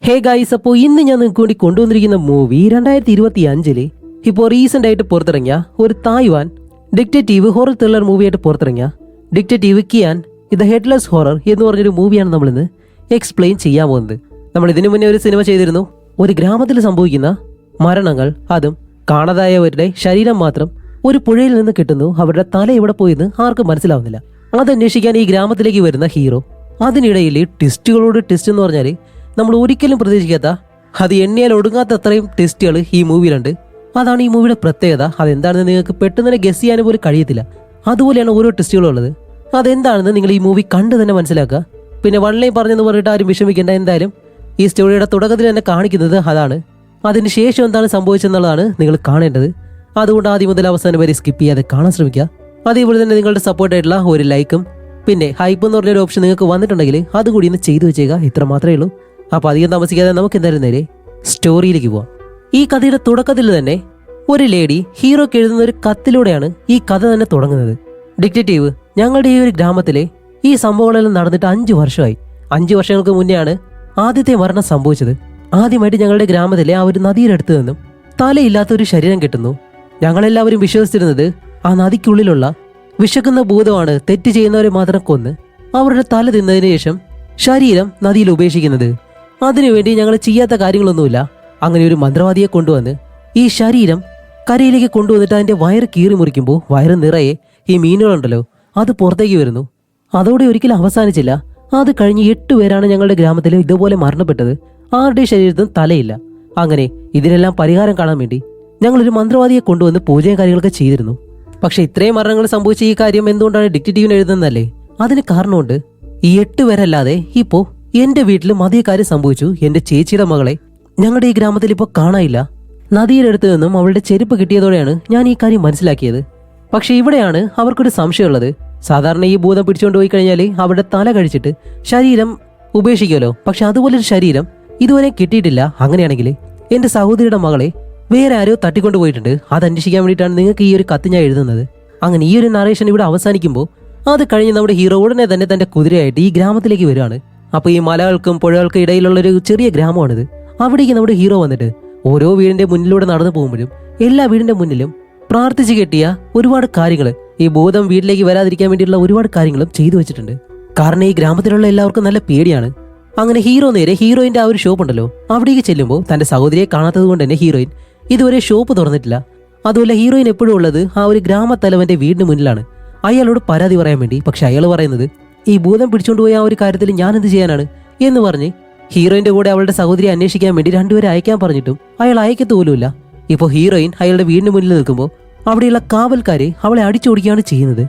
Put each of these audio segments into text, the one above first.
Hey guys, അപ്പോൾ ഇന്ന് ഞാൻ നിങ്ങൾക്ക് വേണ്ടി കൊണ്ടുവന്നിരിക്കുന്ന മൂവി 2025 ഇപ്പോൾ റീസെന്റ് ആയിട്ട് പുറത്തിറങ്ങിയ ഒരു തായ്വാൻ ഡിക്റ്റേറ്റീവ് ഹൊറർ ത്രില്ലർ മൂവിയായിട്ട് പുറത്തിറങ്ങിയ ഡിക്റ്റേറ്റീവ് കിയാൻ ഇത് ഹെഡ്ലെസ് ഹൊറർ എന്ന് പറഞ്ഞൊരു മൂവിയാണ് നമ്മളിന്ന് എക്സ്പ്ലെയിൻ ചെയ്യാൻ പോകുന്നത്. നമ്മൾ ഇതിനു മുന്നേ ഒരു സിനിമ ചെയ്തിരുന്നു. ഒരു ഗ്രാമത്തിൽ സംഭവിക്കുന്ന മരണങ്ങൾ, അതും കാണാതായവരുടെ ശരീരം മാത്രം ഒരു പുഴയിൽ നിന്ന് കിട്ടുന്നു. അവരുടെ തല എവിടെ പോയെന്ന് ആർക്കും മനസ്സിലാവുന്നില്ല. അതന്വേഷിക്കാൻ ഈ ഗ്രാമത്തിലേക്ക് വരുന്ന ഹീറോ. അതിനിടയിൽ ട്വിസ്റ്റുകളോട് ട്വിസ്റ്റ് എന്ന് പറഞ്ഞാൽ നമ്മൾ ഒരിക്കലും പ്രതീക്ഷിക്കാത്ത, അത് എണ്ണിയാൽ ഒടുങ്ങാത്ത അത്രയും ട്വിസ്റ്റുകൾ ഈ മൂവിയിലുണ്ട്. അതാണ് ഈ മൂവിയുടെ പ്രത്യേകത. അതെന്താണെന്ന് നിങ്ങൾക്ക് പെട്ടെന്ന് തന്നെ ഗസ് ചെയ്യാൻ പോലും കഴിയത്തില്ല. അതുപോലെയാണ് ഓരോ ട്വിസ്റ്റുകളും ഉള്ളത്. അതെന്താണെന്ന് നിങ്ങൾ ഈ മൂവി കണ്ട് തന്നെ മനസ്സിലാക്കുക. പിന്നെ വൺലൈൻ പറഞ്ഞെന്ന് പറഞ്ഞിട്ട് ആരും വിഷമിക്കേണ്ട. എന്തായാലും ഈ സ്റ്റോറിയുടെ തുടക്കത്തിൽ തന്നെ കാണിക്കുന്നത് അതാണ്. അതിന് ശേഷം എന്താണ് സംഭവിച്ചെന്നുള്ളതാണ് നിങ്ങൾ കാണേണ്ടത്. അതുകൊണ്ട് ആദ്യം മുതൽ അവസാനം വരെ സ്കിപ്പ് ചെയ്യാതെ കാണാൻ ശ്രമിക്കുക. അതേപോലെ തന്നെ നിങ്ങളുടെ സപ്പോർട്ടായിട്ടുള്ള ഒരു ലൈക്കും പിന്നെ ഹൈപ്പ് എന്ന് പറഞ്ഞൊരു ഓപ്ഷൻ നിങ്ങൾക്ക് വന്നിട്ടുണ്ടെങ്കിൽ അതുകൂടി ഒന്ന് ചെയ്തു വെച്ചേക്കുക. ഇത്ര മാത്രമേ ഉള്ളൂ. അപ്പോൾ അധികം താമസിക്കാതെ നമുക്ക് എന്തായാലും നേരെ സ്റ്റോറിയിലേക്ക് പോവാം. ഈ കഥയുടെ തുടക്കത്തിൽ തന്നെ ഒരു ലേഡി ഹീറോയ്ക്ക് എഴുതുന്ന ഒരു കത്തിലൂടെയാണ് ഈ കഥ തന്നെ തുടങ്ങുന്നത്. ഡിക്റ്റേറ്റീവ്, ഞങ്ങളുടെ ഈ ഒരു ഗ്രാമത്തിലെ ഈ സംഭവങ്ങളെല്ലാം നടന്നിട്ട് 5 വർഷമായി. 5 വർഷങ്ങൾക്ക് മുന്നെയാണ് ആദ്യത്തെ മരണം സംഭവിച്ചത്. ആദ്യമായിട്ട് ഞങ്ങളുടെ ഗ്രാമത്തിലെ ആ ഒരു നദിയുടെ അടുത്ത് നിന്നും തലയില്ലാത്ത ഒരു ശരീരം കിട്ടുന്നു. ഞങ്ങളെല്ലാവരും വിശ്വസിച്ചിരുന്നത് ആ നദിക്കുള്ളിലുള്ള വിശക്കുന്ന ഭൂതമാണ് തെറ്റ് ചെയ്യുന്നവരെ മാത്രം കൊന്ന് അവരുടെ തല തിന്നതിന് ശേഷം ശരീരം നദിയിൽ ഉപേക്ഷിക്കുന്നത്. അതിനുവേണ്ടി ഞങ്ങൾ ചെയ്യാത്ത കാര്യങ്ങളൊന്നുമില്ല. അങ്ങനെ ഒരു മന്ത്രവാദിയെ കൊണ്ടുവന്ന് ഈ ശരീരം കരയിലേക്ക് കൊണ്ടുവന്നിട്ട് അതിന്റെ വയറ് കീറി മുറിക്കുമ്പോൾ വയറ് നിറയെ ഈ മീനുകളുണ്ടല്ലോ അത് പുറത്തേക്ക് വരുന്നു. അതോടെ ഒരിക്കലും അവസാനിച്ചില്ല. അത് കഴിഞ്ഞ് 8 പേരാണ് ഞങ്ങളുടെ ഗ്രാമത്തിൽ ഇതുപോലെ മരണപ്പെട്ടത്. ആരുടെ ശരീരത്തിനും തലയില്ല. അങ്ങനെ ഇതിനെല്ലാം പരിഹാരം കാണാൻ വേണ്ടി ഞങ്ങളൊരു മന്ത്രവാദിയെ കൊണ്ടുവന്ന് പൂജയും കാര്യങ്ങളൊക്കെ ചെയ്തിരുന്നു. പക്ഷെ ഇത്രയും മരണങ്ങൾ സംഭവിച്ച ഈ കാര്യം എന്തുകൊണ്ടാണ് ഡിക്റ്റേറ്റീവിന് എഴുതുന്നതല്ലേ? അതിന് കാരണമുണ്ട്. ഈ 8 പേരല്ലാതെ ഇപ്പോ എന്റെ വീട്ടിലും അതേ കാര്യം സംഭവിച്ചു. എന്റെ ചേച്ചിയുടെ മകളെ ഞങ്ങളുടെ ഈ ഗ്രാമത്തിൽ ഇപ്പോൾ കാണാനില്ല. നദിയുടെ അടുത്ത് നിന്നും അവളുടെ ചെരുപ്പ് കിട്ടിയതോടെയാണ് ഞാൻ ഈ കാര്യം മനസ്സിലാക്കിയത്. പക്ഷെ ഇവിടെയാണ് അവർക്കൊരു സംശയമുള്ളത്. സാധാരണ ഈ ഭൂതം പിടിച്ചുകൊണ്ട് പോയി കഴിഞ്ഞാൽ അവരുടെ തല കഴിച്ചിട്ട് ശരീരം ഉപേക്ഷിക്കുമല്ലോ. പക്ഷെ അതുപോലൊരു ശരീരം ഇതുവരെ കിട്ടിയിട്ടില്ല. അങ്ങനെയാണെങ്കിൽ എന്റെ സഹോദരിയുടെ മകളെ വേറെ ആരോ തട്ടിക്കൊണ്ടു പോയിട്ടുണ്ട്. അത് അന്വേഷിക്കാൻ വേണ്ടിയിട്ടാണ് നിങ്ങൾക്ക് ഈ ഒരു കത്ത് ഞാൻ എഴുതുന്നത്. അങ്ങനെ ഈ ഒരു നറേഷൻ ഇവിടെ അവസാനിക്കുമ്പോൾ അത് കഴിഞ്ഞ് നമ്മുടെ ഹീറോ ഉടനെ തന്നെ തന്റെ കുതിരയായിട്ട് ഈ ഗ്രാമത്തിലേക്ക് വരികയാണ്. അപ്പൊ ഈ മലകൾക്കും പുഴകൾക്കും ഇടയിലുള്ള ഒരു ചെറിയ ഗ്രാമമാണിത്. അവിടേക്ക് നമ്മുടെ ഹീറോ വന്നിട്ട് ഓരോ വീടിന്റെ മുന്നിലൂടെ നടന്നു പോകുമ്പോഴും എല്ലാ വീടിന്റെ മുന്നിലും പ്രാർത്ഥിച്ചു കെട്ടിയ ഒരുപാട് കാര്യങ്ങൾ, ഈ ഭൂതം വീട്ടിലേക്ക് വരാതിരിക്കാൻ വേണ്ടിയുള്ള ഒരുപാട് കാര്യങ്ങളും ചെയ്തു വെച്ചിട്ടുണ്ട്. കാരണം ഈ ഗ്രാമത്തിലുള്ള എല്ലാവർക്കും നല്ല പേടിയാണ്. അങ്ങനെ ഹീറോ നേരെ ഹീറോയിന്റെ ആ ഒരു ഷോപ്പ് ഉണ്ടല്ലോ അവിടേക്ക് ചെല്ലുമ്പോൾ തന്റെ സഹോദരിയെ കാണാത്തത് കൊണ്ട് തന്നെ ഹീറോയിൻ ഇതുവരെ ഷോപ്പ് തുറന്നിട്ടില്ല. അതുപോലെ ഹീറോയിൻ എപ്പോഴും ഉള്ളത് ആ ഒരു ഗ്രാമത്തലവന്റെ വീടിന് മുന്നിലാണ് അയാളോട് പരാതി പറയാൻ വേണ്ടി. പക്ഷെ അയാൾ പറയുന്നത് ഈ ഭൂതം പിടിച്ചുകൊണ്ടുപോയ ആ ഒരു കാര്യത്തിൽ ഞാൻ എന്ത് ചെയ്യാനാണ് എന്ന് പറഞ്ഞ് ഹീറോയിന്റെ കൂടെ അവളുടെ സഹോദരിയെ അന്വേഷിക്കാൻ വേണ്ടി 2 പേരെ അയക്കാൻ പറഞ്ഞിട്ടും അയാൾ അയക്കത്ത് പോലുമില്ല. ഇപ്പോൾ ഹീറോയിൻ അയാളുടെ വീടിന് മുന്നിൽ നിൽക്കുമ്പോൾ അവിടെയുള്ള കാവൽക്കാരെ അവളെ അടിച്ചോടിക്കുകയാണ് ചെയ്യുന്നത്.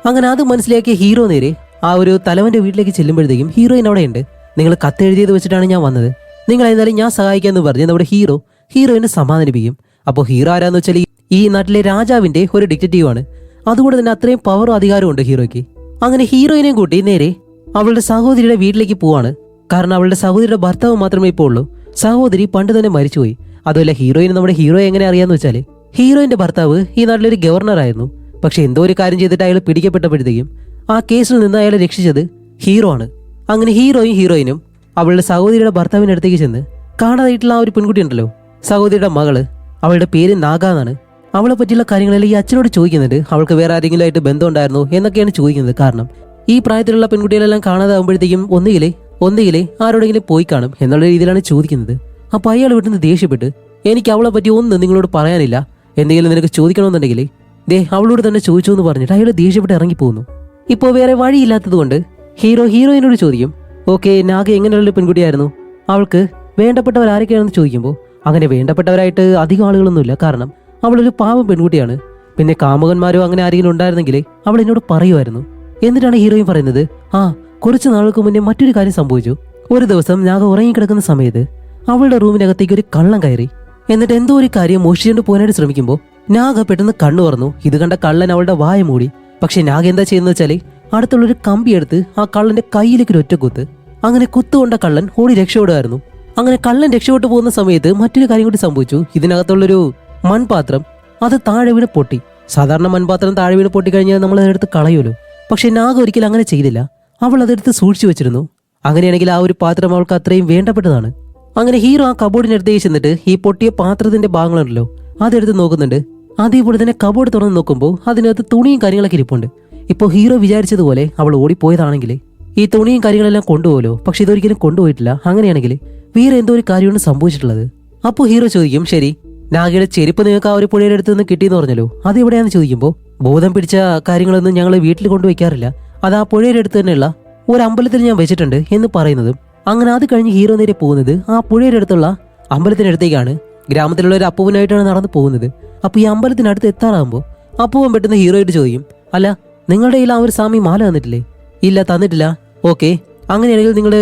അങ്ങനെ അത് മനസ്സിലാക്കിയ ഹീറോ നേരെ ആ ഒരു തലവന്റെ വീട്ടിലേക്ക് ചെല്ലുമ്പോഴത്തേക്കും ഹീറോയിൻ അവിടെ ഉണ്ട്. നിങ്ങൾ കത്തെഴുതിയത് വെച്ചിട്ടാണ് ഞാൻ വന്നത്, നിങ്ങൾ എന്നാലും ഞാൻ സഹായിക്കാമെന്ന് പറഞ്ഞ് നമ്മുടെ ഹീറോയിനെ സമാധാനിപ്പിക്കും. അപ്പോൾ ഹീറോ ആരാന്ന് വെച്ചാൽ ഈ നാട്ടിലെ രാജാവിന്റെ ഒരു ഡിക്റ്റേറ്റീവാണ്. അതുകൊണ്ട് തന്നെ അത്രയും പവറും അധികാരവും ഉണ്ട് ഹീറോയ്ക്ക്. അങ്ങനെ ഹീറോയിനെയും കൂട്ടി നേരെ അവളുടെ സഹോദരിയുടെ വീട്ടിലേക്ക് പോവാണ്. കാരണം അവളുടെ സഹോദരിയുടെ ഭർത്താവ് മാത്രമേ ഇപ്പോൾ ഉള്ളൂ. സഹോദരി പണ്ട് തന്നെ മരിച്ചുപോയി. അതുമല്ല ഹീറോയിന് നമ്മുടെ ഹീറോയെ എങ്ങനെ അറിയാന്ന് വെച്ചാൽ ഹീറോയിന്റെ ഭർത്താവ് ഈ നാട്ടിലൊരു ഗവർണർ ആയിരുന്നു. പക്ഷെ എന്തോ ഒരു കാര്യം ചെയ്തിട്ട് അയാൾ പിടിക്കപ്പെട്ടപ്പോഴത്തേക്കും ആ കേസിൽ നിന്ന് അയാളെ രക്ഷിച്ചത് ഹീറോ ആണ്. അങ്ങനെ ഹീറോയിനും അവളുടെ സഹോദരിയുടെ ഭർത്താവിന്റെ അടുത്തേക്ക് ചെന്ന് കാണാതായിട്ടുള്ള ആ ഒരു പെൺകുട്ടി ഉണ്ടല്ലോ, സഹോദരിയുടെ മകള്, അവളുടെ പേര് നാഗ എന്നാണ്. അവളെ പറ്റിയുള്ള കാര്യങ്ങളെല്ലാം ഈ അച്ഛനോട് ചോദിക്കുന്നുണ്ട്. അവൾക്ക് വേറെ ആരെങ്കിലും ആയിട്ട് ബന്ധം ഉണ്ടായിരുന്നോ എന്നൊക്കെയാണ് ചോദിക്കുന്നത്. കാരണം ഈ പ്രായത്തിലുള്ള പെൺകുട്ടികളെല്ലാം കാണാതാകുമ്പോഴത്തേക്കും ഒന്നുകിലേ ആരോടെങ്കിലും പോയി കാണും എന്നുള്ള രീതിയിലാണ് ചോദിക്കുന്നത്. അപ്പൊ അയാൾ വിട്ടുന്ന് ദേഷ്യപ്പെട്ട് എനിക്ക് അവളെ പറ്റി ഒന്നും നിങ്ങളോട് പറയാനില്ല, എന്തെങ്കിലും നിനക്ക് ചോദിക്കണമെന്നുണ്ടെങ്കിൽ അവളോട് തന്നെ ചോദിച്ചു എന്ന് പറഞ്ഞിട്ട് അയാൾ ദേഷ്യപ്പെട്ട് ഇറങ്ങിപ്പോകുന്നു. ഇപ്പോൾ വേറെ വഴിയില്ലാത്തത് കൊണ്ട് ഹീറോയിനോട് ചോദിക്കും, ഓക്കെ നാഗ എങ്ങനെയുള്ള പെൺകുട്ടിയായിരുന്നു, അവൾക്ക് വേണ്ടപ്പെട്ടവർ ആരൊക്കെയാണെന്ന് ചോദിക്കുമ്പോൾ അങ്ങനെ വേണ്ടപ്പെട്ടവരായിട്ട് അധികം ആളുകളൊന്നുമില്ല. കാരണം അവളൊരു പാവം പെൺകുട്ടിയാണ്. പിന്നെ കാമുകന്മാരോ അങ്ങനെ ആരെങ്കിലും ഉണ്ടായിരുന്നെങ്കിൽ അവൾ എന്നോട് പറയുമായിരുന്നു. എന്നിട്ടാണ് ഹീറോയിൻ പറയുന്നത്, കുറച്ച് നാൾക്ക് മുന്നേ മറ്റൊരു കാര്യം സംഭവിച്ചു. ഒരു ദിവസം നാഗ ഉറങ്ങിക്കിടക്കുന്ന സമയത്ത് അവളുടെ റൂമിനകത്തേക്ക് ഒരു കള്ളൻ കയറി. എന്നിട്ട് എന്തോ ഒരു കാര്യം മോഷിച്ചുകൊണ്ട് പോകാനായിട്ട് ശ്രമിക്കുമ്പോൾ നാഗ പെട്ടെന്ന് കണ്ണു തുറന്നു. ഇത് കണ്ട കള്ളൻ അവളുടെ വായ മൂടി. പക്ഷെ നാഗ എന്താ ചെയ്യുന്നത് വെച്ചാല് അടുത്തുള്ളൊരു കമ്പി എടുത്ത് ആ കള്ളന്റെ കയ്യിലേക്ക് ഒരു ഒറ്റ കുത്ത്. അങ്ങനെ കുത്തുകൊണ്ട കള്ളൻ ഓടി രക്ഷപ്പെടുമായിരുന്നു. അങ്ങനെ കള്ളൻ രക്ഷപ്പെട്ടു പോകുന്ന സമയത്ത് മറ്റൊരു കാര്യം കൂടി സംഭവിച്ചു. ഇതിനകത്തുള്ളൊരു മൺപാത്രം അത് താഴെ വീണ് പൊട്ടി. സാധാരണ മൺപാത്രം താഴെ വീണ് പൊട്ടിക്കഴിഞ്ഞാൽ നമ്മൾ അതെടുത്ത് കളയുമല്ലോ. പക്ഷെ നാഗ ഒരിക്കലും അങ്ങനെ ചെയ്തില്ല. അവൾ അതെടുത്ത് സൂക്ഷിച്ചു വെച്ചിരുന്നു. അങ്ങനെയാണെങ്കിൽ ആ ഒരു പാത്രം അവൾക്ക് അത്രയും വേണ്ടപ്പെട്ടതാണ്. അങ്ങനെ ഹീറോ ആ കബോർഡിനടുത്തേക്ക് ചെന്നിട്ട് ഈ പൊട്ടിയ പാത്രത്തിന്റെ ഭാഗങ്ങളുണ്ടല്ലോ അതെടുത്ത് നോക്കുന്നുണ്ട്. അതേപോലെ തന്നെ കബോർഡ് തുറന്ന് നോക്കുമ്പോൾ അതിനകത്ത് തുണിയും കാര്യങ്ങളൊക്കെ ഇരിപ്പുണ്ട്. ഇപ്പോൾ ഹീറോ വിചാരിച്ചതുപോലെ അവൾ ഓടിപ്പോയതാണെങ്കിൽ ഈ തുണിയും കാര്യങ്ങളെല്ലാം കൊണ്ടുപോകലോ, പക്ഷെ ഇതൊരിക്കലും കൊണ്ടുപോയിട്ടില്ല. അങ്ങനെയാണെങ്കിൽ വേറെ എന്തോ ഒരു കാര്യമാണ് സംഭവിച്ചിട്ടുള്ളത്. അപ്പോൾ ഹീറോ ചോദിക്കും, ശരി നാഗയുടെ ചെരുപ്പ് നിങ്ങൾക്ക് ആ ഒരു പുഴയുടെ അടുത്ത് നിന്ന് കിട്ടിയെന്ന് പറഞ്ഞല്ലോ, അത് എവിടെയാണെന്ന് ചോദിക്കുമ്പോൾ ബോധം പിടിച്ച കാര്യങ്ങളൊന്നും ഞങ്ങൾ വീട്ടിൽ കൊണ്ടുവയ്ക്കാറില്ല, അത് ആ പുഴയുടെ അടുത്ത് തന്നെയുള്ള ഒരു അമ്പലത്തിൽ ഞാൻ വെച്ചിട്ടുണ്ട് എന്ന് പറയുന്നതും. അങ്ങനെ അത് കഴിഞ്ഞ് ഹീറോ നേരെ പോകുന്നത് ആ പുഴയുടെ അടുത്തുള്ള അമ്പലത്തിനടുത്തേക്കാണ്. ഗ്രാമത്തിലുള്ള ഒരു അപ്പൂവനായിട്ടാണ് നടന്നു പോകുന്നത്. അപ്പൊ ഈ അമ്പലത്തിനടുത്ത് എത്താറാകുമ്പോൾ അപ്പൂവൻ പെട്ടെന്ന് ഹീറോയിട്ട് ചോദിക്കും, അല്ല നിങ്ങളുടെ കയ്യിൽ ആ ഒരു സ്വാമി മാല തന്നിട്ടില്ലേ? ഇല്ല തന്നിട്ടില്ല. ഓക്കെ, അങ്ങനെയാണെങ്കിൽ നിങ്ങൾ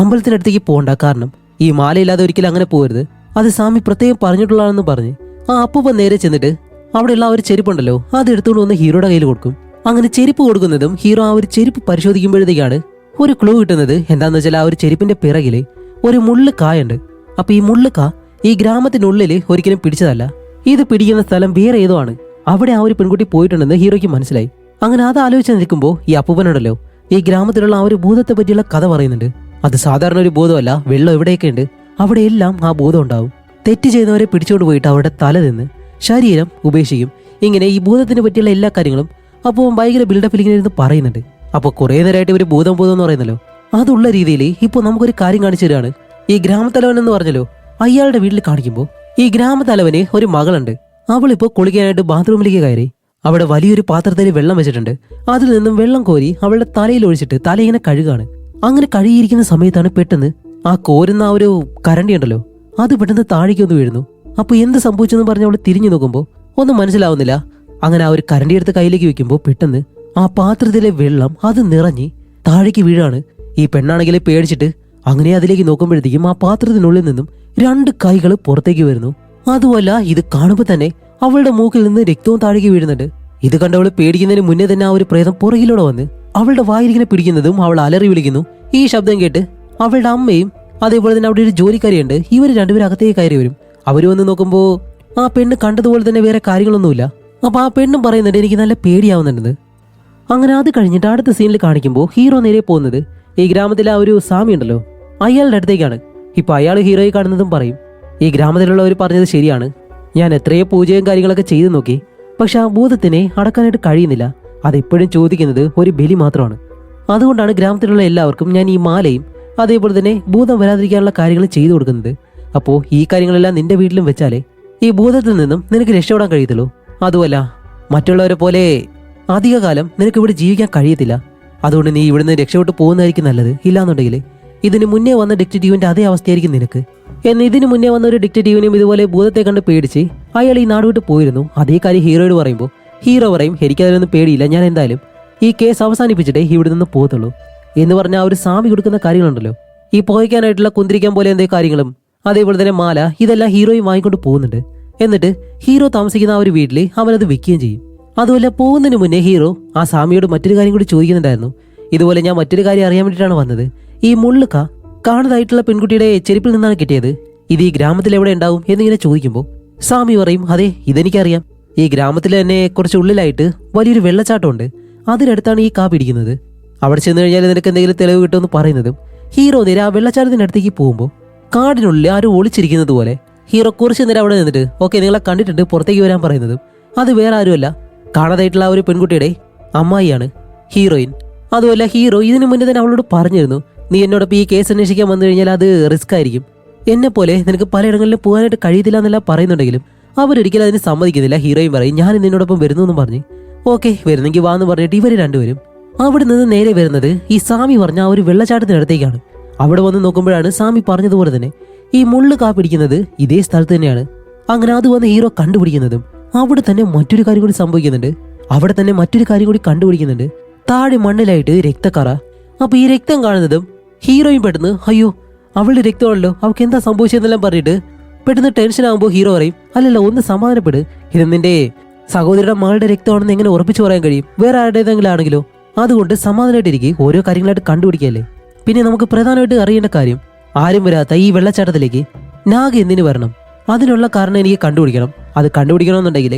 അമ്പലത്തിനടുത്തേക്ക് പോകണ്ട, കാരണം ഈ മാലയില്ലാതെ ഒരിക്കലും അങ്ങനെ പോകരുത്, അത് സ്വാമി പ്രത്യേകം പറഞ്ഞിട്ടുള്ളതാണെന്ന് പറഞ്ഞ് ആ അപ്പൂപ്പൻ നേരെ ചെന്നിട്ട് അവിടെയുള്ള ആ ഒരു ചെരുപ്പുണ്ടല്ലോ അത് എടുത്തുകൊണ്ട് വന്ന് ഹീറോയുടെ കയ്യിൽ കൊടുക്കും. അങ്ങനെ ചെരുപ്പ് കൊടുക്കുന്നതും ഹീറോ ആ ഒരു ചെരുപ്പ് പരിശോധിക്കുമ്പോഴത്തേക്കാണ് ഒരു ക്ലൂ കിട്ടുന്നത്. എന്താന്ന് വെച്ചാൽ ആ ഒരു ചെരുപ്പിന്റെ പിറകില് ഒരു മുള്ള് കായുണ്ട്. അപ്പൊ ഈ മുള്ള് കാ ഈ ഗ്രാമത്തിനുള്ളില് ഒരിക്കലും പിടിച്ചതല്ല, ഇത് പിടിക്കുന്ന സ്ഥലം വേറെ ഏതോ ആണ്. അവിടെ ആ ഒരു പെൺകുട്ടി പോയിട്ടുണ്ടെന്ന് ഹീറോയ്ക്ക് മനസ്സിലായി. അങ്ങനെ അത് ആലോചിച്ച് നിൽക്കുമ്പോൾ ഈ അപ്പൂപ്പനുണ്ടല്ലോ ഈ ഗ്രാമത്തിലുള്ള ആ ഒരു ഭൂതത്തെ പറ്റിയുള്ള കഥ പറയുന്നുണ്ട്. അത് സാധാരണ ഒരു ഭൂതമല്ല, വെള്ളം എവിടെയൊക്കെ ഉണ്ട് അവിടെയെല്ലാം ആ ഭൂതം ഉണ്ടാവും. തെറ്റ് ചെയ്യുന്നവരെ പിടിച്ചുകൊണ്ട് പോയിട്ട് അവരുടെ തല നിന്ന് ശരീരം ഉപേക്ഷിക്കും. ഇങ്ങനെ ഈ ഭൂതത്തിനെ പറ്റിയുള്ള എല്ലാ കാര്യങ്ങളും അപ്പോൾ ഭയങ്കര ബിൽഡപ്പിൽ ഇങ്ങനെ ഇരുന്ന് പറയുന്നുണ്ട്. അപ്പോൾ കുറേ നേരമായിട്ട് ഇവർ ഭൂതം എന്ന് പറയുന്നല്ലോ, അതുള്ള രീതിയിൽ ഇപ്പോൾ നമുക്കൊരു കാര്യം കാണിച്ചു തരാണ്. ഈ ഗ്രാമത്തലവൻ എന്ന് പറഞ്ഞല്ലോ, അയാളുടെ വീട്ടിൽ കാണിക്കുമ്പോൾ ഈ ഗ്രാമത്തലവന് ഒരു മകളുണ്ട്. അവളിപ്പോൾ കുളിക്കാനായിട്ട് ബാത്റൂമിലേക്ക് കയറി. അവിടെ വലിയൊരു പാത്രത്തിൽ വെള്ളം വെച്ചിട്ടുണ്ട്. അതിൽ നിന്നും വെള്ളം കോരി അവളുടെ തലയിൽ ഒഴിച്ചിട്ട് തല ഇങ്ങനെ കഴുകാണ്. അങ്ങനെ കഴുകിയിരിക്കുന്ന സമയത്താണ് പെട്ടെന്ന് ആ കോരുന്ന ആ ഒരു കരണ്ടി ഉണ്ടല്ലോ അത് പെട്ടെന്ന് താഴേക്ക് ഒന്ന് വീഴുന്നു. അപ്പൊ എന്ത് സംഭവിച്ചെന്ന് പറഞ്ഞ് അവൾ തിരിഞ്ഞു നോക്കുമ്പോൾ ഒന്നും മനസ്സിലാവുന്നില്ല. അങ്ങനെ ആ ഒരു കരണ്ടി എടുത്ത് കയ്യിലേക്ക് വെക്കുമ്പോൾ പെട്ടെന്ന് ആ പാത്രത്തിലെ വെള്ളം അത് നിറഞ്ഞ് താഴേക്ക് വീഴാണ്. ഈ പെണ്ണാണെങ്കിൽ പേടിച്ചിട്ട് അങ്ങനെ അതിലേക്ക് നോക്കുമ്പോഴത്തേക്കും ആ പാത്രത്തിനുള്ളിൽ നിന്നും 2 കൈകൾ പുറത്തേക്ക് വരുന്നു. അതുമല്ല ഇത് കാണുമ്പോൾ തന്നെ അവളുടെ മൂക്കിൽ നിന്ന് രക്തവും താഴേക്ക് വീഴുന്നുണ്ട്. ഇത് കണ്ടവള് പേടിക്കുന്നതിന് മുന്നേ തന്നെ ആ ഒരു പ്രേതം പുറകിലൂടെ വന്ന് അവളുടെ വായിരിങ്ങനെ പിടിക്കുന്നതും അവൾ അലറി വിളിക്കുന്നു. ഈ ശബ്ദം കേട്ട് അവളുടെ അമ്മയും അതേപോലെ തന്നെ അവിടെ ഒരു ജോലിക്കാരിയുണ്ട്, ഇവർ രണ്ടുപേരും അകത്തേക്ക് കയറി വരും. അവര് വന്ന് നോക്കുമ്പോൾ ആ പെണ്ണ് കണ്ടതുപോലെ തന്നെ വേറെ കാര്യങ്ങളൊന്നുമില്ല. അപ്പൊ ആ പെണ്ണും പറയുന്നുണ്ട് എനിക്ക് നല്ല പേടിയാവുന്നുണ്ടെന്ന്. അങ്ങനെ അത് കഴിഞ്ഞിട്ട് അടുത്ത സീനിൽ കാണിക്കുമ്പോൾ ഹീറോ നേരെ പോകുന്നത് ഈ ഗ്രാമത്തിലെ ആ ഒരു സ്വാമി ഉണ്ടല്ലോ അയാളുടെ അടുത്തേക്കാണ്. ഇപ്പൊ അയാൾ ഹീറോയെ കാണുന്നതും പറയും, ഈ ഗ്രാമത്തിലുള്ളവർ പറഞ്ഞത് ശരിയാണ്, ഞാൻ എത്രയോ പൂജയും കാര്യങ്ങളൊക്കെ ചെയ്തു നോക്കി, പക്ഷെ ആ ഭൂതത്തിനെ അടക്കാനായിട്ട് കഴിയുന്നില്ല. അതെപ്പോഴും ചോദിക്കുന്നത് ഒരു ബലി മാത്രമാണ്. അതുകൊണ്ടാണ് ഗ്രാമത്തിലുള്ള എല്ലാവർക്കും ഞാൻ ഈ മാലയും അതേപോലെ തന്നെ ഭൂതം വരാതിരിക്കാനുള്ള കാര്യങ്ങൾ ചെയ്തു കൊടുക്കുന്നത്. അപ്പോൾ ഈ കാര്യങ്ങളെല്ലാം നിന്റെ വീട്ടിലും വെച്ചാലേ ഈ ഭൂതത്തിൽ നിന്നും നിനക്ക് രക്ഷപ്പെടാൻ കഴിയത്തുള്ളൂ. അതുമല്ല മറ്റുള്ളവരെ പോലെ അധികകാലം നിനക്ക് ഇവിടെ ജീവിക്കാൻ കഴിയത്തില്ല. അതുകൊണ്ട് നീ ഇവിടുന്ന് രക്ഷപ്പെട്ട് പോകുന്നതായിരിക്കും നല്ലത്. ഇല്ലാന്നുണ്ടെങ്കിൽ ഇതിന് മുന്നേ വന്ന ഡിക്റ്റേറ്റീവിന്റെ അതേ അവസ്ഥയായിരിക്കും നിനക്ക്. എന്ന് ഇതിന് മുന്നേ വന്ന ഒരു ഡിക്റ്റേറ്റീവിനും ഇതുപോലെ ഭൂതത്തെ കണ്ട് പേടിച്ച് അയാൾ ഈ നാട് വിട്ട് പോയിരുന്നു. അതേ കാര്യം ഹീറോയോട് പറയുമ്പോൾ ഹീറോ പറയും എനിക്കതിലൊന്നും പേടിയില്ല, ഞാൻ എന്തായാലും ഈ കേസ് അവസാനിപ്പിച്ചിട്ടേ ഇവിടെ നിന്ന് പോകത്തുള്ളൂ എന്ന് പറഞ്ഞ ആ ഒരു സ്വാമി കൊടുക്കുന്ന കാര്യങ്ങളുണ്ടല്ലോ, ഈ പുകയ്ക്കാനായിട്ടുള്ള കുന്തിരിക്കാൻ പോലെ എന്തേ കാര്യങ്ങളും അതേപോലെ തന്നെ മാല ഇതെല്ലാം ഹീറോയും വാങ്ങിക്കൊണ്ട് പോകുന്നുണ്ട്. എന്നിട്ട് ഹീറോ താമസിക്കുന്ന ആ ഒരു വീട്ടിൽ അവനത് വെക്കുകയും ചെയ്യും. അതുപോലെ പോകുന്നതിന് മുന്നേ ഹീറോ ആ സ്വാമിയോട് മറ്റൊരു കാര്യം കൂടി ചോദിക്കുന്നുണ്ടായിരുന്നു. ഇതുപോലെ ഞാൻ മറ്റൊരു കാര്യം അറിയാൻ വേണ്ടിയിട്ടാണ് വന്നത്, ഈ മുള്ളുക കാണുന്നതായിട്ടുള്ള പെൺകുട്ടിയുടെ ചെരുപ്പിൽ നിന്നാണ് കിട്ടിയത്, ഇത് ഈ ഗ്രാമത്തിൽ എവിടെ ഉണ്ടാവും എന്നിങ്ങനെ ചോദിക്കുമ്പോൾ സ്വാമി പറയും അതെ ഇതെനിക്കറിയാം, ഈ ഗ്രാമത്തിൽ തന്നെ കുറച്ച് ഉള്ളിലായിട്ട് വലിയൊരു വെള്ളച്ചാട്ടമുണ്ട്, അതിനടുത്താണ് ഈ കാ പിടിക്കുന്നത്, അവിടെ ചെന്ന് കഴിഞ്ഞാൽ നിനക്ക് എന്തെങ്കിലും തെളിവ് കിട്ടുമെന്ന് പറയുന്നതും ഹീറോ നേരെ ആ വെള്ളച്ചാട്ടത്തിന്റെ അടുത്തേക്ക് പോകുമ്പോൾ കാടിനുള്ളിൽ ആരും ഒളിച്ചിരിക്കുന്നത് പോലെ ഹീറോ കുറച്ച് നേരം അവിടെ നിന്നിട്ട് ഓക്കെ നിങ്ങളെ കണ്ടിട്ടുണ്ട് പുറത്തേക്ക് വരാൻ പറയുന്നതും അത് വേറെ ആരുമല്ല കാണാതായിട്ടുള്ള ആ ഒരു പെൺകുട്ടിയുടെ അമ്മായിയാണ് ഹീറോയിൻ. അതുമല്ല ഹീറോ ഇതിനു മുന്നേ തന്നെ അവളോട് പറഞ്ഞിരുന്നു നീ എന്നോടൊപ്പം ഈ കേസ് അന്വേഷിക്കാൻ വന്നു കഴിഞ്ഞാൽ അത് റിസ്ക് ആയിരിക്കും, എന്നെ പോലെ നിനക്ക് പലയിടങ്ങളിലും പോകാനായിട്ട് കഴിയത്തില്ല എന്നെല്ലാം പറയുന്നുണ്ടെങ്കിലും അവരൊരിക്കലും അതിന് സമ്മതിക്കുന്നില്ല. ഹീറോയിൻ പറയും ഞാൻ നിന്നോടൊപ്പം വരുന്നു എന്ന് പറഞ്ഞ് ഓക്കെ വരുന്നെങ്കിൽ വാന്ന് പറഞ്ഞിട്ട് ഇവർ രണ്ടുപേരും അവിടെ നിന്ന് നേരെ വരുന്നത് ഈ സ്വാമി പറഞ്ഞ ആ ഒരു വെള്ളച്ചാട്ടത്തിനടുത്തേക്കാണ്. അവിടെ വന്ന് നോക്കുമ്പോഴാണ് സ്വാമി പറഞ്ഞതുപോലെ തന്നെ ഈ മുള്ളു കാ പിടിക്കുന്നത് ഇതേ സ്ഥലത്ത് തന്നെയാണ്. അങ്ങനെ അത് വന്ന് ഹീറോ കണ്ടുപിടിക്കുന്നതും അവിടെ തന്നെ മറ്റൊരു കാര്യം കൂടി സംഭവിക്കുന്നുണ്ട്. അവിടെ തന്നെ മറ്റൊരു കാര്യം കൂടി കണ്ടുപിടിക്കുന്നുണ്ട്, താഴെ മണ്ണിലായിട്ട് രക്തക്കറ. അപ്പൊ ഈ രക്തം കാണുന്നതും ഹീറോയും പെട്ടെന്ന് അയ്യോ അവളുടെ രക്തമാണല്ലോ അവൾക്ക് എന്താ സംഭവിച്ചതെന്നെല്ലാം പറഞ്ഞിട്ട് പെട്ടെന്ന് ടെൻഷൻ ആകുമ്പോൾ ഹീറോ പറയും അല്ലല്ല ഒന്ന് സമാധാനപ്പെട്, ഇത് നിന്റെ സഹോദരിയുടെ മകളുടെ രക്തമാണെന്ന് എങ്ങനെ ഉറപ്പിച്ചു പറയാൻ കഴിയും, വേറെ ആരുടേതെങ്കിലും ആണെങ്കിലോ, അതുകൊണ്ട് സമാധാനമായിട്ടിരിക്കും, ഓരോ കാര്യങ്ങളായിട്ട് കണ്ടുപിടിക്കല്ലേ. പിന്നെ നമുക്ക് പ്രധാനമായിട്ട് അറിയേണ്ട കാര്യം ആരും വരാത്ത ഈ വെള്ളച്ചാട്ടത്തിലേക്ക് നാഗ എന്തിനു വരണം, അതിനുള്ള കാരണം എനിക്ക് കണ്ടുപിടിക്കണം. അത് കണ്ടുപിടിക്കണമെന്നുണ്ടെങ്കിൽ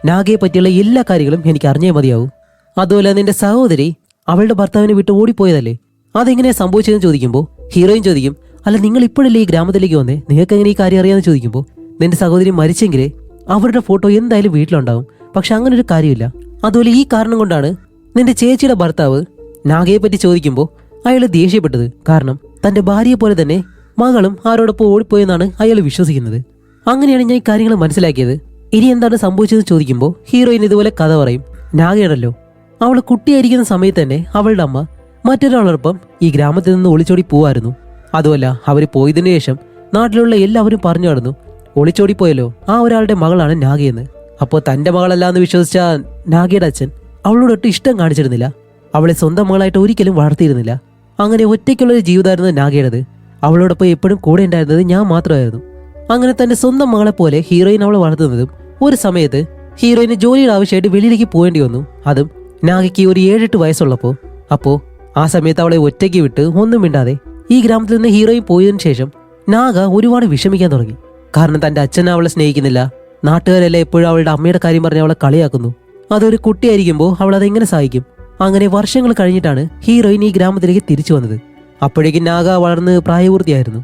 നാഗയെ പറ്റിയുള്ള എല്ലാ കാര്യങ്ങളും എനിക്ക് അറിഞ്ഞേ മതിയാവും. അതുപോലെ നിന്റെ സഹോദരി അവളുടെ ഭർത്താവിനെ വിട്ട് ഓടിപ്പോയതല്ലേ, അതെങ്ങനെയാ സംഭവിച്ചതെന്ന് ചോദിക്കുമ്പോൾ ഹീറോയിൻ ചോദിക്കും അല്ല നിങ്ങൾ ഇപ്പോഴല്ലേ ഈ ഗ്രാമത്തിലേക്ക് വന്നേ, നിങ്ങൾക്ക് എങ്ങനെ ഈ കാര്യം അറിയാമെന്ന് ചോദിക്കുമ്പോൾ നിന്റെ സഹോദരി മരിച്ചെങ്കിൽ അവരുടെ ഫോട്ടോ എന്തായാലും വീട്ടിലുണ്ടാവും. പക്ഷെ അങ്ങനെ ഒരു കാര്യമില്ല. അതുപോലെ ഈ കാരണം കൊണ്ടാണ് നിന്റെ ചേച്ചിയുടെ ഭർത്താവ് നാഗയെ പറ്റി ചോദിക്കുമ്പോൾ അയാൾ ദേഷ്യപ്പെട്ടത്. കാരണം തന്റെ ഭാര്യയെ പോലെ തന്നെ മകളും ആരോടൊപ്പം ഓടിപ്പോയെന്നാണ് അയാൾ വിശ്വസിക്കുന്നത്. അങ്ങനെയാണ് ഞാൻ ഈ കാര്യങ്ങൾ മനസ്സിലാക്കിയത്. ഇനി എന്താണ് സംഭവിച്ചതെന്ന് ചോദിക്കുമ്പോൾ ഹീറോയിൻ ഇതുപോലെ കഥ പറയും. നാഗയാണല്ലോ, അവൾ കുട്ടിയായിരിക്കുന്ന സമയത്ത് തന്നെ അവളുടെ അമ്മ മറ്റൊരാളോടൊപ്പം ഈ ഗ്രാമത്തിൽ നിന്ന് ഒളിച്ചോടി പോവായിരുന്നു. അതുമല്ല, അവർ പോയതിനു ശേഷം നാട്ടിലുള്ള എല്ലാവരും പറഞ്ഞു നടന്നു ഒളിച്ചോടിപ്പോയല്ലോ ആ ഒരാളുടെ മകളാണ് നാഗയെന്ന്. അപ്പോൾ തന്റെ മകളല്ലാന്ന് വിശ്വസിച്ച നാഗയുടെ അച്ഛൻ അവളോടൊട്ട് ഇഷ്ടം കാണിച്ചിരുന്നില്ല. അവളെ സ്വന്തം മകളായിട്ട് ഒരിക്കലും വളർത്തിയിരുന്നില്ല. അങ്ങനെ ഒറ്റയ്ക്കുള്ളൊരു ജീവിതമായിരുന്നു നാഗയുടേത്. അവളോടൊപ്പം എപ്പോഴും കൂടെ ഉണ്ടായിരുന്നത് ഞാൻ മാത്രമായിരുന്നു. അങ്ങനെ തന്റെ സ്വന്തം മകളെ പോലെ ഹീറോയിൻ അവളെ വളർത്തുന്നതും ഒരു സമയത്ത് ഹീറോയിന് ജോലിയുടെ ആവശ്യമായിട്ട് വെളിയിലേക്ക് പോകേണ്ടി വന്നു. അതും നാഗയ്ക്ക് ഒരു 7-8 വയസ്സുള്ളപ്പോൾ. അപ്പോൾ ആ സമയത്ത് അവളെ ഒറ്റയ്ക്ക് വിട്ട് ഒന്നും മിണ്ടാതെ ഈ ഗ്രാമത്തിൽ നിന്ന് ഹീറോയിൻ പോയതിനു ശേഷം നാഗ ഒരുപാട് വിഷമിക്കാൻ തുടങ്ങി. കാരണം തന്റെ അച്ഛനെ അവളെ സ്നേഹിക്കുന്നില്ല. നാട്ടുകാരെല്ലാം എപ്പോഴും അവളുടെ അമ്മയുടെ കാര്യം പറഞ്ഞ് അവളെ കളിയാക്കുന്നു. അതൊരു കുട്ടിയായിരിക്കുമ്പോൾ അവൾ അതെങ്ങനെ സഹായിക്കും? അങ്ങനെ വർഷങ്ങൾ കഴിഞ്ഞിട്ടാണ് ഹീറോയിൻ ഈ ഗ്രാമത്തിലേക്ക് തിരിച്ചു വന്നത്. അപ്പോഴേക്കും നാഗ വളർന്ന് പ്രായപൂർത്തിയായിരുന്നു.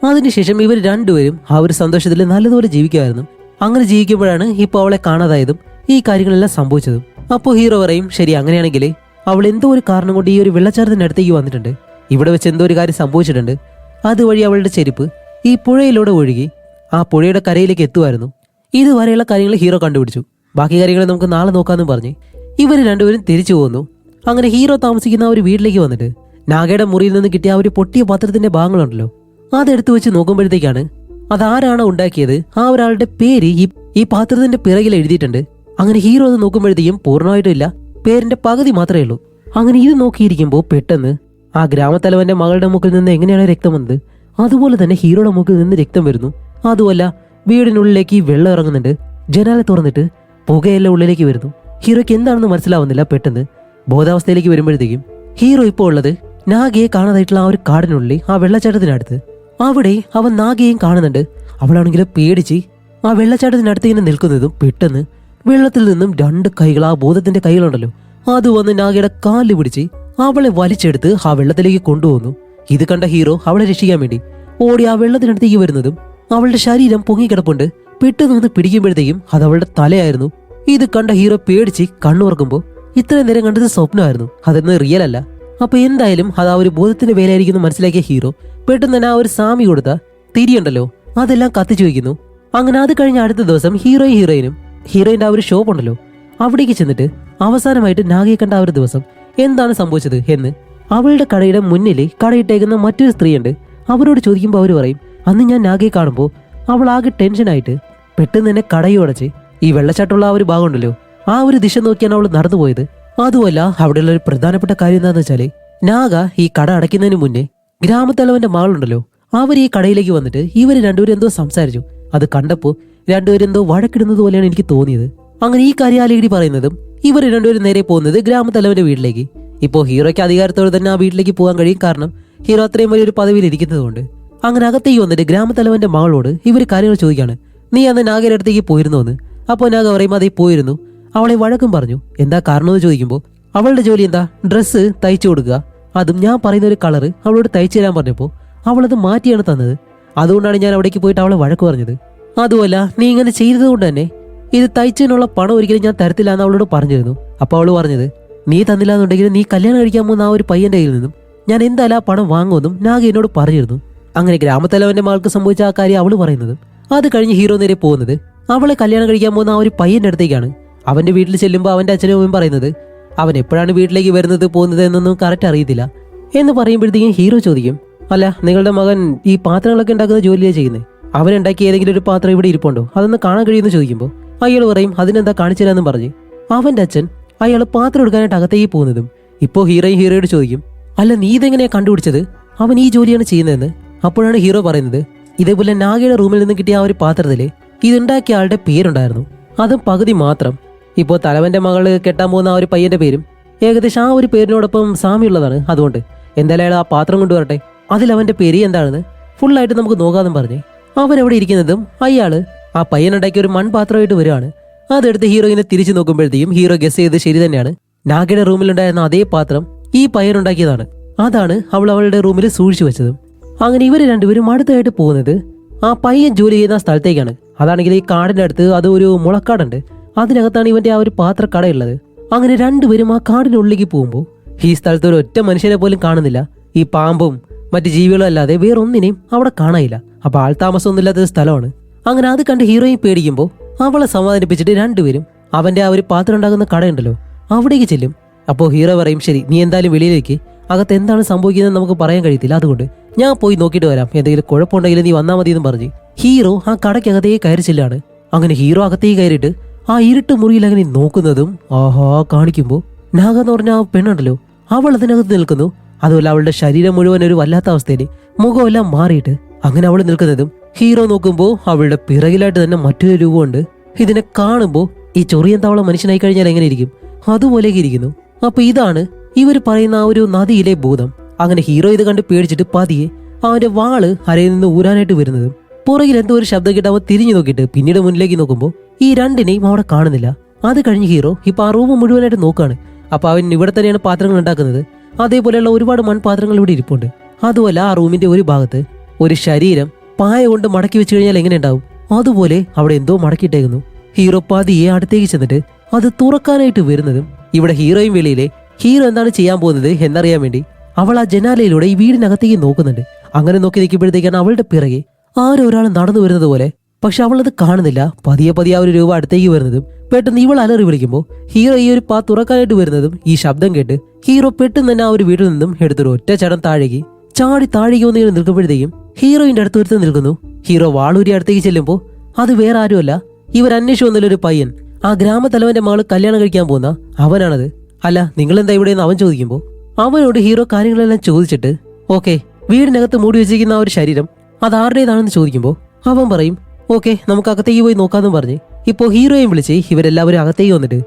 അതിനുശേഷം ഇവർ രണ്ടുപേരും ആ ഒരു സന്തോഷത്തിൽ നല്ലതുപോലെ ജീവിക്കുമായിരുന്നു. അങ്ങനെ ജീവിക്കുമ്പോഴാണ് ഇപ്പോൾ അവളെ കാണാതായതും ഈ കാര്യങ്ങളെല്ലാം സംഭവിച്ചതും. അപ്പോൾ ഹീറോ പറയും, ശരി അങ്ങനെയാണെങ്കിൽ അവൾ എന്തോ ഒരു കാരണം കൊണ്ട് ഈ ഒരു വെള്ളച്ചാട്ടത്തിനടുത്തേക്ക് വന്നിട്ടുണ്ട്. ഇവിടെ വെച്ച് എന്തോ ഒരു കാര്യം സംഭവിച്ചിട്ടുണ്ട്. അതുവഴി അവളുടെ ചെരുപ്പ് ഈ പുഴയിലൂടെ ഒഴുകി ആ പുഴയുടെ കരയിലേക്ക് എത്തുമായിരുന്നു. ഇതുവരെയുള്ള കാര്യങ്ങൾ ഹീറോ കണ്ടുപിടിച്ചു. ബാക്കി കാര്യങ്ങൾ നമുക്ക് നാളെ നോക്കാമെന്ന് പറഞ്ഞ് ഇവർ രണ്ടുപേരും തിരിച്ചു പോകുന്നു. അങ്ങനെ ഹീറോ താമസിക്കുന്ന ഒരു വീട്ടിലേക്ക് വന്നിട്ട് നാഗയുടെ മുറിയിൽ നിന്ന് കിട്ടിയ ആ ഒരു പൊട്ടിയ പാത്രത്തിന്റെ ഭാഗങ്ങളുണ്ടല്ലോ, അതെടുത്തു വെച്ച് നോക്കുമ്പോഴത്തേക്കാണ് അതാരാണോ ഉണ്ടാക്കിയത് ആ ഒരാളുടെ പേര് ഈ പാത്രത്തിന്റെ പിറകിൽ എഴുതിയിട്ടുണ്ട്. അങ്ങനെ ഹീറോ അത് നോക്കുമ്പോഴത്തേക്കും പൂർണ്ണമായിട്ടും ഇല്ല, പേരിന്റെ പകുതി മാത്രമേ ഉള്ളൂ. അങ്ങനെ ഇത് നോക്കിയിരിക്കുമ്പോൾ പെട്ടെന്ന് ആ ഗ്രാമത്തലവന്റെ മകളുടെ മൂക്കിൽ നിന്ന് എങ്ങനെയാണ് രക്തം വന്നത് അതുപോലെ തന്നെ ഹീറോയുടെ മൂക്കിൽ നിന്ന് രക്തം വരുന്നു. അതുമല്ല, വീടിനുള്ളിലേക്ക് വെള്ളം ഇറങ്ങുന്നുണ്ട്. ജനാല തുറന്നിട്ട് പുകയെല്ലാം ഉള്ളിലേക്ക് വരുന്നു. ഹീറോയ്ക്ക് എന്താണെന്ന് മനസ്സിലാവുന്നില്ല. പെട്ടെന്ന് ബോധാവസ്ഥയിലേക്ക് വരുമ്പോഴത്തേക്കും ഹീറോ ഇപ്പോൾ ഉള്ളത് നാഗയെ കാണാതായിട്ടുള്ള ആ ഒരു കാടിനുള്ളിൽ ആ വെള്ളച്ചാട്ടത്തിനടുത്ത്. അവിടെ അവൻ നാഗയെയും കാണുന്നുണ്ട്. അവളാണെങ്കിൽ പേടിച്ച് ആ വെള്ളച്ചാട്ടത്തിനടുത്ത് ഇങ്ങനെ നിൽക്കുന്നതും പെട്ടെന്ന് വെള്ളത്തിൽ നിന്നും 2 കൈകൾ, ആ ബോധത്തിന്റെ കൈകളുണ്ടല്ലോ, അത് വന്ന് നാഗയുടെ കാലിൽ പിടിച്ച് അവളെ വലിച്ചെടുത്ത് ആ വെള്ളത്തിലേക്ക് കൊണ്ടുപോകുന്നു. ഇത് കണ്ട ഹീറോ അവളെ രക്ഷിക്കാൻ വേണ്ടി ഓടി ആ വെള്ളത്തിനടുത്തേക്ക് വരുന്നതും അവളുടെ ശരീരം പൊങ്ങിക്കിടപ്പുണ്ട്. പെട്ടെന്ന് വന്ന് പിടിക്കുമ്പോഴത്തേക്കും അത് അവളുടെ തലയായിരുന്നു. ഇത് കണ്ട ഹീറോ പേടിച്ച് കണ്ണുറക്കുമ്പോൾ ഇത്രയും നേരം കണ്ടത് സ്വപ്നമായിരുന്നു, അതൊന്നും റിയൽ അല്ല. അപ്പൊ എന്തായാലും അത് ആ ഒരു ബോധത്തിന്റെ വേലയായിരിക്കുന്നു മനസ്സിലാക്കിയ ഹീറോ പെട്ടെന്ന് തന്നെ ആ ഒരു സാമി കൊടുത്ത തിരിയുണ്ടല്ലോ അതെല്ലാം കത്തിച്ചു വയ്ക്കുന്നു. അങ്ങനെ അത് കഴിഞ്ഞ അടുത്ത ദിവസം ഹീറോയിനും ഹീറോയിന്റെ ആ ഒരു ഷോപ്പ് ഉണ്ടല്ലോ അവിടേക്ക് ചെന്നിട്ട് അവസാനമായിട്ട് നാഗയെ കണ്ട ആ ഒരു ദിവസം എന്താണ് സംഭവിച്ചത് എന്ന് അവളുടെ കടയുടെ മുന്നിൽ കടയിട്ടേക്കുന്ന മറ്റൊരു സ്ത്രീയുണ്ട്. അവരോട് ചോദിക്കുമ്പോൾ അവർ പറയും, അന്ന് ഞാൻ നാഗയെ കാണുമ്പോൾ അവൾ ആകെ ടെൻഷനായിട്ട് പെട്ടെന്ന് തന്നെ കടയും അടച്ച് ഈ വെള്ളച്ചാട്ടമുള്ള ആ ഒരു ഭാഗം ഉണ്ടല്ലോ ആ ഒരു ദിശ നോക്കിയാണ് അവൾ നടന്നുപോയത്. അതുമല്ല, അവിടെയുള്ള ഒരു പ്രധാനപ്പെട്ട കാര്യം എന്താണെന്ന് വെച്ചാല് നാഗ ഈ കട അടയ്ക്കുന്നതിന് മുന്നേ ഗ്രാമത്തലവന്റെ മകളുണ്ടല്ലോ അവർ ഈ കടയിലേക്ക് വന്നിട്ട് ഇവർ രണ്ടുപേരും എന്തോ സംസാരിച്ചു. അത് കണ്ടപ്പോൾ രണ്ടുപേരും എന്തോ വഴക്കിടുന്നത് പോലെയാണ് എനിക്ക് തോന്നിയത്. അങ്ങനെ ഈ കാര്യം ആലേടി പറയുന്നതും ഇവർ രണ്ടുപേരും നേരെ പോകുന്നത് ഗ്രാമത്തലവന്റെ വീട്ടിലേക്ക്. ഇപ്പോൾ ഹീറോയ്ക്ക് അധികാരത്തോടെ തന്നെ ആ വീട്ടിലേക്ക് പോകാൻ കഴിയും, കാരണം ഹീറോ അത്രയും വലിയൊരു പദവിയിൽ ഇരിക്കുന്നത് കൊണ്ട്. അങ്ങനെ അകത്തേക്ക് വന്നിട്ട് ഗ്രാമത്തലവന്റെ മകളോട് ഇവർ കാര്യങ്ങൾ ചോദിക്കാണ്, നീ അന്ന് നാഗയുടെ അടുത്തേക്ക് പോയിരുന്നു എന്ന്. അപ്പോൾ നാഗ പറയും, അതേ പോയിരുന്നു. അവളെ വഴക്കും പറഞ്ഞു. എന്താ കാരണമെന്ന് ചോദിക്കുമ്പോൾ അവളുടെ ജോലി എന്താ, ഡ്രസ്സ് തയ്ച്ചു കൊടുക്കുക. അതും ഞാൻ പറയുന്ന ഒരു കളറ് അവളോട് തയ്ച്ചു തരാൻ പറഞ്ഞപ്പോൾ അവളത് മാറ്റിയാണ് തന്നത്. അതുകൊണ്ടാണ് ഞാൻ അവിടേക്ക് പോയിട്ട് അവളെ വഴക്ക് പറഞ്ഞത്. അതുമല്ല, നീ ഇങ്ങനെ ചെയ്തത് കൊണ്ട് തന്നെ ഇത് തയ്ച്ചതിനുള്ള പണം ഒരിക്കലും ഞാൻ തരത്തില്ല എന്ന് അവളോട് പറഞ്ഞിരുന്നു. അപ്പോൾ അവള് പറഞ്ഞത്, നീ തന്നില്ല എന്നുണ്ടെങ്കിൽ നീ കല്യാണം കഴിക്കാൻ പോകുന്ന ആ ഒരു പയ്യന്റെ കയ്യിൽ നിന്നും ഞാൻ എന്തായാലും ആ പണം വാങ്ങുമെന്നും നാഗ എന്നോട് പറഞ്ഞിരുന്നു. അങ്ങനെ ഗ്രാമത്തലവന്റെ മകൾക്ക് സംഭവിച്ച ആ കാര്യം അവള് പറയുന്നതും അത് കഴിഞ്ഞ് ഹീറോ നേരെ പോകുന്നത് അവളെ കല്യാണം കഴിക്കാൻ പോകുന്ന ആ ഒരു പയ്യന്റെ അടുത്തേക്കാണ്. അവന്റെ വീട്ടിൽ ചെല്ലുമ്പോൾ അവന്റെ അച്ഛനും അമ്മയും പറയുന്നത് അവൻ എപ്പോഴാണ് വീട്ടിലേക്ക് വരുന്നത് പോകുന്നത് എന്നൊന്നും കറക്റ്റ് അറിയത്തില്ല എന്ന് പറയുമ്പോഴത്തേക്കും ഹീറോ ചോദിക്കും, അല്ല നിങ്ങളുടെ മകൻ ഈ പാത്രങ്ങളൊക്കെ ഉണ്ടാക്കുന്ന ജോലിയാണ് ചെയ്യുന്നത്, അവനുണ്ടാക്കി ഏതെങ്കിലും ഒരു പാത്രം ഇവിടെ ഇരിപ്പുണ്ടോ, അതൊന്ന് കാണാൻ കഴിയുമെന്ന് ചോദിക്കുമ്പോൾ അയാൾ പറയും, അതിനെന്താ കാണിച്ചില്ലെന്നും പറഞ്ഞ് അവന്റെ അച്ഛൻ അയാൾ പാത്രം എടുക്കാനായിട്ട് അകത്തേക്ക് പോകുന്നതും ഇപ്പോൾ ഹീറോയോട് ചോദിക്കും, അല്ല നീ ഇതെങ്ങനെയാ കണ്ടുപിടിച്ചത്, അവൻ ഈ ജോലിയാണ് ചെയ്യുന്നതെന്ന്. അപ്പോഴാണ് ഹീറോ പറയുന്നത്, ഇതേപോലെ നാഗയുടെ റൂമിൽ നിന്ന് കിട്ടിയ ആ ഒരു പാത്രത്തില് ഇതുണ്ടാക്കിയ ആളുടെ പേരുണ്ടായിരുന്നു, അതും പകുതി മാത്രം. ഇപ്പോൾ തലവന്റെ മകള് കെട്ടാൻ പോകുന്ന ആ ഒരു പയ്യന്റെ പേരും ഏകദേശം ആ ഒരു പേരിനോടൊപ്പം സാമ്യമുള്ളതാണ്. അതുകൊണ്ട് എന്തായാലും അയാൾ ആ പാത്രം കൊണ്ടുവരട്ടെ, അതിൽ അവന്റെ പേര് എന്താണെന്ന് ഫുള്ളായിട്ട് നമുക്ക് നോക്കാമെന്നും പറഞ്ഞ് അവൻ എവിടെ ഇരിക്കുന്നതും അയാള് ആ പയ്യനുണ്ടാക്കിയ ഒരു മൺപാത്രമായിട്ട് വരികയാണ്. അതെടുത്ത് ഹീറോയിനെ തിരിച്ചു നോക്കുമ്പോഴത്തേക്കും ഹീറോ ഗസ് ചെയ്ത് ശരി തന്നെയാണ്. നാഗയുടെ റൂമിലുണ്ടായിരുന്ന അതേ പാത്രം ഈ പയ്യനുണ്ടാക്കിയതാണ്. അതാണ് അവൾ അവളുടെ റൂമിൽ സൂക്ഷിച്ചു വെച്ചതും. അങ്ങനെ ഇവര് രണ്ടുപേരും അടുത്തായിട്ട് പോകുന്നത് ആ പയ്യൻ ജോലി ചെയ്യുന്ന സ്ഥലത്തേക്കാണ്. അതാണെങ്കിൽ ഈ കാടിന്റെ അടുത്ത് അത് ഒരു മുളക്കാടുണ്ട്. അതിനകത്താണ് ഇവന്റെ ആ ഒരു പാത്രക്കടയുള്ളത്. അങ്ങനെ രണ്ടുപേരും ആ കാടിനുള്ളിലേക്ക് പോകുമ്പോൾ ഈ സ്ഥലത്ത് ഒരു ഒറ്റ മനുഷ്യനെ പോലും കാണുന്നില്ല. ഈ പാമ്പും മറ്റു ജീവികളും അല്ലാതെ വേറൊന്നിനെയും അവിടെ കാണാനില്ല. അപ്പൊ ആൾതാമസമൊന്നും ഇല്ലാത്ത സ്ഥലമാണ്. അങ്ങനെ അത് കണ്ട് ഹീറോയും പേടിക്കുമ്പോൾ അവളെ സമാധാനിപ്പിച്ചിട്ട് രണ്ടുപേരും അവന്റെ ആ ഒരു പാത്രം ഉണ്ടാകുന്ന കടയുണ്ടല്ലോ അവിടേക്ക് ചെല്ലും. അപ്പോൾ ഹീറോ പറയും, ശരി നീ എന്തായാലും വെളിയിലേക്ക്, അകത്ത് എന്താണ് സംഭവിക്കുന്നത് നമുക്ക് പറയാൻ കഴിയത്തില്ല, അതുകൊണ്ട് ഞാൻ പോയി നോക്കിയിട്ട് വരാം, എന്തെങ്കിലും കുഴപ്പമുണ്ടെങ്കിൽ നീ വന്നാൽ മതി എന്ന് പറഞ്ഞ് ഹീറോ ആ കടയ്ക്കകത്തേക്ക് കയറി ചെല്ലാണ്. അങ്ങനെ ഹീറോ അകത്തേക്ക് കയറിയിട്ട് ആ ഇരുട്ട് മുറിയിൽ അങ്ങനെ നോക്കുന്നതും ആഹാ കാണിക്കുമ്പോൾ നാഗ എന്ന് പറഞ്ഞ ആ പെണ്ണുണ്ടല്ലോ അവൾ അതിനകത്ത് നിൽക്കുന്നു. അതുപോലെ അവളുടെ ശരീരം മുഴുവൻ ഒരു വല്ലാത്ത അവസ്ഥയിൽ മുഖമെല്ലാം മാറിയിട്ട് അങ്ങനെ അവൾ നിൽക്കുന്നതും ഹീറോ നോക്കുമ്പോൾ അവളുടെ പിറകിലായിട്ട് തന്നെ മറ്റൊരു രൂപമുണ്ട്. ഇതിനെ കാണുമ്പോൾ ഈ ചൊറിയൻ തവള മനുഷ്യനായി കഴിഞ്ഞാൽ എങ്ങനെ ഇരിക്കും അതുപോലെയൊക്കെ ഇരിക്കുന്നു. അപ്പൊ ഇതാണ് ഇവർ പറയുന്ന ആ ഒരു നദിയിലെ ഭൂതം. അങ്ങനെ ഹീറോ ഇത് കണ്ട് പേടിച്ചിട്ട് പതിയെ അവന്റെ വാള് അരയിൽ നിന്ന് ഊരാനായിട്ട് വരുന്നതും പുറകിൽ എന്തോ ഒരു ശബ്ദം കേട്ട് അവൻ തിരിഞ്ഞു നോക്കിയിട്ട് പിന്നീട് മുന്നിലേക്ക് നോക്കുമ്പോൾ ഈ രണ്ടിനെയും അവിടെ കാണുന്നില്ല. അത് കഴിഞ്ഞ് ഹീറോ ഇപ്പൊ ആ റൂം മുഴുവനായിട്ട് നോക്കാണ്. അപ്പൊ അവൻ ഇവിടെ തന്നെയാണ് പാത്രങ്ങൾ ഉണ്ടാക്കുന്നത്. അതേപോലെയുള്ള ഒരുപാട് മൺപാത്രങ്ങൾ ഇവിടെ ഇരിപ്പുണ്ട്. അതുപോലെ ആ റൂമിന്റെ ഒരു ഭാഗത്ത് ഒരു ശരീരം പായ കൊണ്ട് മടക്കി വെച്ച് കഴിഞ്ഞാൽ എങ്ങനെ ഉണ്ടാവും അതുപോലെ അവിടെ എന്തോ മടക്കിയിട്ടേക്കുന്നു. ഹീറോ പതിയെ അടുത്തേക്ക് ചെന്നിട്ട് അത് തുറക്കാനായിട്ട് വരുന്നതും ഇവിടെ ഹീറോയും വെളിയിലെ ഹീറോ എന്താണ് ചെയ്യാൻ പോകുന്നത് എന്നറിയാൻ വേണ്ടി അവൾ ആ ജനാലയിലൂടെ ഈ വീടിനകത്തേക്ക് നോക്കുന്നുണ്ട്. അങ്ങനെ നോക്കി നിൽക്കുമ്പോഴത്തേക്കാണ് അവളുടെ പിറകെ ആരോ ഒരാൾ നടന്നു വരുന്നത് പോലെ. പക്ഷെ അവൾ അത് കാണുന്നില്ല. പതിയെ പതിയെ ആ ഒരു രൂപ അടുത്തേക്ക് വരുന്നതും പെട്ടെന്ന് ഇവൾ അലറി വിളിക്കുമ്പോൾ ഹീറോ ഈ ഒരു തുറക്കാനായിട്ട് വരുന്നതും ഈ ശബ്ദം കേട്ട് ഹീറോ പെട്ടെന്ന് തന്നെ ആ ഒരു വീട്ടിൽ നിന്നും എടുത്തൊരു ഒറ്റ ചടം താഴേക്ക് താഴേക്ക് വന്നിങ്ങനെ നിൽക്കുമ്പോഴത്തേക്കും ഹീറോയിന്റെ അടുത്ത് നിൽക്കുന്നു. ഹീറോ വാളൂരി അടുത്തേക്ക് ചെല്ലുമ്പോൾ അത് വേറെ ആരുമല്ല, ഇവർ അന്വേഷിച്ചു വന്നൊരു പയ്യൻ, ആ ഗ്രാമത്തലവന്റെ മകള് കല്യാണം കഴിക്കാൻ പോകുന്ന അവനാണത്. അല്ല നിങ്ങളെന്താ ഇവിടെയെന്ന് അവൻ ചോദിക്കുമ്പോൾ അവനോട് ഹീറോ കാര്യങ്ങളെല്ലാം ചോദിച്ചിട്ട് ഓക്കെ വീടിനകത്ത് മൂടി വെച്ചിരിക്കുന്ന ആ ഒരു ശരീരം അത് ആരുടേതാണെന്ന് ചോദിക്കുമ്പോൾ അവൻ പറയും ഓക്കെ നമുക്ക് അകത്തേക്ക് പോയി നോക്കാമെന്ന് പറഞ്ഞ് ഇപ്പോൾ ഹീറോയും വിളിച്ച് ഇവരെല്ലാവരും അകത്തേക്ക് വന്നിട്ട്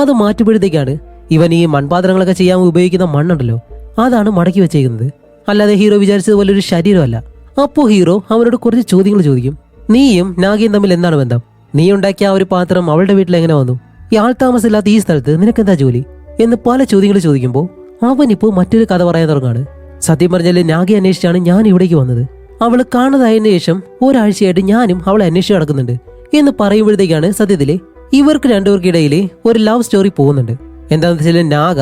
അത് മാറ്റുമ്പോഴത്തേക്കാണ് ഇവൻ ഈ മൺപാത്രങ്ങളൊക്കെ ചെയ്യാൻ ഉപയോഗിക്കുന്ന മണ്ണുണ്ടല്ലോ അതാണ് മടക്കി വെച്ചേക്കുന്നത്. അല്ലാതെ ഹീറോ വിചാരിച്ചതുപോലെ ഒരു ശരീരമല്ല. അപ്പോൾ ഹീറോ അവനോട് കുറച്ച് ചോദ്യങ്ങൾ ചോദിക്കും. നീയും നാഗയും തമ്മിൽ എന്താണ് ബന്ധം? നീ ഉണ്ടാക്കിയ ആ ഒരു പാത്രം അവളുടെ വീട്ടിൽ എങ്ങനെ വന്നു? ഈ ആൾ താമസമില്ലാത്ത ഈ സ്ഥലത്ത് നിനക്കെന്താ ജോലി എന്ന് പല ചോദ്യങ്ങൾ ചോദിക്കുമ്പോൾ അവനിപ്പോൾ മറ്റൊരു കഥ പറയാൻ തുടങ്ങാണ്. സത്യം പറഞ്ഞാൽ നാഗയെ അന്വേഷിച്ചാണ് ഞാൻ ഇവിടേക്ക് വന്നത്. അവള് കാണാതായതിനു ശേഷം ഒരാഴ്ചയായിട്ട് ഞാനും അവളെ അന്വേഷിച്ച് നടക്കുന്നുണ്ട് എന്ന് പറയുമ്പോഴത്തേക്കാണ് സത്യത്തില് ഇവർക്ക് രണ്ടുപേർക്കിടയില് ഒരു ലവ് സ്റ്റോറി പോകുന്നുണ്ട്. എന്താണെന്ന് വെച്ചാൽ നാഗ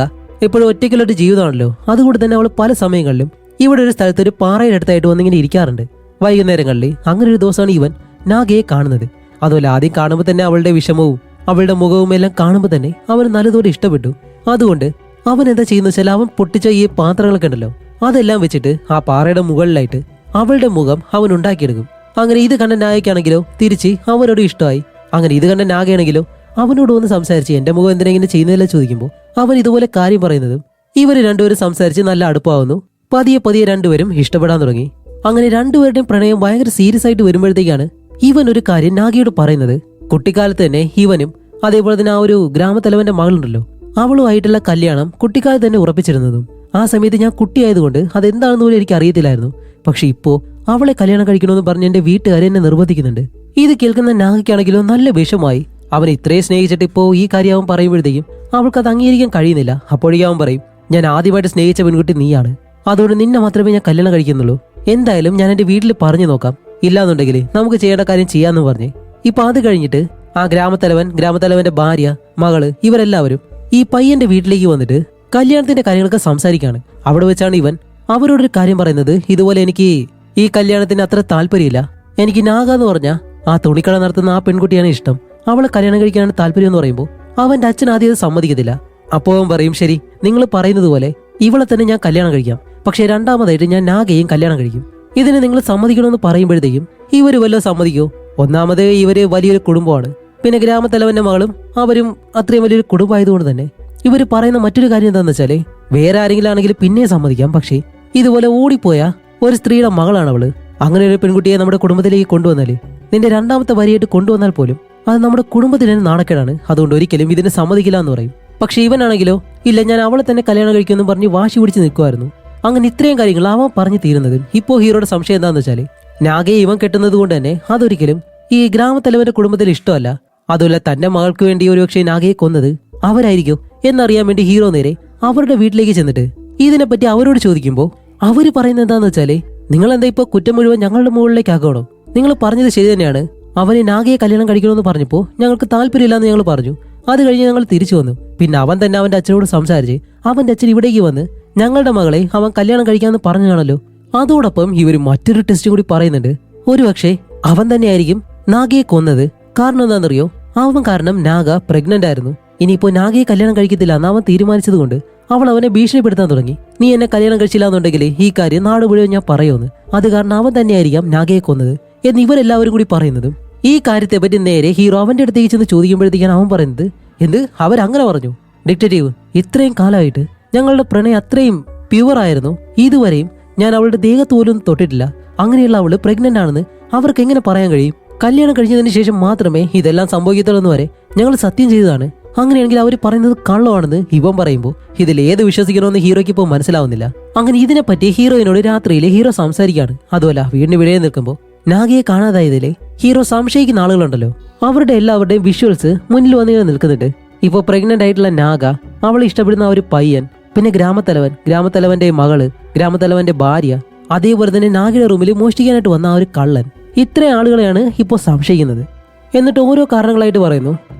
എപ്പോഴും ഒറ്റയ്ക്കുള്ളൊരു ജീവിതമാണല്ലോ. അതുകൊണ്ട് തന്നെ അവൾ പല സമയങ്ങളിലും ഇവിടെ ഒരു സ്ഥലത്ത് ഒരു പാറയുടെ അടുത്തായിട്ട് വന്നിങ്ങനെ ഇരിക്കാറുണ്ട് വൈകുന്നേരങ്ങളിൽ. അങ്ങനെ ഒരു ദിവസമാണ് ഇവൻ നാഗയെ കാണുന്നത്. അതുപോലെ ആദ്യം കാണുമ്പോൾ തന്നെ അവളുടെ വിഷമവും അവളുടെ മുഖവും എല്ലാം കാണുമ്പോൾ തന്നെ അവന് നല്ലതോടെ ഇഷ്ടപ്പെട്ടു. അതുകൊണ്ട് അവൻ എന്താ ചെയ്യുന്ന വെച്ചാൽ അവൻ പൊട്ടിച്ച ഈ പാത്രങ്ങളൊക്കെ ഉണ്ടല്ലോ അതെല്ലാം വെച്ചിട്ട് ആ പാറയുടെ മുകളിലായിട്ട് അവളുടെ മുഖം അവൻ ഉണ്ടാക്കിയെടുക്കും. അങ്ങനെ ഇത് കണ്ട നാഗയ്ക്കാണെങ്കിലോ തിരിച്ച് അവനോട് ഇഷ്ടമായി. അങ്ങനെ ഇത് കണ്ട നാഗയാണെങ്കിലോ അവനോട് ഒന്ന് സംസാരിച്ച് എന്റെ മുഖം എന്തിനാ ഇങ്ങനെ ചെയ്യുന്നതെല്ലാം ചോദിക്കുമ്പോൾ അവൻ ഇതുപോലെ കാര്യം പറയുന്നതും ഇവര് രണ്ടുപേരും സംസാരിച്ച് നല്ല അടുപ്പാവുന്നു. പതിയെ പതിയെ രണ്ടുപേരും ഇഷ്ടപ്പെടാൻ തുടങ്ങി. അങ്ങനെ രണ്ടുപേരുടെയും പ്രണയം ഭയങ്കര സീരിയസ് ആയിട്ട് വരുമ്പോഴത്തേക്കാണ് ഇവൻ ഒരു കാര്യം നാഗയോട് പറയുന്നത്. കുട്ടിക്കാലത്ത് തന്നെ ഇവനും അതേപോലെ തന്നെ ആ ഒരു ഗ്രാമത്തലവന്റെ മകളുണ്ടല്ലോ അവളുമായിട്ടുള്ള കല്യാണം കുട്ടിക്കാലത്ത് തന്നെ ഉറപ്പിച്ചിരുന്നതും ആ സമയത്ത് ഞാൻ കുട്ടിയായതുകൊണ്ട് അതെന്താണെന്ന് പോലും എനിക്ക് അറിയത്തില്ലായിരുന്നു. പക്ഷെ ഇപ്പോ അവളെ കല്യാണം കഴിക്കണമെന്ന് പറഞ്ഞ് എന്റെ വീട്ടുകാർ എന്നെ നിർബന്ധിക്കുന്നുണ്ട്. ഇത് കേൾക്കുന്ന നാഗയ്ക്കാണെങ്കിലോ നല്ല വിഷമായി. അവനെ ഇത്രയും സ്നേഹിച്ചിട്ട് ഇപ്പോ ഈ കാര്യം അവൻ പറയുമ്പോഴത്തേക്കും അവൾക്ക് അത് അംഗീകരിക്കാൻ കഴിയുന്നില്ല. അപ്പോഴേക്കും അവൻ പറയും ഞാൻ ആദ്യമായിട്ട് സ്നേഹിച്ച പെൺകുട്ടി നീയാണ്, അതുകൊണ്ട് നിന്നെ മാത്രമേ ഞാൻ കല്യാണം കഴിക്കുന്നുള്ളൂ. എന്തായാലും ഞാൻ എന്റെ വീട്ടിൽ പറഞ്ഞു നോക്കാം, ഇല്ലാന്നുണ്ടെങ്കിൽ നമുക്ക് ചെയ്യേണ്ട കാര്യം ചെയ്യാന്ന് പറഞ്ഞ് ഇപ്പൊ അത് കഴിഞ്ഞിട്ട് ആ ഗ്രാമത്തലവന്റെ ഭാര്യ മകള് ഇവരെല്ലാവരും ഈ പയ്യന്റെ വീട്ടിലേക്ക് വന്നിട്ട് കല്യാണത്തിന്റെ കാര്യങ്ങളൊക്കെ സംസാരിക്കാണ്. അവിടെ വെച്ചാണ് ഇവൻ അവരോടൊരു കാര്യം പറയുന്നത്. ഇതുപോലെ എനിക്ക് ഈ കല്യാണത്തിന് അത്ര താല്പര്യമില്ല, എനിക്ക് നാഗ എന്ന് പറഞ്ഞ ആ തുണിക്കട നടത്തുന്ന ആ പെൺകുട്ടിയാണ് ഇഷ്ടം, അവളെ കല്യാണം കഴിക്കാനാണ് താല്പര്യം എന്ന് പറയുമ്പോൾ അവന്റെ അച്ഛൻ ആദ്യം അത് സമ്മതിക്കത്തില്ല. അപ്പോ അവൻ പറയും ശരി നിങ്ങൾ പറയുന്നത് പോലെ ഇവളെ തന്നെ ഞാൻ കല്യാണം കഴിക്കാം, പക്ഷെ രണ്ടാമതായിട്ട് ഞാൻ നാഗയും കല്യാണം കഴിക്കും, ഇതിന് നിങ്ങൾ സമ്മതിക്കണമെന്ന് പറയുമ്പോഴത്തേക്കും ഇവര് വല്ലതും സമ്മതിക്കോ? ഒന്നാമത് ഇവര് വലിയൊരു കുടുംബമാണ്, പിന്നെ ഗ്രാമത്തലവന്റെ മകളും അവരും അത്രയും വലിയൊരു കുടുംബമായതുകൊണ്ട് തന്നെ ഇവര് പറയുന്ന മറ്റൊരു കാര്യം എന്താണെന്ന് വെച്ചാല് വേറെ ആരെങ്കിലും ആണെങ്കിൽ പിന്നെ സമ്മതിക്കാം, പക്ഷേ ഇതുപോലെ ഓടിപ്പോയ ഒരു സ്ത്രീയുടെ മകളാണ് അവള്. അങ്ങനെ ഒരു പെൺകുട്ടിയെ നമ്മുടെ കുടുംബത്തിലേക്ക് കൊണ്ടുവന്നാല് നിന്റെ രണ്ടാമത്തെ വരിയായിട്ട് കൊണ്ടുവന്നാൽ പോലും അത് നമ്മുടെ കുടുംബത്തിന് തന്നെ നാണക്കേടാണ്, അതുകൊണ്ട് ഒരിക്കലും ഇതിന് സമ്മതിക്കില്ല എന്ന് പറയും. പക്ഷെ ഇവനാണെങ്കിലോ ഇല്ല ഞാൻ അവളെ തന്നെ കല്യാണം കഴിക്കുമെന്ന് പറഞ്ഞ് വാശി പിടിച്ച് നിൽക്കുമായിരുന്നു. അങ്ങനെ ഇത്രയും കാര്യങ്ങൾ അവൻ പറഞ്ഞു തീരുന്നതും ഇപ്പോ ഹീറോയുടെ സംശയം എന്താണെന്ന് വെച്ചാല് നാഗയെ ഇവൻ കെട്ടുന്നത് കൊണ്ട് തന്നെ അതൊരിക്കലും ഈ ഗ്രാമത്തലവന്റെ കുടുംബത്തിൽ ഇഷ്ടമല്ല. അതുപോലെ തന്റെ മകൾക്ക് വേണ്ടി ഒരുപക്ഷെ നാഗയെ കൊന്നത് അവരായിരിക്കും എന്നറിയാൻ വേണ്ടി ഹീറോ നേരെ അവരുടെ വീട്ടിലേക്ക് ചെന്നിട്ട് ഇതിനെപ്പറ്റി അവരോട് ചോദിക്കുമ്പോൾ അവര് പറയുന്നത് എന്താന്ന് വെച്ചാല് നിങ്ങൾ എന്താ ഇപ്പോൾ കുറ്റം മുഴുവൻ ഞങ്ങളുടെ മുകളിലേക്ക് ആക്കണോ? നിങ്ങൾ പറഞ്ഞത് ശരി തന്നെയാണ്. അവന് നാഗയെ കല്യാണം കഴിക്കണമെന്ന് പറഞ്ഞപ്പോൾ ഞങ്ങൾക്ക് താല്പര്യമില്ലാന്ന് ഞങ്ങൾ പറഞ്ഞു. അത് കഴിഞ്ഞ് ഞങ്ങൾ തിരിച്ചു വന്നു. പിന്നെ അവൻ തന്നെ അവന്റെ അച്ഛനോട് സംസാരിച്ച് അവന്റെ അച്ഛൻ ഇവിടേക്ക് വന്ന് ഞങ്ങളുടെ മകളെ അവൻ കല്യാണം കഴിക്കാമെന്ന് പറഞ്ഞാണല്ലോ. അതോടൊപ്പം ഇവർ മറ്റൊരു ടെസ്റ്റും കൂടി പറയുന്നുണ്ട്. ഒരുപക്ഷെ അവൻ തന്നെയായിരിക്കും നാഗയെ കൊന്നത്. കാരണം എന്താണെന്നറിയോ? അവൻ കാരണം നാഗ പ്രഗ്നന്റ് ആയിരുന്നു. ഇനിയിപ്പോ നാഗയെ കല്യാണം കഴിക്കത്തില്ല എന്ന് അവൻ തീരുമാനിച്ചത് കൊണ്ട് അവൾ അവനെ ഭീഷണിപ്പെടുത്താൻ തുടങ്ങി. നീ എന്നെ കല്യാണം കഴിച്ചില്ല എന്നുണ്ടെങ്കിൽ ഈ കാര്യം നാട് മുഴുവൻ ഞാൻ പറയുമെന്ന്. അത് കാരണം അവൻ തന്നെയായിരിക്കാം നാഗയെ കൊന്നത് എന്ന് ഇവരെല്ലാവരും കൂടി പറയുന്നതും ഈ കാര്യത്തെ പറ്റി നേരെ ഹീറോ അവന്റെ അടുത്തേക്ക് ചെന്ന് ചോദിക്കുമ്പോഴത്തേക്കാണ് അവൻ പറയുന്നത്, എന്ത് അവരങ്ങനെ പറഞ്ഞു? ഡിറ്റക്റ്റീവ്, ഇത്രയും കാലമായിട്ട് ഞങ്ങളുടെ പ്രണയം അത്രയും പ്യുവർ ആയിരുന്നു. ഇതുവരെയും ഞാൻ അവളുടെ ദേഹത്ത് പോലും തൊട്ടിട്ടില്ല. അങ്ങനെയുള്ള അവള് പ്രഗ്നന്റ് ആണെന്ന് അവർക്ക് എങ്ങനെ പറയാൻ കഴിയും? കല്യാണം കഴിഞ്ഞതിന് ശേഷം മാത്രമേ ഇതെല്ലാം സംഭവിക്കത്തുള്ളൂ വരെ ഞങ്ങൾ സത്യം ചെയ്തതാണ്. അങ്ങനെയാണെങ്കിൽ അവർ പറയുന്നത് കള്ളമാണെന്ന് ഇവൻ പറയുമ്പോൾ ഇതിൽ ഏത് വിശ്വസിക്കണമെന്ന് ഹീറോയ്ക്ക് ഇപ്പോൾ മനസ്സിലാവുന്നില്ല. അങ്ങനെ ഇതിനെപ്പറ്റി ഹീറോയിനോട് രാത്രിയിൽ ഹീറോ സംസാരിക്കുകയാണ്. അതുമല്ല വീടിന് വിടയെ നിൽക്കുമ്പോൾ നാഗയെ കാണാതായതിലെ ഹീറോ സംശയിക്കുന്ന ആളുകളുണ്ടല്ലോ, അവരുടെ എല്ലാവരുടെയും വിഷ്വൽസ് മുന്നിൽ വന്നിങ്ങനെ നിൽക്കുന്നുണ്ട്. ഇപ്പോൾ പ്രഗ്നന്റ് ആയിട്ടുള്ള നാഗ, അവളെ ഇഷ്ടപ്പെടുന്ന ഒരു പയ്യൻ, പിന്നെ ഗ്രാമത്തലവന്റെ മകള്, ഗ്രാമത്തലവന്റെ ഭാര്യ, അതേപോലെ തന്നെ നാഗയുടെ റൂമിൽ മോഷ്ടിക്കാനായിട്ട് വന്ന ആ ഒരു കള്ളൻ. ഇത്രയും ആളുകളെയാണ് ഇപ്പോൾ സംശയിക്കുന്നത്. എന്നിട്ട് ഓരോ കാരണങ്ങളായിട്ട് പറയുന്നു.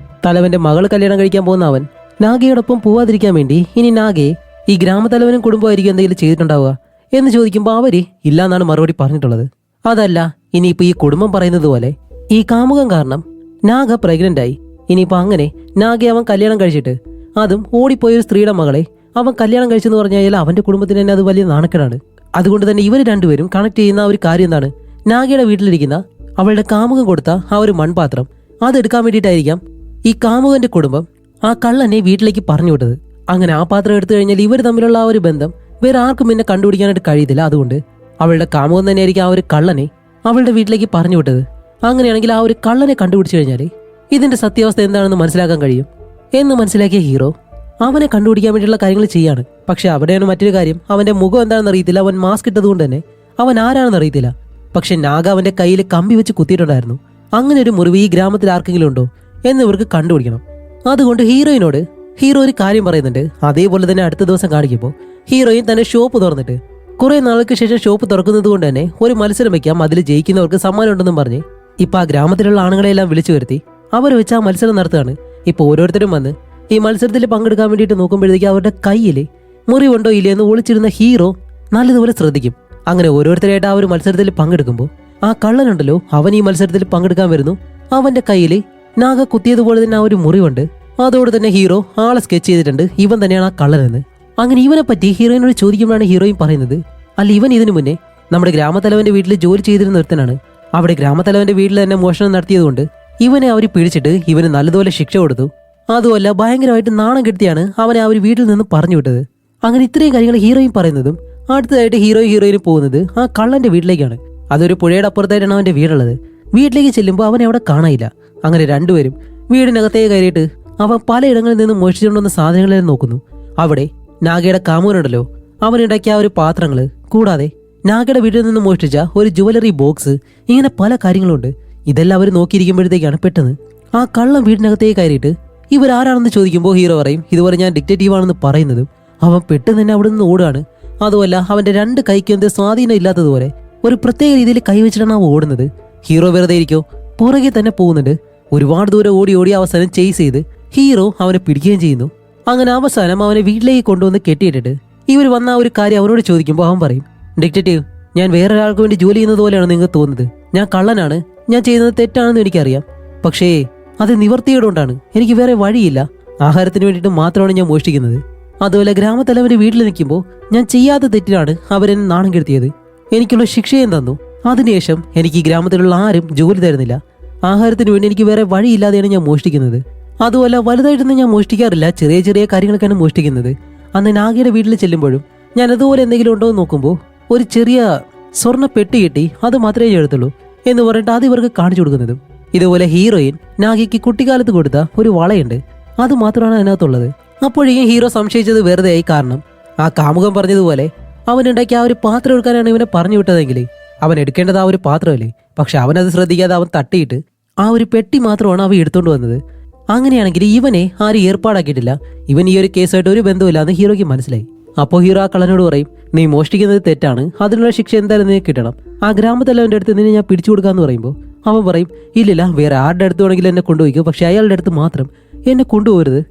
തലവന്റെ മകൾ കല്യാണം കഴിക്കാൻ പോകുന്ന അവൻ നാഗയോടൊപ്പം പോവാതിരിക്കാൻ വേണ്ടി ഇനി നാഗയെ ഈ ഗ്രാമത്തലവനും കുടുംബമായിരിക്കും എന്തെങ്കിലും ചെയ്തിട്ടുണ്ടാവുക എന്ന് ചോദിക്കുമ്പോൾ അവര് ഇല്ലാന്നാണ് മറുപടി പറഞ്ഞിട്ടുള്ളത്. അതല്ല, ഇനിയിപ്പോ ഈ കുടുംബം പറയുന്നത് പോലെ ഈ കാമുകം കാരണം നാഗ പ്രഗ്നന്റ് ആയി. ഇനിയിപ്പോ അങ്ങനെ നാഗയെ അവൻ കല്യാണം കഴിച്ചിട്ട് അതും ഓടിപ്പോയൊരു സ്ത്രീയുടെ മകളെ അവൻ കല്യാണം കഴിച്ചെന്ന് പറഞ്ഞു കഴിഞ്ഞാൽ അവന്റെ കുടുംബത്തിന് തന്നെ അത് വലിയ നാണക്കേടാണ്. അതുകൊണ്ട് തന്നെ ഇവർ രണ്ടുപേരും കണക്ട് ചെയ്യുന്ന ഒരു കാര്യം എന്താണ്? നാഗയുടെ വീട്ടിലിരിക്കുന്ന അവളുടെ കാമുകം കൊടുത്ത ആ ഒരു മൺപാത്രം അതെടുക്കാൻ വേണ്ടിയിട്ടായിരിക്കാം ഈ കാമുകന്റെ കുടുംബം ആ കള്ളനെ വീട്ടിലേക്ക് പറഞ്ഞു വിട്ടത്. അങ്ങനെ ആ പാത്രം എടുത്തു കഴിഞ്ഞാൽ ഇവർ തമ്മിലുള്ള ആ ഒരു ബന്ധം വേറെ ആർക്കും പിന്നെ കണ്ടുപിടിക്കാനായിട്ട് കഴിയത്തില്ല. അതുകൊണ്ട് അവളുടെ കാമുകൻ തന്നെയായിരിക്കും ആ ഒരു കള്ളനെ അവളുടെ വീട്ടിലേക്ക് പറഞ്ഞു വിട്ടത്. അങ്ങനെയാണെങ്കിൽ ആ ഒരു കള്ളനെ കണ്ടുപിടിച്ചു കഴിഞ്ഞാൽ ഇതിന്റെ സത്യാവസ്ഥ എന്താണെന്ന് മനസ്സിലാക്കാൻ കഴിയും എന്ന് മനസ്സിലാക്കിയ ഹീറോ അവനെ കണ്ടുപിടിക്കാൻ വേണ്ടിയുള്ള കാര്യങ്ങൾ ചെയ്യാണ്. പക്ഷെ അവിടെയാണ് മറ്റൊരു കാര്യം, അവന്റെ മുഖം എന്താണെന്ന് അറിയത്തില്ല. അവൻ മാസ്ക് ഇട്ടതുകൊണ്ട് തന്നെ അവൻ ആരാണെന്ന് അറിയത്തില്ല. പക്ഷെ നാഗ അവന്റെ കയ്യിൽ കമ്പി വെച്ച് കുത്തിയിട്ടുണ്ടായിരുന്നു. അങ്ങനെ ഒരു മുറിവ് ഈ ഗ്രാമത്തിൽ ആർക്കെങ്കിലും ഉണ്ടോ എന്ന് ഇവർക്ക് കണ്ടുപിടിക്കണം. അതുകൊണ്ട് ഹീറോയിനോട് ഹീറോ ഒരു കാര്യം പറയുന്നുണ്ട്. അതേപോലെ തന്നെ അടുത്ത ദിവസം കാണിക്കുമ്പോൾ ഹീറോയിൻ തന്നെ ഷോപ്പ് തുറന്നിട്ട് കുറെ നാൾക്ക് ശേഷം ഷോപ്പ് തുറക്കുന്നത് കൊണ്ട് തന്നെ ഒരു മത്സരം വെക്കാം, അതിൽ ജയിക്കുന്നവർക്ക് സമ്മാനം ഉണ്ടെന്നും പറഞ്ഞ് ഇപ്പൊ ആ ഗ്രാമത്തിലുള്ള ആണുങ്ങളെല്ലാം വിളിച്ചു വരുത്തി അവർ വെച്ച് ആ മത്സരം നടത്തുകയാണ്. ഇപ്പൊ ഓരോരുത്തരും വന്ന് ഈ മത്സരത്തിൽ പങ്കെടുക്കാൻ വേണ്ടിയിട്ട് നോക്കുമ്പോഴത്തേക്ക് അവരുടെ കയ്യിൽ മുറിവുണ്ടോ ഇല്ലയെന്ന് ഒളിച്ചിരുന്ന ഹീറോ നല്ലതുപോലെ ശ്രദ്ധിക്കും. അങ്ങനെ ഓരോരുത്തരായിട്ട് ആ ഒരു മത്സരത്തിൽ പങ്കെടുക്കുമ്പോൾ ആ കള്ളനുണ്ടല്ലോ, അവൻ ഈ മത്സരത്തിൽ പങ്കെടുക്കാൻ വരുന്നു. അവന്റെ കയ്യിൽ നാഗ കുത്തിയതുപോലെ തന്നെ ആ ഒരു മുറിവുണ്ട്. അതോടെ തന്നെ ഹീറോ ആളെ സ്കെച്ച് ചെയ്തിട്ടുണ്ട്, ഇവൻ തന്നെയാണ് ആ കള്ളനെന്ന്. അങ്ങനെ ഇവനെ പറ്റി ഹീറോയിനോട് ചോദിക്കുമ്പോഴാണ് ഹീറോയിൻ പറയുന്നത്, അല്ല ഇവൻ ഇതിനു മുന്നേ നമ്മുടെ ഗ്രാമത്തലവന്റെ വീട്ടിൽ ജോലി ചെയ്തിരുന്ന ഒരുത്തനാണ്. അവിടെ ഗ്രാമത്തലവന്റെ വീട്ടിൽ തന്നെ മോഷണം നടത്തിയതുകൊണ്ട് ഇവനെ അവർ പിടിച്ചിട്ട് ഇവന് നല്ലതുപോലെ ശിക്ഷ കൊടുത്തു. അതുമല്ല ഭയങ്കരമായിട്ട് നാണം കെടുത്തിയാണ് അവനെ ആ ഒരു വീട്ടിൽ നിന്ന് പറഞ്ഞു വിട്ടത്. അങ്ങനെ ഇത്രയും കാര്യങ്ങൾ ഹീറോയിൻ പറയുന്നതും അടുത്തതായിട്ട് ഹീറോയിന് പോകുന്നത് ആ കള്ളന്റെ വീട്ടിലേക്കാണ്. അതൊരു പുഴയുടെ അപ്പുറത്തായിട്ടാണ് അവന്റെ വീടുള്ളത്. വീട്ടിലേക്ക് ചെല്ലുമ്പോൾ അവനെ അവിടെ കാണാനില്ല. അങ്ങനെ രണ്ടുപേരും വീടിനകത്തേക്ക് കയറിയിട്ട് അവൻ പലയിടങ്ങളിൽ നിന്ന് മോഷ്ടിച്ചുകൊണ്ടുവന്ന സാധനങ്ങളെല്ലാം നോക്കുന്നു. അവിടെ നാഗയുടെ കാമുകനുണ്ടല്ലോ, അവനുണ്ടാക്കിയ ആ ഒരു പാത്രങ്ങള്, കൂടാതെ നാഗയുടെ വീട്ടിൽ നിന്ന് മോഷ്ടിച്ച ഒരു ജുവലറി ബോക്സ്, ഇങ്ങനെ പല കാര്യങ്ങളുണ്ട്. ഇതെല്ലാം അവർ നോക്കിയിരിക്കുമ്പോഴത്തേക്കാണ് പെട്ടെന്ന് ആ കള്ളം വീടിനകത്തേക്ക് കയറിയിട്ട് ഇവരാരാണെന്ന് ചോദിക്കുമ്പോൾ ഹീറോ പറയും ഇതുവരെ ഞാൻ ഡിറ്റക്റ്റീവ് ആണെന്ന് പറയുന്നതും അവൻ പെട്ടെന്ന് തന്നെ അവിടെ നിന്ന് ഓടുകയാണ്. അതുമല്ല അവന്റെ രണ്ട് കൈക്ക് എന്ത് സ്വാധീനം ഇല്ലാത്തതുപോലെ ഒരു പ്രത്യേക രീതിയിൽ കൈവച്ചിട്ടാണ് അവൻ ഓടുന്നത്. ഹീറോ വെറുതെ ഇരിക്കോ, പുറകെ തന്നെ പോകുന്നുണ്ട്. ഒരുപാട് ദൂരം ഓടി അവസാനം ചേസ് ചെയ്ത് ഹീറോ അവനെ പിടിക്കുകയും ചെയ്യുന്നു. അങ്ങനെ അവസാനം അവനെ വീട്ടിലേക്ക് കൊണ്ടുവന്ന് കെട്ടിയിട്ടിട്ട് ഇവർ വന്ന ആ ഒരു കാര്യം അവനോട് ചോദിക്കുമ്പോൾ അവൻ പറയും, ഡിറ്റക്റ്റീവ്, ഞാൻ വേറൊരാൾക്ക് വേണ്ടി ജോലി ചെയ്യുന്നത് പോലെയാണ് നിങ്ങൾക്ക് തോന്നുന്നത്. ഞാൻ കള്ളനാണ്, ഞാൻ ചെയ്യുന്നത് തെറ്റാണെന്ന് എനിക്കറിയാം. പക്ഷേ അത് നിവർത്തിയോടുകൊണ്ടാണ്, എനിക്ക് വേറെ വഴിയില്ല. ആഹാരത്തിന് വേണ്ടിയിട്ട് മാത്രമാണ് ഞാൻ മോഷ്ടിക്കുന്നത്. അതുപോലെ ഗ്രാമത്തലവന്റെ വീട്ടിൽ നിൽക്കുമ്പോൾ ഞാൻ ചെയ്യാത്ത തെറ്റിനാണ് അവരെന്നെ നാണം കെടുത്തിയത്. എനിക്കുള്ള ശിക്ഷയും തന്നു. അതിനുശേഷം എനിക്ക് ഈ ഗ്രാമത്തിലുള്ള ആരും ജോലി തരുന്നില്ല. ആഹാരത്തിന് വേണ്ടി എനിക്ക് വേറെ വഴിയില്ലാതെയാണ് ഞാൻ മോഷ്ടിക്കുന്നത്. അതുപോലെ വലുതായിട്ടൊന്നും ഞാൻ മോഷ്ടിക്കാറില്ല, ചെറിയ ചെറിയ കാര്യങ്ങളൊക്കെയാണ് മോഷ്ടിക്കുന്നത്. അന്ന് നാഗയുടെ വീട്ടിൽ ചെല്ലുമ്പോഴും ഞാൻ അതുപോലെ എന്തെങ്കിലും ഉണ്ടോ എന്ന് നോക്കുമ്പോൾ ഒരു ചെറിയ സ്വർണ്ണ പെട്ടി കെട്ടി അത് മാത്രമേ ഞാൻ എടുത്തുള്ളൂ എന്ന് പറഞ്ഞിട്ട് അത് ഇവർക്ക് കാണിച്ചു കൊടുക്കുന്നതും. ഇതുപോലെ ഹീറോയിൻ നാഗയ്ക്ക് കുട്ടിക്കാലത്ത് കൊടുത്ത ഒരു വളയുണ്ട്, അത് മാത്രമാണ് അതിനകത്തുള്ളത്. അപ്പോഴേക്കും ഹീറോ സംശയിച്ചത് വെറുതെ ആയി. കാരണം ആ കാമുകം പറഞ്ഞതുപോലെ അവനുണ്ടാക്കി ആ ഒരു പാത്രം എടുക്കാനാണ് ഇവനെ പറഞ്ഞു വിട്ടതെങ്കിൽ അവൻ എടുക്കേണ്ടത് ആ ഒരു പാത്രമല്ലേ. പക്ഷെ അവനത് ശ്രദ്ധിക്കാതെ അവൻ തട്ടിയിട്ട് ആ ഒരു പെട്ടി മാത്രമാണ് അവൻ എടുത്തോണ്ട് വന്നത്. അങ്ങനെയാണെങ്കിൽ ഇവനെ ആരും ഏർപ്പാടാക്കിയിട്ടില്ല, ഇവൻ ഈ ഒരു കേസായിട്ട് ഒരു ബന്ധമില്ലാന്ന് ഹീറോയ്ക്ക് മനസ്സിലായി. അപ്പോൾ ഹീറോ ആ കള്ളനോട് പറയും, നീ മോഷ്ടിക്കുന്നത് തെറ്റാണ്, അതിനുള്ള ശിക്ഷ എന്തായാലും നിനക്ക് കിട്ടണം. ആ ഗ്രാമത്തലവന്റെ അടുത്ത് നിന്നെ ഞാൻ പിടിച്ചു കൊടുക്കാന്ന് പറയുമ്പോൾ അവൻ പറയും, ഇല്ലില്ല, വേറെ ആരുടെ അടുത്ത് വേണമെങ്കിലും എന്നെ കൊണ്ടുപോയിക്കോ, പക്ഷെ അയാളുടെ അടുത്ത് മാത്രം എന്നെ കൊണ്ടുപോകരുത്.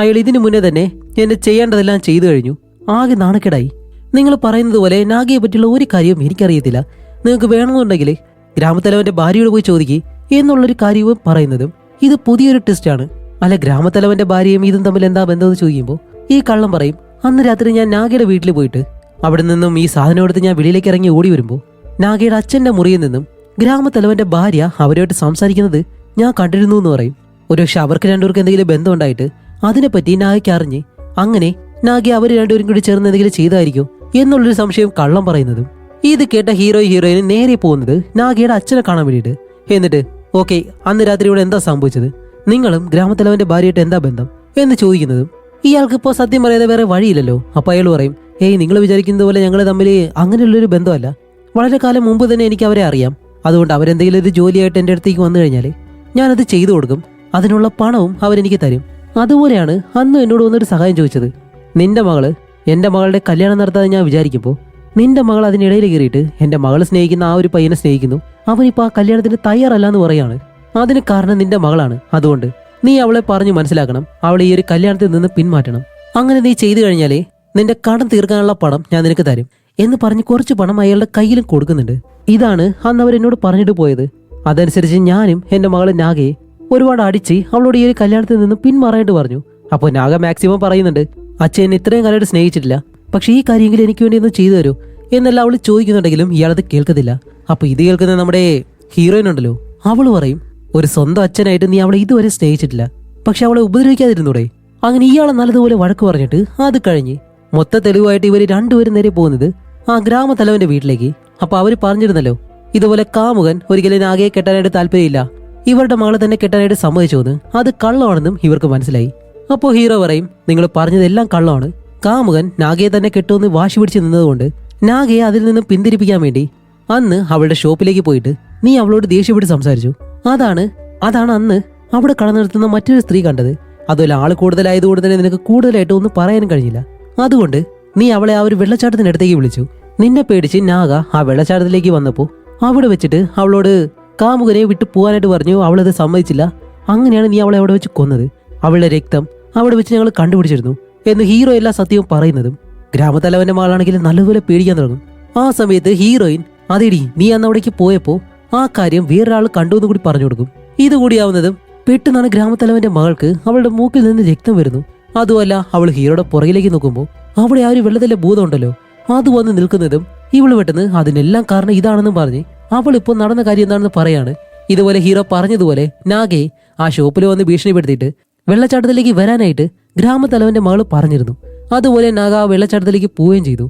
അയാൾ ഇതിനു മുന്നേ തന്നെ എന്നെ ചെയ്യേണ്ടതെല്ലാം ചെയ്തു കഴിഞ്ഞു. ആകെ നാണക്കേടായി. നിങ്ങൾ പറയുന്നത് പോലെ നാഗയെ പറ്റിയുള്ള ഒരു കാര്യവും എനിക്കറിയത്തില്ല. നിങ്ങൾക്ക് വേണമെന്നുണ്ടെങ്കിൽ ഗ്രാമത്തലവന്റെ ഭാര്യയോട് പോയി ചോദിക്കുക എന്നുള്ളൊരു കാര്യവും പറയുന്നതും ഇത് പുതിയൊരു ടെസ്റ്റാണ്. അല്ല, ഗ്രാമത്തലവന്റെ ഭാര്യയും ഇതും തമ്മിൽ എന്താ ബന്ധമെന്ന് ചോദിക്കുമ്പോൾ ഈ കള്ളം പറയും, അന്ന് രാത്രി ഞാൻ നാഗയുടെ വീട്ടിൽ പോയിട്ട് അവിടെ നിന്നും ഈ സാധനം എടുത്ത് ഞാൻ വെളിയിലേക്ക് ഇറങ്ങി ഓടി വരുമ്പോൾ നാഗയുടെ അച്ഛന്റെ മുറിയിൽ നിന്നും ഗ്രാമത്തലവന്റെ ഭാര്യ അവരുമായിട്ട് സംസാരിക്കുന്നത് ഞാൻ കണ്ടിരുന്നു എന്ന് പറയും. ഒരുപക്ഷെ അവർക്ക് രണ്ടുപേർക്ക് എന്തെങ്കിലും ബന്ധം ഉണ്ടായിട്ട് അതിനെപ്പറ്റി നാഗയ്ക്ക് അറിഞ്ഞ് അങ്ങനെ നാഗ അവർ രണ്ടുപേരും കൂടി ചേർന്ന് എന്തെങ്കിലും ചെയ്തായിരിക്കും എന്നുള്ളൊരു സംശയം കള്ളം പറയുന്നതും. ഇത് കേട്ട ഹീറോയിനും നേരെ പോകുന്നത് നാഗയുടെ അച്ഛനെ കാണാൻ വേണ്ടിയിട്ട്. എന്നിട്ട് ഓക്കെ, അന്ന് രാത്രി ഇവിടെ എന്താ സംഭവിച്ചത്, നിങ്ങളും ഗ്രാമത്തലവന്റെ ഭാര്യയായിട്ട് എന്താ ബന്ധം എന്ന് ചോദിക്കുന്നതും ഇയാൾക്ക് ഇപ്പോൾ സത്യം പറയാതെ വേറെ വഴിയില്ലല്ലോ. അപ്പൊ അയാൾ പറയും, നിങ്ങൾ വിചാരിക്കുന്നത് പോലെ ഞങ്ങൾ തമ്മിൽ അങ്ങനെയുള്ളൊരു ബന്ധമല്ല. വളരെ കാലം മുമ്പ് തന്നെ എനിക്ക് അവരെ അറിയാം. അതുകൊണ്ട് അവരെന്തെങ്കിലും ഒരു ജോലിയായിട്ട് എൻ്റെ അടുത്തേക്ക് വന്നു കഴിഞ്ഞാൽ ഞാനത് ചെയ്തു കൊടുക്കും. അതിനുള്ള പണവും അവരെനിക്ക് തരും. അതുപോലെയാണ് അന്ന് എന്നോട് വന്നൊരു സഹായം ചോദിച്ചത്. നിന്റെ മകള് എൻ്റെ മകളുടെ കല്യാണം നടത്താതെ ഞാൻ വിചാരിക്കുമ്പോൾ നിന്റെ മകൾ അതിനിടയിൽ കയറിയിട്ട് എൻ്റെ മകള് സ്നേഹിക്കുന്ന ആ ഒരു പയ്യനെ സ്നേഹിക്കുന്നു. അവനിപ്പോൾ ആ കല്യാണത്തിന് തയ്യാറല്ല എന്ന് പറയാണ്. അതിന് കാരണം നിന്റെ മകളാണ്. അതുകൊണ്ട് നീ അവളെ പറഞ്ഞു മനസ്സിലാക്കണം, അവളെ ഈ ഒരു കല്യാണത്തിൽ നിന്ന് പിന്മാറ്റണം. അങ്ങനെ നീ ചെയ്തു കഴിഞ്ഞാലേ നിന്റെ കടം തീർക്കാനുള്ള പണം ഞാൻ നിനക്ക് തരും എന്ന് പറഞ്ഞ് കുറച്ച് പണം അയാളുടെ കയ്യിലും കൊടുക്കുന്നുണ്ട്. ഇതാണ് അന്ന് അവരെന്നോട് പറഞ്ഞിട്ട് പോയത്. അതനുസരിച്ച് ഞാനും എൻ്റെ മകള് നാഗയെ ഒരുപാട് അടിച്ച് അവളോട് ഈ ഒരു കല്യാണത്തിൽ നിന്ന് പിന്മാറാനായിട്ട് പറഞ്ഞു. അപ്പോൾ നാഗ മാക്സിമം പറയുന്നുണ്ട്, അച്ഛൻ എന്നെ ഇത്രയും കാലമായിട്ട് സ്നേഹിച്ചിട്ടില്ല, പക്ഷെ ഈ കാര്യമെങ്കിലും എനിക്ക് വേണ്ടി ഒന്ന് ചെയ്തു തരൂ എന്നെല്ലാം അവൾ ചോദിക്കുന്നുണ്ടെങ്കിലും ഇയാളത് കേൾക്കത്തില്ല. അപ്പൊ ഇത് കേൾക്കുന്ന നമ്മുടെ ഹീറോയിൻ ഉണ്ടല്ലോ, അവള് പറയും, ഒരു സ്വന്തം അച്ഛനായിട്ട് നീ അവളെ ഇതുവരെ സ്നേഹിച്ചിട്ടില്ല, പക്ഷെ അവളെ ഉപദ്രവിക്കാതിരുന്നൂടെ. അങ്ങനെ ഇയാളെ നല്ലതുപോലെ വഴക്ക് പറഞ്ഞിട്ട് അത് കഴിഞ്ഞ് മൊത്ത തെളിവായിട്ട് ഇവർ രണ്ടുപേരും നേരെ പോകുന്നത് ആ ഗ്രാമത്തലവന്റെ വീട്ടിലേക്ക്. അപ്പൊ അവര് പറഞ്ഞിരുന്നല്ലോ, ഇതുപോലെ കാമുകൻ ഒരിക്കലും നാഗയെ കെട്ടാനായിട്ട് താല്പര്യമില്ല, ഇവരുടെ മകളെ തന്നെ കെട്ടാനായിട്ട് സമ്മതിച്ചോന്ന്. അത് കള്ളമാണെന്നും ഇവർക്ക് മനസ്സിലായി. അപ്പോൾ ഹീറോ പറയും, നിങ്ങൾ പറഞ്ഞതെല്ലാം കള്ളമാണ്. കാമുകൻ നാഗയെ തന്നെ കെട്ടുമെന്ന് വാശി പിടിച്ച് നിന്നതുകൊണ്ട് നാഗയെ അതിൽ നിന്ന് പിന്തിരിപ്പിക്കാൻ വേണ്ടി അന്ന് അവളുടെ ഷോപ്പിലേക്ക് പോയിട്ട് നീ അവളോട് ദേഷ്യപ്പെട്ട് സംസാരിച്ചു. അതാണ് അന്ന് അവിടെ കട നിർത്തുന്ന മറ്റൊരു സ്ത്രീ കണ്ടത്. അതുപോലെ ആള് കൂടുതലായതുകൊണ്ട് തന്നെ നിനക്ക് കൂടുതലായിട്ട് ഒന്നും പറയാനും കഴിഞ്ഞില്ല. അതുകൊണ്ട് നീ അവളെ ആ ഒരു വെള്ളച്ചാട്ടത്തിനടുത്തേക്ക് വിളിച്ചു. നിന്നെ പേടിച്ച് നാഗ ആ വെള്ളച്ചാട്ടത്തിലേക്ക് വന്നപ്പോൾ അവിടെ വെച്ചിട്ട് അവളോട് കാമുകനെ വിട്ടു പോകാനായിട്ട് പറഞ്ഞു. അവളത് സമ്മതിച്ചില്ല. അങ്ങനെയാണ് നീ അവളെ അവിടെ വെച്ച് കൊന്നത്. അവളുടെ രക്തം അവിടെ വെച്ച് ഞങ്ങൾ കണ്ടുപിടിച്ചിരുന്നു എന്ന് ഹീറോ എല്ലാ സത്യവും പറയുന്നതും ഗ്രാമത്തലവന്റെ മകളാണെങ്കിൽ നല്ലതുപോലെ പേടിക്കാൻ തുടങ്ങും. ആ സമയത്ത് ഹീറോയിൻ, അതേടി നീ അന്ന് അവിടേക്ക് പോയപ്പോ ആ കാര്യം വേറൊരാൾ കണ്ടു എന്ന് കൂടി പറഞ്ഞു കൊടുക്കും. ഇതുകൂടിയാവുന്നതും പെട്ടെന്നാണ് ഗ്രാമത്തലവന്റെ മകൾക്ക് അവളുടെ മൂക്കിൽ നിന്ന് രക്തം വരുന്നു. അതുമല്ല, അവൾ ഹീറോയുടെ പുറകിലേക്ക് നോക്കുമ്പോൾ അവിടെ ആ ഒരു വെള്ളത്തിലെ ഭൂതം ഉണ്ടല്ലോ, അത് വന്ന് നിൽക്കുന്നതും ഇവള് പെട്ടെന്ന് അതിനെല്ലാം കാരണം ഇതാണെന്നും പറഞ്ഞ് അവൾ ഇപ്പോൾ നടന്ന കാര്യം എന്താണെന്ന് പറയാണ്. ഇതുപോലെ ഹീറോ പറഞ്ഞതുപോലെ നാഗയെ ആ ഷോപ്പിൽ വന്ന് ഭീഷണിപ്പെടുത്തിയിട്ട് വെള്ളച്ചാട്ടത്തിലേക്ക് വരാനായിട്ട് ഗ്രാമത്തലവന്റെ മകള് പറഞ്ഞിരുന്നു. അതുപോലെ നാഗ ആ വെള്ളച്ചാട്ടത്തിലേക്ക് പോവുകയും ചെയ്തു.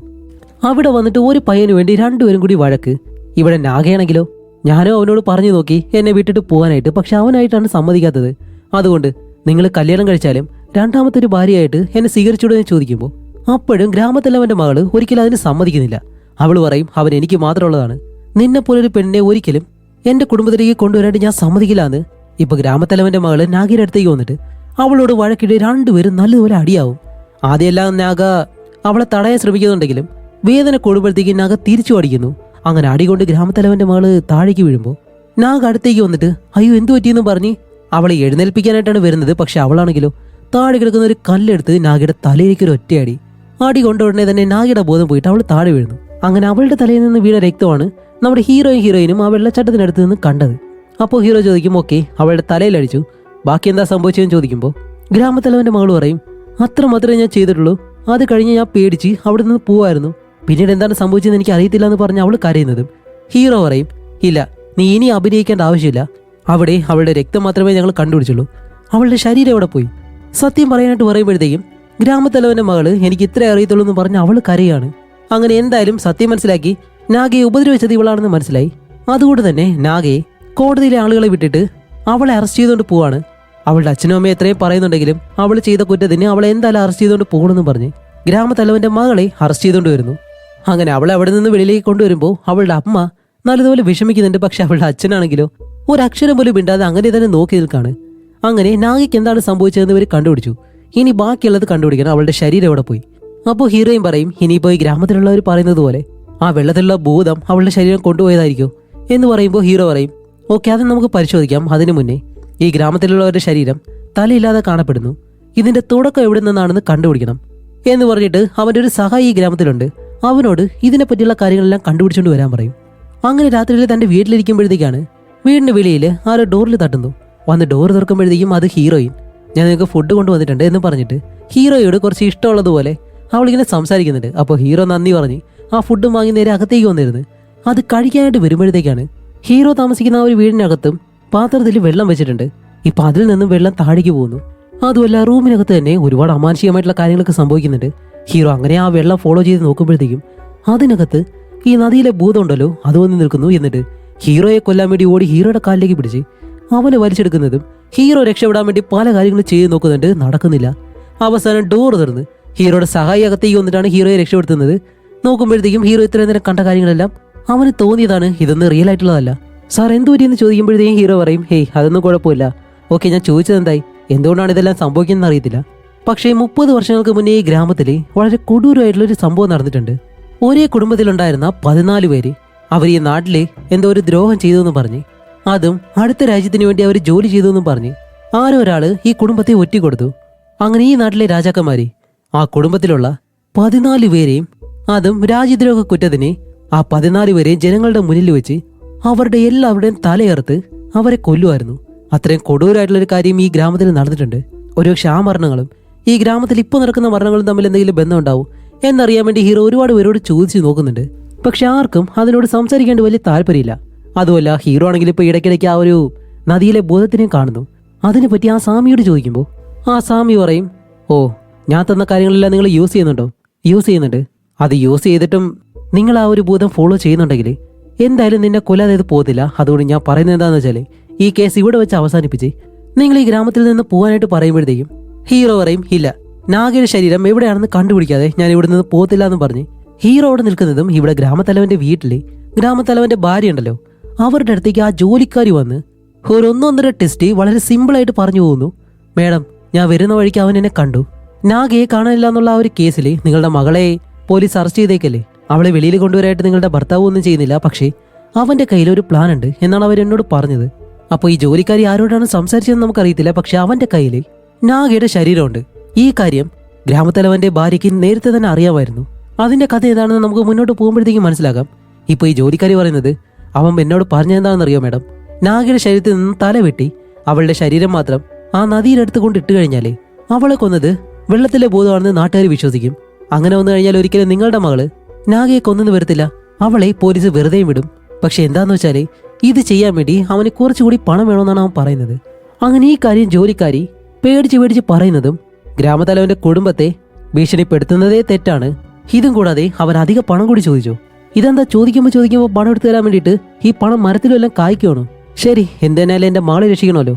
അവിടെ വന്നിട്ട് ഒരു പയ്യന് വേണ്ടി രണ്ടുപേരും കൂടി വഴക്ക്. ഇവിടെ നാഗയാണെങ്കിലോ, ഞാനോ അവനോട് പറഞ്ഞു നോക്കി എന്നെ വിട്ടിട്ട് പോകാനായിട്ട്, പക്ഷെ അവനായിട്ടാണ് സമ്മതിക്കാത്തത്. അതുകൊണ്ട് നിങ്ങൾ കല്യാണം കഴിച്ചാലും രണ്ടാമത്തെ ഒരു ഭാര്യയായിട്ട് എന്നെ സ്വീകരിച്ചോടെന്ന് ചോദിക്കുമ്പോൾ അപ്പോഴും ഗ്രാമത്തലവന്റെ മകള് ഒരിക്കലും അതിന് സമ്മതിക്കുന്നില്ല. അവള് പറയും, അവൻ എനിക്ക് മാത്രമുള്ളതാണ്, നിന്നെപ്പോലൊരു പെണ്ണിനെ ഒരിക്കലും എന്റെ കുടുംബത്തിലേക്ക് കൊണ്ടുവരാനായിട്ട് ഞാൻ സമ്മതിക്കില്ല എന്ന്. ഇപ്പൊ ഗ്രാമത്തലവന്റെ മകള് നാഗയുടെ അടുത്തേക്ക് വന്നിട്ട് അവളോട് വഴക്കിട്ട് രണ്ടുപേരും നല്ലതുപോലെ അടിയാവും. ആദ്യമെല്ലാം നാഗ അവളെ തടയാൻ ശ്രമിക്കുന്നുണ്ടെങ്കിലും വേദന കൂടുമ്പോഴത്തേക്ക് നാഗ തിരിച്ചു അടിക്കുന്നു. അങ്ങനെ അടികൊണ്ട് ഗ്രാമത്തലവന്റെ മകള് താഴേക്ക് വീഴുമ്പോൾ നാഗ അടുത്തേക്ക് വന്നിട്ട് അയ്യോ എന്തു പറ്റിയെന്ന് പറഞ്ഞ് അവളെ എഴുന്നേൽപ്പിക്കാനായിട്ടാണ് വരുന്നത്. പക്ഷെ അവളാണെങ്കിലോ താഴെ കിടക്കുന്ന ഒരു കല്ലെടുത്ത് നാഗയുടെ തലയിലേക്ക് ഒരു ഒറ്റയടി. അടി കൊണ്ട ഉടനെ തന്നെ നാഗയുടെ ബോധം പോയിട്ട് അവൾ താഴെ വീഴുന്നു. അങ്ങനെ അവളുടെ തലയിൽ നിന്ന് വീണ രക്തമാണ് നമ്മുടെ ഹീറോയിനും ആ വെള്ളച്ചാട്ടത്തിനടുത്ത് നിന്ന് കണ്ടത്. അപ്പോൾ ഹീറോ ചോദിക്കും, ഓക്കെ അവളുടെ തലയിലടിച്ചു, ബാക്കി എന്താ സംഭവിച്ചതെന്ന് ചോദിക്കുമ്പോൾ ഗ്രാമത്തലവന്റെ മകൾ പറയും, അത്ര മാത്രമേ ഞാൻ ചെയ്തിട്ടുള്ളൂ, അത് കഴിഞ്ഞ് ഞാൻ പേടിച്ച് അവിടെ നിന്ന് പോവായിരുന്നു, പിന്നീട് എന്താണ് സംഭവിച്ചതെന്ന് എനിക്ക് അറിയത്തില്ല എന്ന് പറഞ്ഞ് അവൾ കരയുന്നതും ഹീറോ പറയും, ഇല്ല നീ ഇനി അഭിനയിക്കേണ്ട ആവശ്യമില്ല, അവിടെ അവളുടെ രക്തം മാത്രമേ ഞങ്ങൾ കണ്ടുപിടിച്ചുള്ളൂ, അവളുടെ ശരീരം എവിടെ പോയി. സത്യം പറയാനായിട്ട് പറയുമ്പോഴത്തേക്കും ഗ്രാമത്തലവന്റെ മകള് എനിക്ക് ഇത്രേ അറിയത്തുള്ളൂ എന്ന് പറഞ്ഞ് അവൾ കരയാണ്. അങ്ങനെ എന്തായാലും സത്യം മനസ്സിലാക്കി നാഗയെ ഉപദ്രവിച്ചത് ഇവളാണെന്ന് മനസ്സിലായി. അതുകൊണ്ട് തന്നെ നാഗയെ കോടതിയിലെ ആളുകളെ വിട്ടിട്ട് അവളെ അറസ്റ്റ് ചെയ്തുകൊണ്ട് പോവാണ്. അവളുടെ അച്ഛനും അമ്മയും എത്രയും പറയുന്നുണ്ടെങ്കിലും അവൾ ചെയ്ത കുറ്റത്തിന് അവളെ എന്തായാലും അറസ്റ്റ് ചെയ്തുകൊണ്ട് പോകണമെന്ന് പറഞ്ഞ് ഗ്രാമത്തലവന്റെ മകളെ അറസ്റ്റ് ചെയ്തുകൊണ്ട് വരുന്നു. അങ്ങനെ അവളെ അവിടെ നിന്ന് വെളിയിലേക്ക് കൊണ്ടുവരുമ്പോൾ അവളുടെ അമ്മ നല്ലതുപോലെ വിഷമിക്കുന്നുണ്ട്. പക്ഷെ അവളുടെ അച്ഛനാണെങ്കിലോ ഒരക്ഷരം പോലും മിണ്ടാതെ അങ്ങനെ തന്നെ നോക്കി നിൽക്കാണ്. അങ്ങനെ നാഗയ്ക്ക് എന്താണ് സംഭവിച്ചതെന്ന് ഇവർ കണ്ടുപിടിച്ചു. ഇനി ബാക്കിയുള്ളത് കണ്ടുപിടിക്കണം, അവളുടെ ശരീരം എവിടെ പോയി. അപ്പോൾ ഹീറോയും പറയും ഇനിയിപ്പോ ഈ ഗ്രാമത്തിലുള്ളവർ പറയുന്നത് പോലെ ആ വെള്ളത്തിലുള്ള ഭൂതം അവളുടെ ശരീരം കൊണ്ടുപോയതായിരിക്കും എന്ന് പറയുമ്പോൾ ഹീറോ പറയും ഓക്കെ, അത് നമുക്ക് പരിശോധിക്കാം. അതിനു മുന്നേ ഈ ഗ്രാമത്തിലുള്ളവരുടെ ശരീരം തലയില്ലാതെ കാണപ്പെടുന്നു, ഇതിന്റെ തുടക്കം എവിടെ നിന്നാണെന്ന് കണ്ടുപിടിക്കണം എന്ന് പറഞ്ഞിട്ട് അവൻ്റെ ഒരു സഹായി ഈ ഗ്രാമത്തിലുണ്ട്. അവനോട് ഇതിനെപ്പറ്റിയുള്ള കാര്യങ്ങളെല്ലാം കണ്ടുപിടിച്ചുകൊണ്ട് വരാൻ പറയും. അങ്ങനെ രാത്രിയിൽ തന്റെ വീട്ടിലിരിക്കുമ്പോഴത്തേക്കാണ് വീടിന്റെ വെളിയിൽ ആരോ ഡോറിൽ തട്ടുന്നു. വന്ന് ഡോർ തുറക്കുമ്പോഴത്തേക്കും അത് ഹീറോയിൻ. ഞാൻ നിങ്ങൾക്ക് ഫുഡ് കൊണ്ടുവന്നിട്ടുണ്ട് എന്ന് പറഞ്ഞിട്ട് ഹീറോയോട് കുറച്ച് ഇഷ്ടമുള്ളതുപോലെ അവളിങ്ങനെ സംസാരിക്കുന്നുണ്ട്. അപ്പോൾ ഹീറോ നന്ദി പറഞ്ഞ് ആ ഫുഡ് വാങ്ങി നേരെ അകത്തേക്ക് വന്നിരുന്നു. അത് കഴിക്കാനായിട്ട് വരുമ്പോഴത്തേക്കാണ് ഹീറോ താമസിക്കുന്ന ആ ഒരു വീടിനകത്തും പാത്രത്തിൽ വെള്ളം വെച്ചിട്ടുണ്ട്. ഇപ്പൊ അതിൽ നിന്നും വെള്ളം താഴേക്ക് പോകുന്നു. അതുമല്ല റൂമിനകത്ത് തന്നെ ഒരുപാട് അമാനുഷികമായിട്ടുള്ള കാര്യങ്ങളൊക്കെ സംഭവിക്കുന്നുണ്ട്. ഹീറോ അങ്ങനെ ആ വെള്ളം ഫോളോ ചെയ്ത് നോക്കുമ്പോഴത്തേക്കും അതിനകത്ത് ഈ നദിയിലെ ഭൂതം ഉണ്ടല്ലോ അത് വന്ന് നിൽക്കുന്നു. എന്നിട്ട് ഹീറോയെ കൊല്ലാൻ വേണ്ടി ഓടി ഹീറോയുടെ കാലിലേക്ക് പിടിച്ച് അവനെ വലിച്ചെടുക്കുന്നതും ഹീറോ രക്ഷപ്പെടാൻ വേണ്ടി പല കാര്യങ്ങളും ചെയ്ത് നോക്കുന്നുണ്ട്, നടക്കുന്നില്ല. അവസാനം ഡോർ തുറന്ന് ഹീറോയുടെ സഹായി അകത്തേക്ക് വന്നിട്ടാണ് ഹീറോയെ രക്ഷപ്പെടുത്തുന്നത്. നോക്കുമ്പോഴത്തേക്കും ഹീറോ ഇത്രയും നേരം കണ്ട കാര്യങ്ങളെല്ലാം അവന് തോന്നിയതാണ്, ഇതൊന്നും റിയൽ ആയിട്ടുള്ളതല്ല. സാർ എന്തു പറ്റിയെന്ന് ചോദിക്കുമ്പോഴത്തേക്കും ഹീറോ പറയും ഹേയ് അതൊന്നും കുഴപ്പമില്ല. ഓക്കെ, ഞാൻ ചോദിച്ചത് എന്തായി, എന്തുകൊണ്ടാണ് ഇതെല്ലാം സംഭവിക്കുന്നതെന്ന് അറിയത്തില്ല. പക്ഷേ 30 വർഷങ്ങൾക്ക് മുന്നേ ഈ ഗ്രാമത്തിൽ വളരെ കൊടൂരമായിട്ടുള്ളൊരു സംഭവം നടന്നിട്ടുണ്ട്. ഒരേ കുടുംബത്തിലുണ്ടായിരുന്ന 14 പേര് അവർ ഈ നാട്ടിലെ എന്തോ ഒരു ദ്രോഹം ചെയ്തു എന്ന് പറഞ്ഞ്, അതും അടുത്ത രാജ്യത്തിന് വേണ്ടി അവർ ജോലി ചെയ്തു എന്നും പറഞ്ഞ് ആരോ ഒരാള് ഈ കുടുംബത്തെ ഒറ്റിക്കൊടുത്തു. അങ്ങനെ ഈ നാട്ടിലെ രാജാക്കന്മാര് ആ കുടുംബത്തിലുള്ള 14 പേരെയും, അതും രാജ്യദ്രോഹ കുറ്റത്തിന് ആ 14 പേരെയും ജനങ്ങളുടെ മുന്നിൽ വെച്ച് അവരുടെ എല്ലാവരുടെയും തലയറുത്ത് അവരെ കൊല്ലുമായിരുന്നു. അത്രയും കൊടൂരായിട്ടുള്ളൊരു കാര്യം ഈ ഗ്രാമത്തിൽ നടന്നിട്ടുണ്ട്. ഒരുപക്ഷെ ആ മരണങ്ങളും ഈ ഗ്രാമത്തിൽ ഇപ്പോൾ നടക്കുന്ന മരണങ്ങളും തമ്മിൽ എന്തെങ്കിലും ബന്ധമുണ്ടാവും എന്നറിയാൻ വേണ്ടി ഹീറോ ഒരുപാട് പേരോട് ചോദിച്ചു നോക്കുന്നുണ്ട്. പക്ഷെ ആർക്കും അതിനോട് സംസാരിക്കേണ്ട വലിയ താല്പര്യമില്ല. അതുമല്ല ഹീറോ ആണെങ്കിൽ ഇപ്പോൾ ഇടയ്ക്കിടയ്ക്ക് ആ ഒരു നദിയിലെ ഭൂതത്തിനെയും കാണുന്നു. അതിനെപ്പറ്റി ആ സ്വാമിയോട് ചോദിക്കുമ്പോൾ ആ സ്വാമി പറയും ഓ, ഞാൻ തന്ന കാര്യങ്ങളെല്ലാം നിങ്ങൾ യൂസ് ചെയ്യുന്നുണ്ടോ? യൂസ് ചെയ്യുന്നുണ്ട്. അത് യൂസ് ചെയ്തിട്ടും നിങ്ങൾ ആ ഒരു ഭൂതം ഫോളോ ചെയ്യുന്നുണ്ടെങ്കിൽ എന്തായാലും നിന്നെ കൊല്ലാതെ പോകത്തില്ല. അതുകൊണ്ട് ഞാൻ പറയുന്നത് എന്താണെന്ന് വെച്ചാൽ ഈ കേസ് ഇവിടെ വെച്ച് അവസാനിപ്പിച്ച് നിങ്ങൾ ഈ ഗ്രാമത്തിൽ നിന്ന് പോകാനായിട്ട് പറയുമ്പോഴത്തേക്കും ഹീറോ പറയും ഇല്ല, നാഗയുടെ ശരീരം എവിടെയാണെന്ന് കണ്ടുപിടിക്കാതെ ഞാൻ ഇവിടെ നിന്ന് പോകത്തില്ല എന്ന് പറഞ്ഞ് ഹീറോ അവിടെ നിൽക്കുന്നതും ഇവിടെ ഗ്രാമത്തലവന്റെ വീട്ടില് ഗ്രാമത്തലവന്റെ ഭാര്യ ഉണ്ടല്ലോ അവരുടെ അടുത്തേക്ക് ആ ജോലിക്കാരി വന്ന് ഒരു 1-1.5 ടെസ്റ്റ് വളരെ സിമ്പിളായിട്ട് പറഞ്ഞു പോകുന്നു. മേഡം, ഞാൻ വരുന്ന വഴിക്ക് അവൻ എന്നെ കണ്ടു. നാഗയെ കാണാനില്ല എന്നുള്ള ആ ഒരു കേസിൽ നിങ്ങളുടെ മകളെ പോലീസ് അറസ്റ്റ് ചെയ്തേക്കല്ലേ. അവളെ വെളിയിൽ കൊണ്ടുവരായിട്ട് നിങ്ങളുടെ ഭർത്താവ് ഒന്നും ചെയ്യുന്നില്ല. പക്ഷേ അവന്റെ കയ്യിൽ ഒരു പ്ലാൻ ഉണ്ട് എന്നാണ് അവർ എന്നോട് പറഞ്ഞത്. അപ്പോൾ ഈ ജോലിക്കാരി ആരോടാണ് സംസാരിച്ചതെന്ന് നമുക്കറിയത്തില്ല. പക്ഷെ അവന്റെ കയ്യിൽ നാഗയുടെ ശരീരമുണ്ട്. ഈ കാര്യം ഗ്രാമത്തലവന്റെ ഭാര്യയ്ക്ക് നേരത്തെ തന്നെ അറിയാമായിരുന്നു. അതിന്റെ കഥ ഏതാണെന്ന് നമുക്ക് മുന്നോട്ട് പോകുമ്പോഴത്തേക്കും മനസ്സിലാക്കാം. ഇപ്പൊ ഈ ജോലിക്കാരി പറയുന്നത് അവൻ എന്നോട് പറഞ്ഞെന്താണെന്ന് അറിയോ മേഡം, നാഗയുടെ ശരീരത്തിൽ നിന്ന് തല വെട്ടി അവളുടെ ശരീരം മാത്രം ആ നദിയിലെടുത്ത് കൊണ്ട് ഇട്ട് കഴിഞ്ഞാലേ അവളെ കൊന്നത് വെള്ളത്തിലെ ഭൂതമാണെന്ന് നാട്ടുകാർ വിശ്വസിക്കും. അങ്ങനെ വന്നു കഴിഞ്ഞാൽ ഒരിക്കലും നിങ്ങളുടെ മകള് നാഗയെ കൊന്നെന്ന് വരത്തില്ല. അവളെ പോലീസ് വെറുതെ വിടും. പക്ഷെ എന്താന്ന് വെച്ചാല് ഇത് ചെയ്യാൻ വേണ്ടി അവന് കുറച്ചുകൂടി പണം വേണമെന്നാണ് അവൻ പറയുന്നത്. അങ്ങനെ ഈ കാര്യം ജോലിക്കാരി പേടിച്ച് പറയുന്നതും ഗ്രാമത്തലവന്റെ കുടുംബത്തെ ഭീഷണിപ്പെടുത്തുന്നതേ തെറ്റാണ്. ഇതും കൂടാതെ അവൻ അധിക പണം കൂടി ചോദിച്ചു. ഇതെന്താ ചോദിക്കുമ്പോൾ പണം എടുത്തു തരാൻ വേണ്ടിയിട്ട് ഈ പണം മരത്തിലും എല്ലാം കായ്ക്കണോ? ശരി, എന്തെന്നാലും എന്റെ മകളെ രക്ഷിക്കണമല്ലോ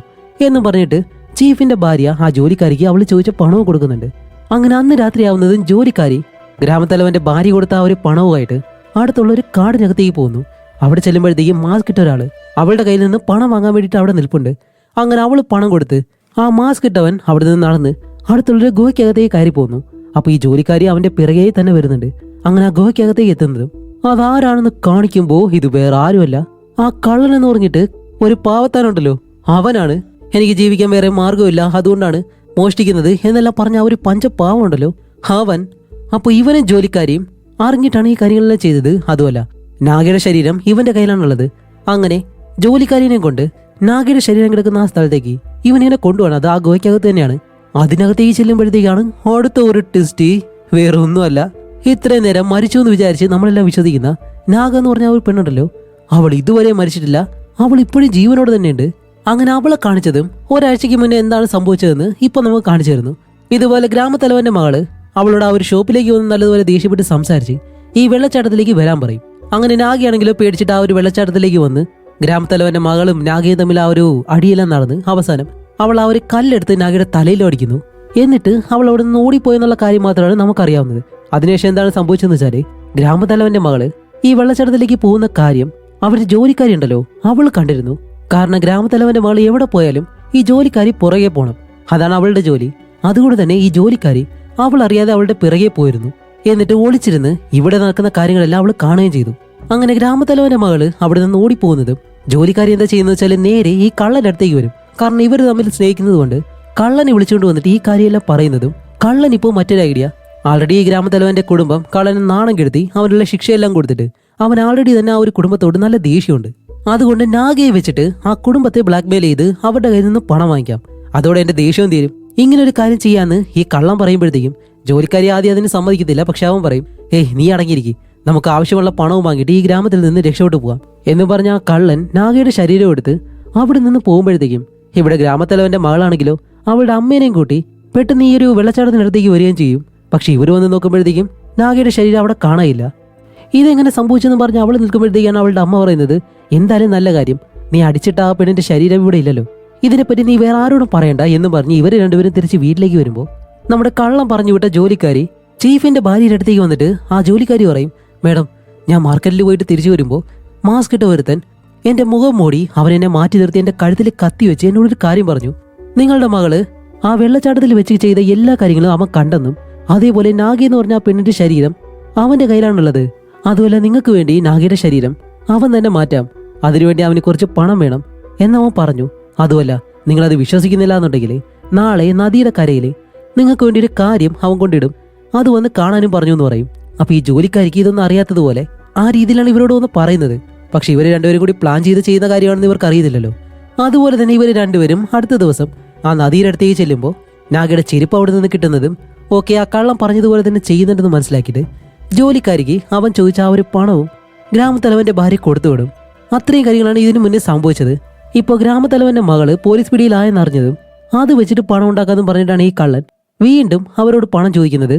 എന്നും പറഞ്ഞിട്ട് ചീഫിന്റെ ഭാര്യ ആ ജോലിക്കാരിക്ക് അവൾ ചോദിച്ച പണവും കൊടുക്കുന്നുണ്ട്. അങ്ങനെ അന്ന് രാത്രിയാവുന്നതും ജോലിക്കാരി ഗ്രാമത്തലവന്റെ ഭാര്യ കൊടുത്ത ആ ഒരു പണവുമായിട്ട് അടുത്തുള്ള ഒരു കാടിനകത്തേക്ക് പോകുന്നു. അവിടെ ചെല്ലുമ്പോഴത്തേക്കും മാസ്ക് ഇട്ട ഒരാള് അവളുടെ കയ്യിൽ നിന്ന് പണം വാങ്ങാൻ വേണ്ടിയിട്ട് അവിടെ നിൽപ്പുണ്ട്. അങ്ങനെ അവള് പണം കൊടുത്ത് ആ മാസ്ക് ഇട്ടവൻ അവിടെ നിന്ന് നടന്ന് അടുത്തുള്ളൊരു ഗുഹയ്ക്കകത്തേക്ക് കയറി പോകുന്നു. അപ്പൊ ഈ ജോലിക്കാരി അവന്റെ പിറകെ തന്നെ വരുന്നുണ്ട്. അങ്ങനെ ആ ഗുഹയ്ക്കകത്തേക്ക് എത്തുന്നതും അതാരാണെന്ന് കാണിക്കുമ്പോ ഇത് വേറെ ആരുമല്ല, ആ കള്ളൻ എന്ന് പറഞ്ഞിട്ട് ഒരു പാവത്താനുണ്ടല്ലോ അവനാണ്. എനിക്ക് ജീവിക്കാൻ വേറെ മാർഗമില്ല, അതുകൊണ്ടാണ് മോഷ്ടിക്കുന്നത് എന്നെല്ലാം പറഞ്ഞ ആ ഒരു പഞ്ചപാവം ഉണ്ടല്ലോ അവൻ. അപ്പൊ ഇവനെ ജോലിക്കാരിയും അറിഞ്ഞിട്ടാണ് ഈ കാര്യങ്ങളെല്ലാം ചെയ്തത്. അതുമല്ല നാഗയുടെ ശരീരം ഇവന്റെ കയ്യിലാണുള്ളത്. അങ്ങനെ ജോലിക്കാരിനെ കൊണ്ട് നാഗയുടെ ശരീരം കിടക്കുന്ന ആ സ്ഥലത്തേക്ക് ഇവനിങ്ങനെ കൊണ്ടുപോകണം. അത് ആ ഗുഹയ്ക്കകത്ത് തന്നെയാണ്. അതിനകത്തേക്ക് ചെല്ലുമ്പോഴത്തേക്കാണ് അടുത്ത ഒരു ട്വിസ്റ്റ്. വേറെ ഒന്നുമല്ല, ഇത്രയും നേരം മരിച്ചു എന്ന് വിചാരിച്ച് നമ്മളെല്ലാം വിശ്വസിക്കുന്ന നാഗ എന്ന് പറഞ്ഞ ഒരു പെണ്ണുണ്ടല്ലോ, അവൾ ഇതുവരെ മരിച്ചിട്ടില്ല. അവൾ ഇപ്പോഴും ജീവനോട് തന്നെയുണ്ട്. അങ്ങനെ അവളെ കാണിച്ചതും ഒരാഴ്ചയ്ക്ക് മുന്നേ എന്താണ് സംഭവിച്ചതെന്ന് ഇപ്പൊ നമുക്ക് കാണിച്ചു തരുന്നു. ഇതുപോലെ ഗ്രാമത്തലവന്റെ മകള് അവളോട് ആ ഒരു ഷോപ്പിലേക്ക് വന്ന് നല്ലതുപോലെ ദേഷ്യപ്പെട്ട് സംസാരിച്ച് ഈ വെള്ളച്ചാട്ടത്തിലേക്ക് വരാൻ പറയും. അങ്ങനെ നാഗയാണെങ്കിലോ പേടിച്ചിട്ട് ആ ഒരു വെള്ളച്ചാട്ടത്തിലേക്ക് വന്ന് ഗ്രാമത്തലവന്റെ മകളും നാഗയും തമ്മിൽ ആ ഒരു അടിയെല്ലാം നടന്ന് അവസാനം അവൾ ആ ഒരു കല്ലെടുത്ത് നാഗയുടെ തലയിൽ അടിക്കുന്നു. എന്നിട്ട് അവൾ അവിടെ നിന്ന് ഓടിപ്പോയെന്നുള്ള കാര്യം മാത്രമാണ് നമുക്കറിയാവുന്നത്. അതിനുശേഷം എന്താണ് സംഭവിച്ചതെന്ന് വെച്ചാല് ഗ്രാമത്തലവന്റെ മകള് ഈ വെള്ളച്ചാട്ടത്തിലേക്ക് പോകുന്ന കാര്യം അവരുടെ ജോലിക്കാരി ഉണ്ടല്ലോ അവൾ കണ്ടിരുന്നു. കാരണം ഗ്രാമത്തലവന്റെ മകൾ എവിടെ പോയാലും ഈ ജോലിക്കാരി പുറകെ പോകണം, അതാണ് അവളുടെ ജോലി. അതുകൊണ്ട് തന്നെ ഈ ജോലിക്കാരി അവൾ അറിയാതെ അവളുടെ പിറകെ പോയിരുന്നു. എന്നിട്ട് ഒളിച്ചിരുന്ന് ഇവിടെ നടക്കുന്ന കാര്യങ്ങളെല്ലാം അവള് കാണുകയും ചെയ്തു. അങ്ങനെ ഗ്രാമത്തലവന്റെ മകള് അവിടെ നിന്ന് ഓടിപ്പോകുന്നതും ജോലിക്കാരി എന്താ ചെയ്യുന്നത് വെച്ചാൽ നേരെ ഈ കള്ളന്റെ അടുത്തേക്ക് വരും. കാരണം ഇവർ തമ്മിൽ സ്നേഹിക്കുന്നത് കൊണ്ട് കള്ളനെ വിളിച്ചുകൊണ്ട് വന്നിട്ട് ഈ കാര്യമെല്ലാം പറയുന്നതും കള്ളൻ ഇപ്പോൾ മറ്റൊരു ഐഡിയ. ആൾറെഡി ഈ ഗ്രാമത്തലവന്റെ കുടുംബം കള്ളനെ നാണം കെടുത്തി അവനുള്ള ശിക്ഷയെല്ലാം കൊടുത്തിട്ട് അവൻ ആൾറെഡി തന്നെ ആ ഒരു കുടുംബത്തോട് നല്ല ദേഷ്യമുണ്ട്. അതുകൊണ്ട് നാഗയെ വെച്ചിട്ട് ആ കുടുംബത്തെ ബ്ലാക്ക്മെയിൽ ചെയ്ത് അവരുടെ കയ്യിൽ നിന്ന് പണം വാങ്ങിക്കാം, അതോടെ എന്റെ ദേഷ്യവും തീരും. ഇങ്ങനെ ഒരു കാര്യം ചെയ്യാന്ന് ഈ കള്ളൻ പറയുമ്പോഴത്തേക്കും ജോലിക്കാരി ആദ്യം അതിന് സമ്മതിക്കത്തില്ല. പക്ഷെ അവൻ പറയും, നീ അടങ്ങിയിരിക്കും, നമുക്ക് ആവശ്യമുള്ള പണവും വാങ്ങിയിട്ട് ഈ ഗ്രാമത്തിൽ നിന്ന് രക്ഷപ്പെട്ടു പോവാം എന്ന് പറഞ്ഞ ആ കള്ളൻ നാഗയുടെ ശരീരം എടുത്ത് അവിടെ നിന്ന് പോകുമ്പോഴത്തേക്കും ഇവിടെ ഗ്രാമത്തലവന്റെ മകളാണെങ്കിലോ അവളുടെ അമ്മേനെയും കൂട്ടി പെട്ടെന്ന് ഈ ഒരു വെള്ളച്ചാട്ടത്തിനടുത്തേക്ക് വരികയും ചെയ്യും. പക്ഷെ ഇവർ വന്ന് നോക്കുമ്പോഴത്തേക്കും നാഗയുടെ ശരീരം അവിടെ കാണാനില്ല. ഇതെങ്ങനെ സംഭവിച്ചെന്ന് പറഞ്ഞ് അവൾ നിൽക്കുമ്പോഴത്തേക്കാണ് അവളുടെ അമ്മ പറയുന്നത്, എന്തായാലും നല്ല കാര്യം, നീ അടിച്ചിട്ട് ആ പെണ്ണിന്റെ ശരീരം ഇവിടെ ഇല്ലല്ലോ, ഇതിനെപ്പറ്റി നീ വേറെ ആരോടും പറയണ്ട എന്ന് പറഞ്ഞ് ഇവർ രണ്ടുപേരും തിരിച്ച് വീട്ടിലേക്ക് വരുമ്പോൾ നമ്മുടെ കള്ളം പറഞ്ഞു വിട്ട ജോലിക്കാരി ചീഫിന്റെ ഭാര്യയുടെ അടുത്തേക്ക് വന്നിട്ട് ആ ജോലിക്കാരി പറയും, മേഡം, ഞാൻ മാർക്കറ്റിൽ പോയിട്ട് തിരിച്ചു വരുമ്പോൾ മാസ്ക് ഇട്ട് ഒരുത്തൻ എന്റെ മുഖം മൂടി അവൻ എന്നെ മാറ്റി നിർത്തി എന്റെ കഴുത്തിൽ കത്തി വെച്ച് എന്നോടൊരു കാര്യം പറഞ്ഞു. നിങ്ങളുടെ മകള് ആ വെള്ളച്ചാട്ടത്തിൽ വെച്ച് ചെയ്ത എല്ലാ കാര്യങ്ങളും അവൻ കണ്ടെന്നും അതേപോലെ നാഗി എന്ന് പറഞ്ഞ ആ പെണ്ണിന്റെ ശരീരം അവന്റെ കയ്യിലാണുള്ളത്. അതുമല്ല, നിങ്ങൾക്ക് വേണ്ടി നാഗയുടെ ശരീരം അവൻ തന്നെ മാറ്റാം, അതിനുവേണ്ടി അവന് കുറച്ച് പണം വേണം എന്നവൻ പറഞ്ഞു. അതുമല്ല, നിങ്ങളത് വിശ്വസിക്കുന്നില്ല എന്നുണ്ടെങ്കിൽ നാളെ നദിയുടെ കരയിൽ നിങ്ങൾക്ക് വേണ്ടി ഒരു കാര്യം അവൻ കൊണ്ടിടും, അത് വന്ന് കാണാനും പറഞ്ഞു എന്ന് പറയും. അപ്പൊ ഈ ജോലിക്കാരിക്ക് ഇതൊന്നും അറിയാത്തതുപോലെ ആ രീതിയിലാണ് ഇവരോട് വന്ന് പറയുന്നത്. പക്ഷെ ഇവർ രണ്ടുപേരും കൂടി പ്ലാൻ ചെയ്ത് ചെയ്യുന്ന കാര്യമാണെന്ന് ഇവർക്ക് അറിയില്ലല്ലോ. അതുപോലെ തന്നെ ഇവർ രണ്ടുപേരും അടുത്ത ദിവസം ആ നദിയുടെ അടുത്തേക്ക് ചെല്ലുമ്പോൾ നാഗയുടെ ചെരുപ്പ് അവിടെ നിന്ന് കിട്ടുന്നതും ഓക്കെ ആ കള്ളം പറഞ്ഞതുപോലെ തന്നെ ചെയ്യുന്നുണ്ടെന്ന് മനസ്സിലാക്കിയിട്ട് ജോലിക്കാരിക്ക് അവൻ ചോദിച്ച ആ ഒരു പണവും ഗ്രാമത്തലവന്റെ ഭാര്യ കൊടുത്തുവിടും. അത്രയും കാര്യങ്ങളാണ് ഇതിനു മുന്നേ സംഭവിച്ചത്. ഇപ്പോൾ ഗ്രാമത്തലവന്റെ മകള് പോലീസ് പിടിയിലായെന്നറിഞ്ഞതും അത് വെച്ചിട്ട് പണം ഉണ്ടാക്കാന്നും പറഞ്ഞിട്ടാണ് ഈ കള്ളൻ വീണ്ടും അവരോട് പണം ചോദിക്കുന്നത്.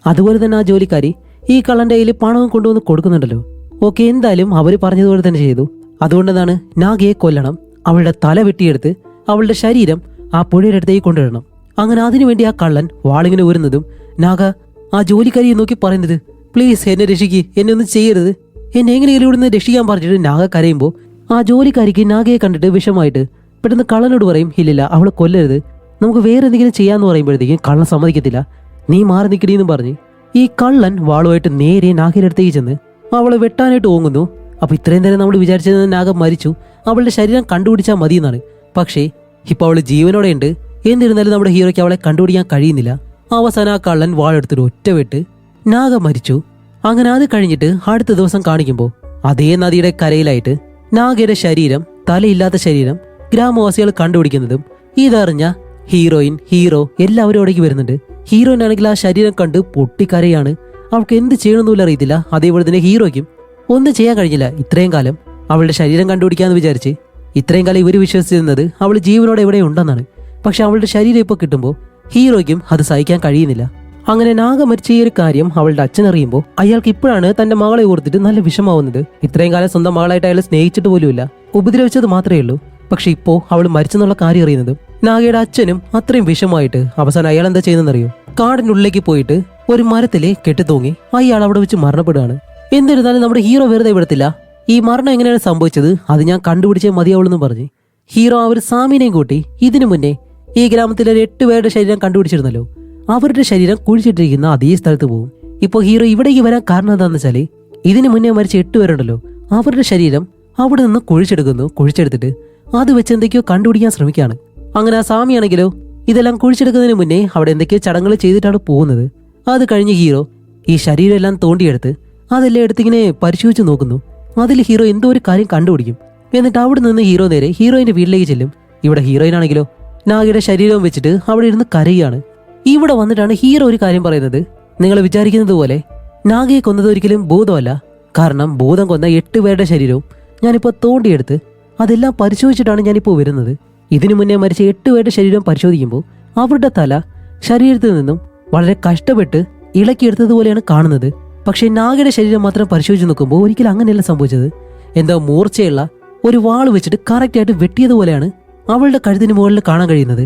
അതുപോലെ തന്നെ ആ ജോലിക്കാരി ഈ കള്ളന്റെ കയ്യിൽ പണവും കൊണ്ടുവന്ന് കൊടുക്കുന്നുണ്ടല്ലോ. ഓക്കെ, എന്തായാലും അവര് പറഞ്ഞതുപോലെ തന്നെ ചെയ്തു. അതുകൊണ്ടെന്നാണ് നാഗയെ കൊല്ലണം, അവളുടെ തല വെട്ടിയെടുത്ത് അവളുടെ ശരീരം ആ പുഴയുടെ അടുത്തേക്ക് കൊണ്ടുവരണം. അങ്ങനെ അതിനുവേണ്ടി ആ കള്ളൻ വാളിങ്ങനെ ഊരുന്നതും നാഗ ആ ജോലിക്കാരിയെ നോക്കി പറയുന്നത്, പ്ലീസ് എന്നെ രക്ഷിക്ക്, എന്നെ ഒന്നും ചെയ്യരുത്, എന്നെ എങ്ങനെയെങ്കിലും ഇവിടുന്ന് രക്ഷിക്കാൻ പറഞ്ഞിട്ട് നാഗ കരയുമ്പോൾ ആ ജോലിക്കാരിക്ക് നാഗയെ കണ്ടിട്ട് വിഷമായിട്ട് പെട്ടെന്ന് കള്ളനോട് പറയും, ഇല്ലില്ല അവളെ കൊല്ലരുത്, നമുക്ക് വേറെ എന്തെങ്കിലും ചെയ്യാന്ന് പറയുമ്പോഴത്തേക്കും കള്ളൻ സമ്മതിക്കത്തില്ല, നീ മാറി നിൽക്കണീന്നും പറഞ്ഞ് ഈ കള്ളൻ വാളുമായിട്ട് നേരെ നാഗയുടെ അടുത്തേക്ക് ചെന്ന് അവളെ വെട്ടാനായിട്ട് ഓങ്ങുന്നു. അപ്പൊ ഇത്രയും നേരം നമ്മൾ വിചാരിച്ചത് നാഗ മരിച്ചു, അവളുടെ ശരീരം കണ്ടുപിടിച്ചാൽ മതി എന്നാണ്. പക്ഷേ ഇപ്പൊ അവള് ജീവനോടെ ഉണ്ട്. എന്നിരുന്നാലും നമ്മുടെ ഹീറോയ്ക്ക് അവളെ കണ്ടുപിടിക്കാൻ കഴിയുന്നില്ല. അവസാനം ആ കള്ളൻ വാളെടുത്തിട്ട് ഒറ്റ വെട്ട് നാഗ മരിച്ചു. അങ്ങനെ അത് കഴിഞ്ഞിട്ട് അടുത്ത ദിവസം കാണിക്കുമ്പോൾ അതേ നദിയുടെ കരയിലായിട്ട് നാഗയുടെ ശരീരം, തലയില്ലാത്ത ശരീരം ഗ്രാമവാസികൾ കണ്ടുപിടിക്കുന്നതും ഇതറിഞ്ഞ ഹീറോയിൻ, ഹീറോ എല്ലാവരും അവിടേക്ക് വരുന്നുണ്ട്. ഹീറോയിൻ ആണെങ്കിൽ ആ ശരീരം കണ്ട് പൊട്ടിക്കരയാണ്. അവൾക്ക് എന്ത് ചെയ്യണമെന്നില്ല അറിയത്തില്ല. അതേപോലെ തന്നെ ഹീറോയ്ക്കും ഒന്നും ചെയ്യാൻ കഴിഞ്ഞില്ല. ഇത്രയും കാലം അവളുടെ ശരീരം കണ്ടുപിടിക്കാന്ന് വിചാരിച്ച് ഇത്രയും കാലം ഇവർ വിശ്വസിച്ചിരുന്നത് അവൾ ജീവനോടെ എവിടെ ഉണ്ടെന്നാണ്. പക്ഷെ അവളുടെ ശരീരം ഇപ്പോൾ കിട്ടുമ്പോൾ ഹീറോയ്ക്കും അത് സഹിക്കാൻ കഴിയുന്നില്ല. അങ്ങനെ നാഗ മരിച്ച ഈ ഒരു കാര്യം അവളുടെ അച്ഛൻ അറിയുമ്പോൾ അയാൾക്ക് ഇപ്പോഴാണ് തന്റെ മകളെ ഓർത്തിട്ട് നല്ല വിഷമാവുന്നത്. ഇത്രയും കാലം സ്വന്തം മകളായിട്ട് അയാൾ സ്നേഹിച്ചിട്ട് പോലുമില്ല, ഉപദ്രവിച്ചത് മാത്രമേ ഉള്ളൂ. പക്ഷെ ഇപ്പോ അവൾ മരിച്ചെന്നുള്ള കാര്യം അറിയുന്നതും നാഗയുടെ അച്ഛനും അത്രയും വിഷമായിട്ട് അവസാനം അയാൾ എന്താ ചെയ്യുന്നറിയോ, കാടിനുള്ളിലേക്ക് പോയിട്ട് ഒരു മരത്തിലെ കെട്ടിത്തൂങ്ങി അയാൾ അവിടെ വെച്ച് മരണപ്പെടുകയാണ്. എന്നിരുന്നാലും നമ്മുടെ ഹീറോ വെറുതെ വിടത്തില്ല. ഈ മരണം എങ്ങനെയാണ് സംഭവിച്ചത് അത് ഞാൻ കണ്ടുപിടിച്ചേ മതിയാവുള്ളെന്ന് പറഞ്ഞ് ഹീറോ ആ ഒരു സാമിനെയും കൂട്ടി ഇതിനു മുന്നേ ഈ ഗ്രാമത്തിലെ 8 പേരുടെ ശരീരം കണ്ടുപിടിച്ചിരുന്നല്ലോ, അവരുടെ ശരീരം കുഴിച്ചിട്ടിരിക്കുന്ന അതേ സ്ഥലത്ത് പോകും. ഇപ്പോൾ ഹീറോ ഇവിടേക്ക് വരാൻ കാരണം എന്താണെന്ന് വെച്ചാല് ഇതിനു മുന്നേ മരിച്ച 8 പേരുണ്ടല്ലോ, അവരുടെ ശരീരം അവിടെ നിന്ന് കുഴിച്ചെടുത്തിട്ട് അത് വെച്ച് എന്തൊക്കെയോ കണ്ടുപിടിക്കാൻ ശ്രമിക്കുകയാണ്. അങ്ങനെ ആ സാമിയാണെങ്കിലോ ഇതെല്ലാം കുഴിച്ചെടുക്കുന്നതിന് മുന്നേ അവിടെ എന്തൊക്കെയോ ചടങ്ങുകൾ ചെയ്തിട്ടാണ് പോകുന്നത്. അത് കഴിഞ്ഞ് ഹീറോ ഈ ശരീരം എല്ലാം തോണ്ടിയെടുത്ത് അതെല്ലാം എടുത്തിങ്ങനെ പരിശോധിച്ച് നോക്കുന്നു. അതിൽ ഹീറോ എന്തോ ഒരു കാര്യം കണ്ടുപിടിക്കും. എന്നിട്ട് അവിടെ നിന്ന് ഹീറോ നേരെ ഹീറോയിന്റെ വീട്ടിലേക്ക് ചെല്ലും. ഇവിടെ ഹീറോയിൻ ആണെങ്കിലോ നാഗയുടെ ശരീരവും വെച്ചിട്ട് അവിടെ ഇരുന്ന് കരയുകയാണ്. ഇവിടെ വന്നിട്ടാണ് ഹീറോ ഒരു കാര്യം പറയുന്നത്, നിങ്ങൾ വിചാരിക്കുന്നത് പോലെ നാഗയെ കൊന്നത് ഒരിക്കലും ഭൂതമല്ല. കാരണം ഭൂതം കൊന്ന 8 പേരുടെ ശരീരവും ഞാനിപ്പോൾ തോണ്ടിയെടുത്ത് അതെല്ലാം പരിശോധിച്ചിട്ടാണ് ഞാനിപ്പോൾ വരുന്നത്. ഇതിനു മുന്നേ മരിച്ച 8 പേരുടെ ശരീരം പരിശോധിക്കുമ്പോൾ അവരുടെ തല ശരീരത്തിൽ നിന്നും വളരെ കഷ്ടപ്പെട്ട് ഇളക്കിയെടുത്തതുപോലെയാണ് കാണുന്നത്. പക്ഷേ നാഗയുടെ ശരീരം മാത്രം പരിശോധിച്ച് നോക്കുമ്പോൾ ഒരിക്കലും അങ്ങനെയല്ല സംഭവിച്ചത്. എന്തോ മൂർച്ചയുള്ള ഒരു വാൾ വെച്ചിട്ട് കറക്റ്റായിട്ട് വെട്ടിയതുപോലെയാണ് അവളുടെ കഴുത്തിന് മുകളിൽ കാണാൻ കഴിയുന്നത്.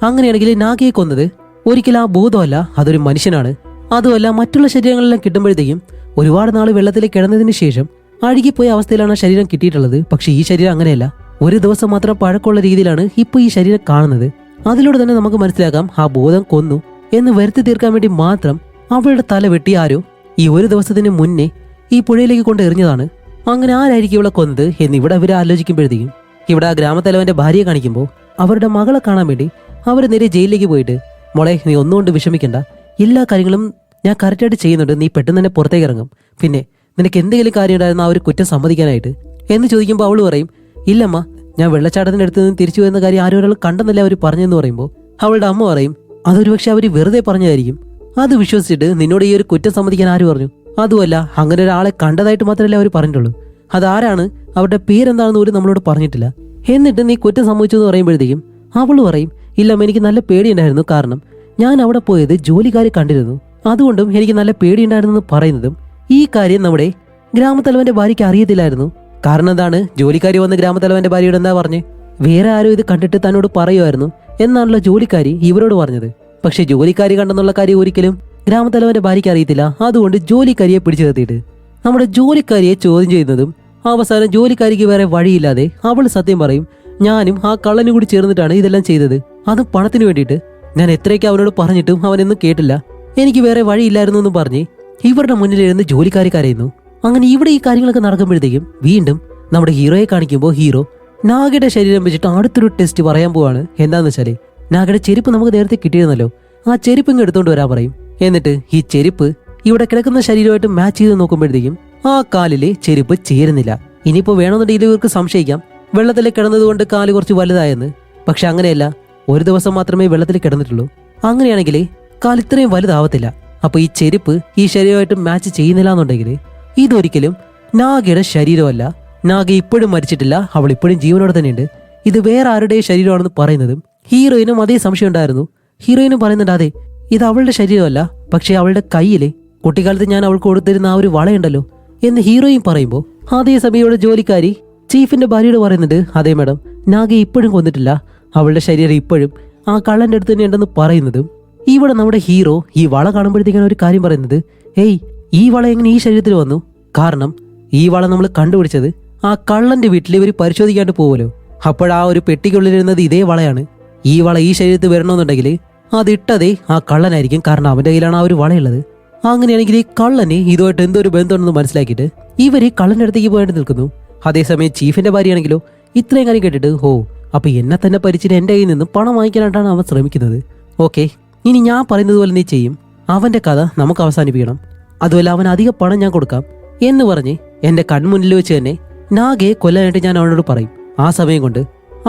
അങ്ങനെയാണെങ്കിൽ നാഗയെ കൊന്നത് ഒരിക്കലും ആ ഭൂതമല്ല, അതൊരു മനുഷ്യനാണ്. അതുമല്ല മറ്റുള്ള ശരീരങ്ങളെല്ലാം കിട്ടുമ്പോഴത്തേക്കും ഒരുപാട് നാൾ വെള്ളത്തിൽ കിടന്നതിന് ശേഷം അഴുകിപ്പോയ അവസ്ഥയിലാണ് ആ ശരീരം കിട്ടിയിട്ടുള്ളത്. പക്ഷേ ഈ ശരീരം അങ്ങനെയല്ല, ഒരു ദിവസം മാത്രം പഴക്കമുള്ള രീതിയിലാണ് ഇപ്പോൾ ഈ ശരീരം കാണുന്നത്. അതിലൂടെ തന്നെ നമുക്ക് മനസ്സിലാക്കാം ആ ഭൂതം കൊന്നു എന്ന് വരുത്തി തീർക്കാൻ വേണ്ടി മാത്രം അവളുടെ തല വെട്ടി ആരോ ഈ ഒരു ദിവസത്തിന് മുന്നേ ഈ പുഴയിലേക്ക് കൊണ്ട് എറിഞ്ഞതാണ്. അങ്ങനെ ആരായിരിക്കും ഇവളെ കൊന്നത് എന്ന് ഇവിടെ അവർ ആലോചിക്കുമ്പോഴത്തേക്കും ഇവിടെ ആ ഗ്രാമത്തലവന്റെ ഭാര്യയെ കാണിക്കുമ്പോൾ അവരുടെ മകളെ കാണാൻ വേണ്ടി അവർ നേരെ ജയിലിലേക്ക് പോയിട്ട്, മോളെ നീ ഒന്നുകൊണ്ട് വിഷമിക്കണ്ട, എല്ലാ കാര്യങ്ങളും ഞാൻ കറക്റ്റായിട്ട് ചെയ്യുന്നുണ്ട്, നീ പെട്ടെന്ന് തന്നെ പുറത്തേക്ക് ഇറങ്ങും, പിന്നെ നിനക്ക് എന്തെങ്കിലും കാര്യം ഉണ്ടായിരുന്ന ആ ഒരു കുറ്റം സമ്മതിക്കാനായിട്ട് എന്ന് ചോദിക്കുമ്പോൾ അവൾ പറയും, ഇല്ലമ്മ, ഞാൻ വെള്ളച്ചാട്ടത്തിന്റെ അടുത്ത് നിന്ന് തിരിച്ചു വരുന്ന കാര്യം ആരും ഒരാൾ കണ്ടെന്നല്ല അവർ പറഞ്ഞെന്ന് പറയുമ്പോൾ അവളുടെ അമ്മ പറയും, അതൊരു പക്ഷെ അവർ വെറുതെ പറഞ്ഞതായിരിക്കും, അത് വിശ്വസിച്ചിട്ട് നിന്നോട് ഈ ഒരു കുറ്റം സമ്മതിക്കാൻ ആര് പറഞ്ഞു? അതുമല്ല, അങ്ങനെ ഒരാളെ കണ്ടതായിട്ട് മാത്രമല്ല അവർ പറഞ്ഞിട്ടുള്ളൂ, അതാരാണ്, അവരുടെ പേരെന്താണെന്ന് പോലും നമ്മളോട് പറഞ്ഞിട്ടില്ല, എന്നിട്ട് നീ കുറ്റം സംഭവിച്ചു എന്ന് പറയുമ്പോഴത്തേക്കും അവൾ പറയും, ഇല്ലമ്മ, എനിക്ക് നല്ല പേടിയുണ്ടായിരുന്നു, കാരണം ഞാൻ അവിടെ പോയത് ജോലിക്കാരെ കണ്ടിരുന്നു, അതുകൊണ്ടും എനിക്ക് നല്ല പേടിയുണ്ടായിരുന്നു എന്ന് പറയുന്നതും ഈ കാര്യം നമ്മുടെ ഗ്രാമത്തലവന്റെ ഭാര്യയ്ക്ക് അറിയത്തില്ലായിരുന്നു. കാരണം എന്താണ്, ജോലിക്കാരി വന്ന് ഗ്രാമത്തലവന്റെ ഭാര്യയോട് എന്താ പറഞ്ഞ്, വേറെ ആരും ഇത് കണ്ടിട്ട് തന്നോട് പറയുമായിരുന്നു എന്നാണല്ലോ ജോലിക്കാരി ഇവരോട് പറഞ്ഞത്. പക്ഷെ ജോലിക്കാരി കണ്ടെന്നുള്ള കാര്യം ഒരിക്കലും ഗ്രാമത്തലവന്റെ ഭാര്യയ്ക്ക് അറിയത്തില്ല. അതുകൊണ്ട് ജോലിക്കാരിയെ പിടിച്ചു നിർത്തിയിട്ട് നമ്മുടെ ജോലിക്കാരിയെ ചോദ്യം ചെയ്യുന്നതും അവസാനം ജോലിക്കാരിക്ക് വേറെ വഴിയില്ലാതെ അവൾ സത്യം പറയും, ഞാനും ആ കള്ളനും കൂടി ചേർന്നിട്ടാണ് ഇതെല്ലാം ചെയ്തത്, അതും പണത്തിന് വേണ്ടിയിട്ട്. ഞാൻ എത്രയൊക്കെ അവനോട് പറഞ്ഞിട്ടും അവനൊന്നും കേട്ടില്ല, എനിക്ക് വേറെ വഴിയില്ലായിരുന്നു എന്നും പറഞ്ഞ് ഇവരുടെ മുന്നിലിരുന്ന് ജോലിക്കാരി കരയുന്നു. അങ്ങനെ ഇവിടെ ഈ കാര്യങ്ങളൊക്കെ നടക്കുമ്പോഴത്തേക്കും വീണ്ടും നമ്മുടെ ഹീറോയെ കാണിക്കുമ്പോൾ ഹീറോ നാഗയുടെ ശരീരം വെച്ചിട്ട് അടുത്തൊരു ടെസ്റ്റ് പറയാൻ പോവാണ്. എന്താന്ന് വെച്ചാല്, നാഗയുടെ ചെരുപ്പ് നമുക്ക് നേരത്തെ കിട്ടിയിരുന്നല്ലോ, ആ ചെരുപ്പ് ഇങ്ങ് എടുത്തോണ്ട് വരാൻ പറയും. എന്നിട്ട് ഈ ചെരുപ്പ് ഇവിടെ കിടക്കുന്ന ശരീരമായിട്ട് മാച്ച് ചെയ്ത് നോക്കുമ്പോഴത്തേക്കും ആ കാലിലെ ചെരുപ്പ് ചേരുന്നില്ല. ഇനിയിപ്പോ വേണമെന്നുണ്ടെങ്കിൽ ഇവർക്ക് സംശയിക്കാം വെള്ളത്തിൽ കിടന്നതുകൊണ്ട് കാല് കുറച്ച് വലുതായെന്ന്. പക്ഷെ അങ്ങനെയല്ല, ഒരു ദിവസം മാത്രമേ വെള്ളത്തിൽ കിടന്നിട്ടുള്ളൂ, അങ്ങനെയാണെങ്കിൽ കാൽ ഇത്രയും വലുതാവത്തില്ല. അപ്പൊ ഈ ചെരുപ്പ് ഈ ശരീരമായിട്ട് മാച്ച് ചെയ്യുന്നില്ല എന്നുണ്ടെങ്കിൽ ഇതൊരിക്കലും നാഗയുടെ ശരീരമല്ല, നാഗ ഇപ്പോഴും മരിച്ചിട്ടില്ല, അവൾ ഇപ്പോഴും ജീവനോടെ തന്നെയുണ്ട്, ഇത് വേറെ ആരുടെയും ശരീരമാണെന്ന് പറയുന്നതും ഹീറോയിനും അതേ സംശയം ഉണ്ടായിരുന്നു. ഹീറോയിനും പറയുന്നുണ്ട്, അതെ, ഇത് അവളുടെ ശരീരമല്ല, പക്ഷെ അവളുടെ കയ്യിലെ കുട്ടിക്കാലത്ത് ഞാൻ അവൾക്ക് കൊടുത്തിരുന്ന ആ ഒരു വളയുണ്ടല്ലോ എന്ന് ഹീറോയും പറയുമ്പോൾ അതേസമയം ഇവിടെ ജോലിക്കാരി ചീഫിന്റെ ഭാര്യയോട് പറയുന്നുണ്ട്, അതേ മാഡം, നാഗയെ ഇപ്പോഴും കൊന്നിട്ടില്ല, അവളുടെ ശരീരം ഇപ്പോഴും ആ കള്ളന്റെ അടുത്ത് തന്നെ ഉണ്ടെന്ന് പറയുന്നതും ഇവിടെ നമ്മുടെ ഹീറോ ഈ വള കാണുമ്പോഴത്തേക്കാണ് ഒരു കാര്യം പറയുന്നത്, ഏയ്, ഈ വള എങ്ങനെ ഈ ശരീരത്തിൽ വന്നു? കാരണം ഈ വള നമ്മൾ കണ്ടുപിടിച്ചത് ആ കള്ളന്റെ വീട്ടിൽ ഇവർ പരിശോധിക്കാണ്ട് പോവല്ലോ, അപ്പോഴാ ഒരു പെട്ടിക്കുള്ളിലിരുന്നത് ഇതേ വളയാണ്. ഈ വള ഈ ശരീരത്തിൽ വരണമെന്നുണ്ടെങ്കിൽ അതിട്ടതേ ആ കള്ളനായിരിക്കും, കാരണം അവന്റെ കയ്യിലാണ് ആ ഒരു വളയുള്ളത്. അങ്ങനെയാണെങ്കിൽ ഈ കള്ളന് ഇതുമായിട്ട് എന്തൊരു ബന്ധമുണ്ടെന്ന് മനസ്സിലാക്കിയിട്ട് ഇവര് കള്ളന്റെ അടുത്തേക്ക് പോയിട്ട് നിൽക്കുന്നു. അതേസമയം ചീഫിന്റെ ഭാര്യയാണെങ്കിലോ ഇത്രയും കാര്യം കേട്ടിട്ട്, ഹോ, അപ്പൊ എന്നെ തന്നെ പരിച്ചിട്ട് എന്റെ കയ്യിൽ നിന്ന് പണം വാങ്ങിക്കാനായിട്ടാണ് അവൻ ശ്രമിക്കുന്നത്. ഓക്കെ, ഇനി ഞാൻ പറയുന്നത് പോലെ നീ ചെയ്യും, അവന്റെ കഥ നമുക്ക് അവസാനിപ്പിക്കണം, അതുമല്ല അവൻ അധിക പണം ഞാൻ കൊടുക്കാം എന്ന് പറഞ്ഞ് എന്റെ കൺമുന്നിൽ വെച്ച് തന്നെ നാഗയെ കൊല്ലാനായിട്ട് ഞാൻ അവനോട് പറയും. ആ സമയം കൊണ്ട്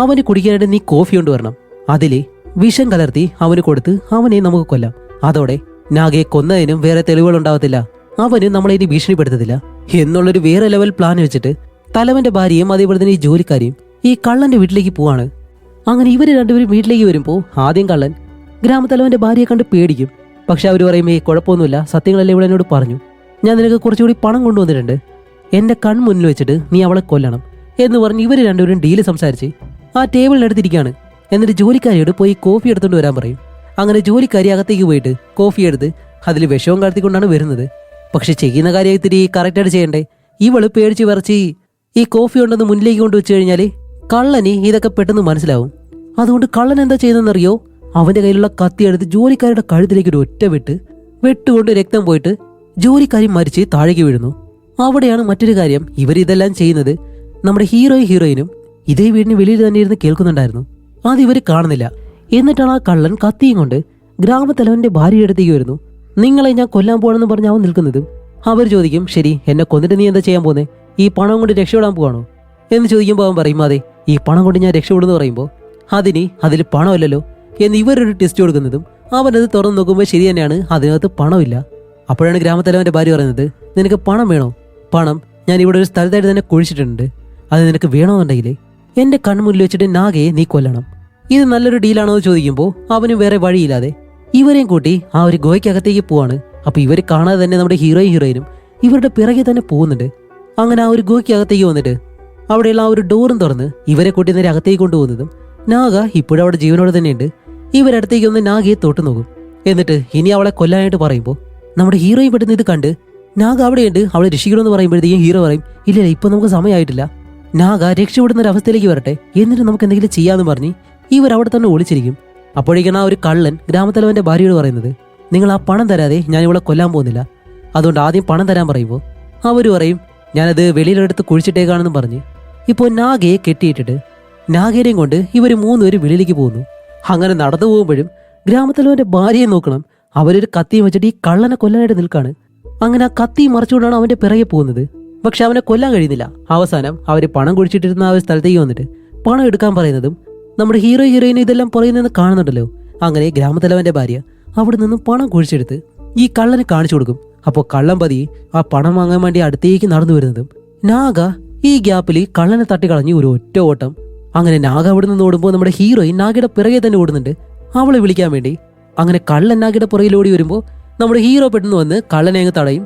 അവന് കുടിക്കാനായിട്ട് നീ കോഫി കൊണ്ടുവരണം, അതില് വിഷം കലർത്തി അവന് കൊടുത്ത് അവനെ നമുക്ക് കൊല്ലാം. അതോടെ നാഗയെ കൊന്നതിനും വേറെ തെളിവുകൾ ഉണ്ടാവത്തില്ല, അവന് നമ്മളെ ഇനി ഭീഷണിപ്പെടുത്തത്തില്ല എന്നുള്ളൊരു വേറെ ലെവൽ പ്ലാൻ വെച്ചിട്ട് തലവന്റെ ഭാര്യയും അതേപോലെ തന്നെ ഈ ജോലിക്കാരിയും ഈ കള്ളന്റെ വീട്ടിലേക്ക് പോവാണ്. അങ്ങനെ ഇവര് രണ്ടുപേരും വീട്ടിലേക്ക് വരുമ്പോൾ ആദ്യം കള്ളൻ ഗ്രാമത്തലവന്റെ ഭാര്യയെ കണ്ട് പേടിക്കും. പക്ഷെ അവർ പറയും, കുഴപ്പമൊന്നുമില്ല, സത്യങ്ങളെല്ലാം ഇവിടെ എന്നോട് പറഞ്ഞു, ഞാൻ നിനക്ക് കുറച്ചുകൂടി പണം കൊണ്ടുവന്നിട്ടുണ്ട്, എന്റെ കൺമുന്നിൽ വെച്ചിട്ട് നീ അവളെ കൊല്ലണം എന്ന് പറഞ്ഞ് ഇവര് രണ്ടുപേരും ഡീല് സംസാരിച്ച് ആ ടേബിളിനടുത്തിരിക്കുകയാണ്. എന്നിട്ട് ജോലിക്കാരിയോട് പോയി കോഫി എടുത്തുകൊണ്ട് വരാൻ പറയും. അങ്ങനെ ജോലിക്കാരി അകത്തേക്ക് പോയിട്ട് കോഫി എടുത്ത് അതിൽ വിഷവും കടത്തിക്കൊണ്ടാണ് വരുന്നത്. പക്ഷെ ചെയ്യുന്ന കാര്യം ഇത്തിരി കറക്റ്റായിട്ട് ചെയ്യണ്ടേ. ഇവള് പേടിച്ച് വിറച്ച് ഈ കോഫി ഉണ്ടെന്ന് മുന്നിലേക്ക് കൊണ്ടുവച്ചു കഴിഞ്ഞാല് കള്ളന് ഇതൊക്കെ പെട്ടെന്ന് മനസ്സിലാവും. അതുകൊണ്ട് കള്ളൻ എന്താ ചെയ്യുന്നതെന്നറിയോ, അവന്റെ കയ്യിലുള്ള കത്തി എടുത്ത് ജോലിക്കാരുടെ കഴുത്തിലേക്ക് ഒരു ഒറ്റ വെട്ടുകൊണ്ട് രക്തം പോയിട്ട് ജോലിക്കാരി മരിച്ച് താഴേക്ക് വീഴുന്നു. അവിടെയാണ് മറ്റൊരു കാര്യം, ഇവരിതെല്ലാം ചെയ്യുന്നത് നമ്മുടെ ഹീറോയിനും ഇതേ വീടിന് വെളിയിൽ തന്നെ ഇരുന്ന് കേൾക്കുന്നുണ്ടായിരുന്നു. അത് ഇവര് കാണുന്നില്ല. എന്നിട്ടാണ് ആ കള്ളൻ കത്തിയും കൊണ്ട് ഗ്രാമത്തലവന്റെ ഭാര്യയുടെ അടുത്തേക്ക് വരുന്നു. നിങ്ങളെ ഞാൻ കൊല്ലാൻ പോകണമെന്ന് പറഞ്ഞ് അവൻ നിൽക്കുന്നതും അവർ ചോദിക്കും, ശരി, എന്നെ കൊന്നിട്ട് നീ എന്താ ചെയ്യാൻ പോകുന്നത്, ഈ പണം കൊണ്ട് രക്ഷപ്പെടാൻ പോവാണോ എന്ന് ചോദിക്കുമ്പോൾ അവൻ പറയും, അതെ, ഈ പണം കൊണ്ട് ഞാൻ രക്ഷപ്പെടുന്നു പറയുമ്പോൾ അതിൽ പണമില്ലല്ലോ എന്ന് ഇവരൊരു ടെസ്റ്റ് കൊടുക്കുന്നതും അവനത് തുറന്നു നോക്കുമ്പോൾ ശരി തന്നെയാണ്, അതിനകത്ത് പണമില്ല. അപ്പോഴാണ് ഗ്രാമത്തലവന്റെ ഭാര്യ പറയുന്നത്, നിനക്ക് പണം വേണോ? പണം ഞാൻ ഇവിടെ ഒരു സ്ഥലത്തായിട്ട് തന്നെ കുഴിച്ചിട്ടുണ്ട്, അത് നിനക്ക് വേണമെന്നുണ്ടെങ്കിൽ എന്റെ കൺമുന്നിൽ വെച്ചിട്ട് നാഗയെ നീ കൊല്ലണം. ഇത് നല്ലൊരു ഡീലാണോ എന്ന് ചോദിക്കുമ്പോൾ അവനും വേറെ വഴിയില്ലാതെ ഇവരെയും കൂട്ടി ആ ഒരു ഗോയ്ക്കകത്തേക്ക് പോവാണ്. അപ്പൊ ഇവര് കാണാതെ തന്നെ നമ്മുടെ ഹീറോയിനും ഇവരുടെ പിറകെ തന്നെ പോകുന്നുണ്ട്. അങ്ങനെ ആ ഒരു ഗോയ്ക്കകത്തേക്ക് വന്നിട്ട് അവിടെയുള്ള ആ ഒരു ഡോറും തുറന്ന് ഇവരെ കൂട്ടി നേരെ അകത്തേക്ക് കൊണ്ടുപോകുന്നതും നാഗ ഇപ്പോഴും അവിടെ ജീവനോടെ തന്നെയുണ്ട്. ഇവരടുത്തേക്ക് ഒന്ന് നാഗയെ തൊട്ടു നോക്കും. എന്നിട്ട് ഇനി അവളെ കൊല്ലാനായിട്ട് പറയുമ്പോൾ നമ്മുടെ ഹീറോയും പെട്ടെന്ന് ഇത് കണ്ട് നാഗ അവിടെയുണ്ട്, അവളെ രക്ഷിക്കണമെന്ന് പറയുമ്പോഴത്തേക്കും ഹീറോ പറയും, ഇല്ല, ഇപ്പൊ നമുക്ക് സമയമായിട്ടില്ല, നാഗ രക്ഷപ്പെടുന്ന ഒരു അവസ്ഥയിലേക്ക് വരട്ടെ, എന്നിട്ട് നമുക്ക് എന്തെങ്കിലും ചെയ്യാന്ന് പറഞ്ഞ് ഇവർ അവിടെ തന്നെ ഒളിച്ചിരിക്കും. അപ്പോഴേക്കാണ് ആ ഒരു കള്ളൻ ഗ്രാമത്തലവന്റെ ഭാര്യയോട് പറയുന്നത്, നിങ്ങൾ ആ പണം തരാതെ ഞാൻ ഇവളെ കൊല്ലാൻ പോകുന്നില്ല, അതുകൊണ്ട് ആദ്യം പണം തരാൻ പറയുമ്പോൾ അവർ പറയും ഞാനത് വെളിയിലെടുത്ത് കുഴിച്ചിട്ടേക്കാണെന്ന് പറഞ്ഞ് ഇപ്പോൾ നാഗയെ കെട്ടിയിട്ടിട്ട് നാഗേനെയും കൊണ്ട് ഇവർ 3 പേര് വെളിയിലേക്ക് പോകുന്നു. അങ്ങനെ നടന്നു പോകുമ്പോഴും ഗ്രാമത്തിലവന്റെ ഭാര്യയെ നോക്കണം. അവരൊരു കത്തിയും വെച്ചിട്ട് ഈ കള്ളനെ കൊല്ലാനായിട്ട് നിൽക്കാണ്. അങ്ങനെ ആ കത്തി മറിച്ചുകൊണ്ടാണ് അവന്റെ പിറകെ പോകുന്നത്. പക്ഷെ അവനെ കൊല്ലാൻ കഴിയുന്നില്ല. അവസാനം അവര് പണം കുഴിച്ചിട്ടിരുന്ന ആ ഒരു സ്ഥലത്തേക്ക് വന്നിട്ട് പണം എടുക്കാൻ പറയുന്നതും നമ്മുടെ ഹീറോയിനെ ഇതെല്ലാം പറയുന്നതെന്ന് കാണുന്നുണ്ടല്ലോ. അങ്ങനെ ഗ്രാമത്തിലവന്റെ ഭാര്യ അവിടെ നിന്നും പണം കുഴിച്ചെടുത്ത് ഈ കള്ളനെ കാണിച്ചു കൊടുക്കും. അപ്പോൾ കള്ളൻ പതിയെ ആ പണം വാങ്ങാൻ വേണ്ടി അടുത്തേക്ക് നടന്നു വരുന്നതും നാഗ ഈ ഗ്യാപ്പിൽ കള്ളനെ തട്ടിക്കളഞ്ഞ് ഒരു ഒറ്റ ഓട്ടം. അങ്ങനെ നാഗ അവിടെ നിന്ന് ഓടുമ്പോൾ നമ്മുടെ ഹീറോയിൻ നാഗയുടെ പിറകെ തന്നെ ഓടുന്നുണ്ട് അവളെ വിളിക്കാൻ വേണ്ടി. അങ്ങനെ കള്ളൻ നാഗയുടെ പുറകിൽ ഓടി വരുമ്പോൾ നമ്മുടെ ഹീറോ പെട്ടെന്ന് വന്ന് കള്ളനെ അങ്ങ് തടയും.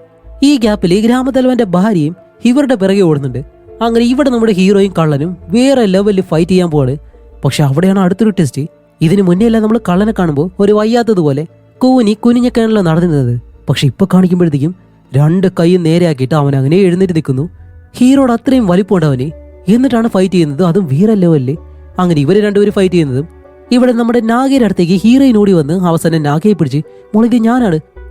ഈ ഗ്യാപ്പിൽ ഗ്രാമത്തലവന്റെ ഭാര്യയും ഇവരുടെ പിറകെ ഓടുന്നുണ്ട്. അങ്ങനെ ഇവിടെ നമ്മുടെ ഹീറോയും കള്ളനും വേറെ ലെവലിൽ ഫൈറ്റ് ചെയ്യാൻ പോവാണ്. പക്ഷെ അവിടെയാണ് അടുത്തൊരു ടെസ്റ്റ്. ഇതിന് മുന്നേ അല്ല നമ്മൾ കള്ളനെ കാണുമ്പോൾ ഒരു വയ്യാത്തതുപോലെ കുനിഞ്ഞൊക്കെയാണല്ലോ നടന്നിരുന്നത്. പക്ഷെ ഇപ്പൊ കാണിക്കുമ്പോഴത്തേക്കും 2 കൈയും നേരെയാക്കിയിട്ട് അവൻ അങ്ങനെ എഴുന്നേറ്റ് നിൽക്കുന്നു. ഹീറോട് അത്രയും വലിപ്പമുണ്ട് അവന്. എന്നിട്ടാണ് ഫൈറ്റ് ചെയ്യുന്നത്, അതും വേറെ ലെവലില്. അങ്ങനെ ഇവര് 2 പേര് ഫൈറ്റ് ചെയ്യുന്നതും ഇവിടെ നമ്മുടെ നാഗയുടെ അടുത്തേക്ക് ഹീറോയിൻ ഓടി വന്ന് അവസാനം നാഗയെ പിടിച്ച് മോളിത്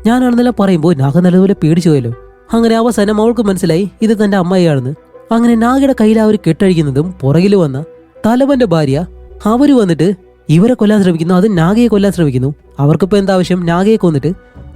ഞാനാണെന്നെല്ലാം പറയുമ്പോൾ നാഗ നല്ലതുപോലെ പേടിച്ചു പോയല്ലോ. അങ്ങനെ അവസാനം അവൾക്ക് മനസ്സിലായി ഇത് തന്റെ അമ്മയാണെന്ന്. അങ്ങനെ നാഗയുടെ കയ്യിൽ അവർ കെട്ടഴിക്കുന്നതും പുറകിൽ വന്ന തലവന്റെ ഭാര്യ അവര് വന്നിട്ട് ഇവരെ കൊല്ലാൻ ശ്രമിക്കുന്നു. അത് നാഗയെ കൊല്ലാൻ ശ്രമിക്കുന്നു. അവർക്കിപ്പോ എന്താ ആവശ്യം? നാഗയെ കൊന്നിട്ട്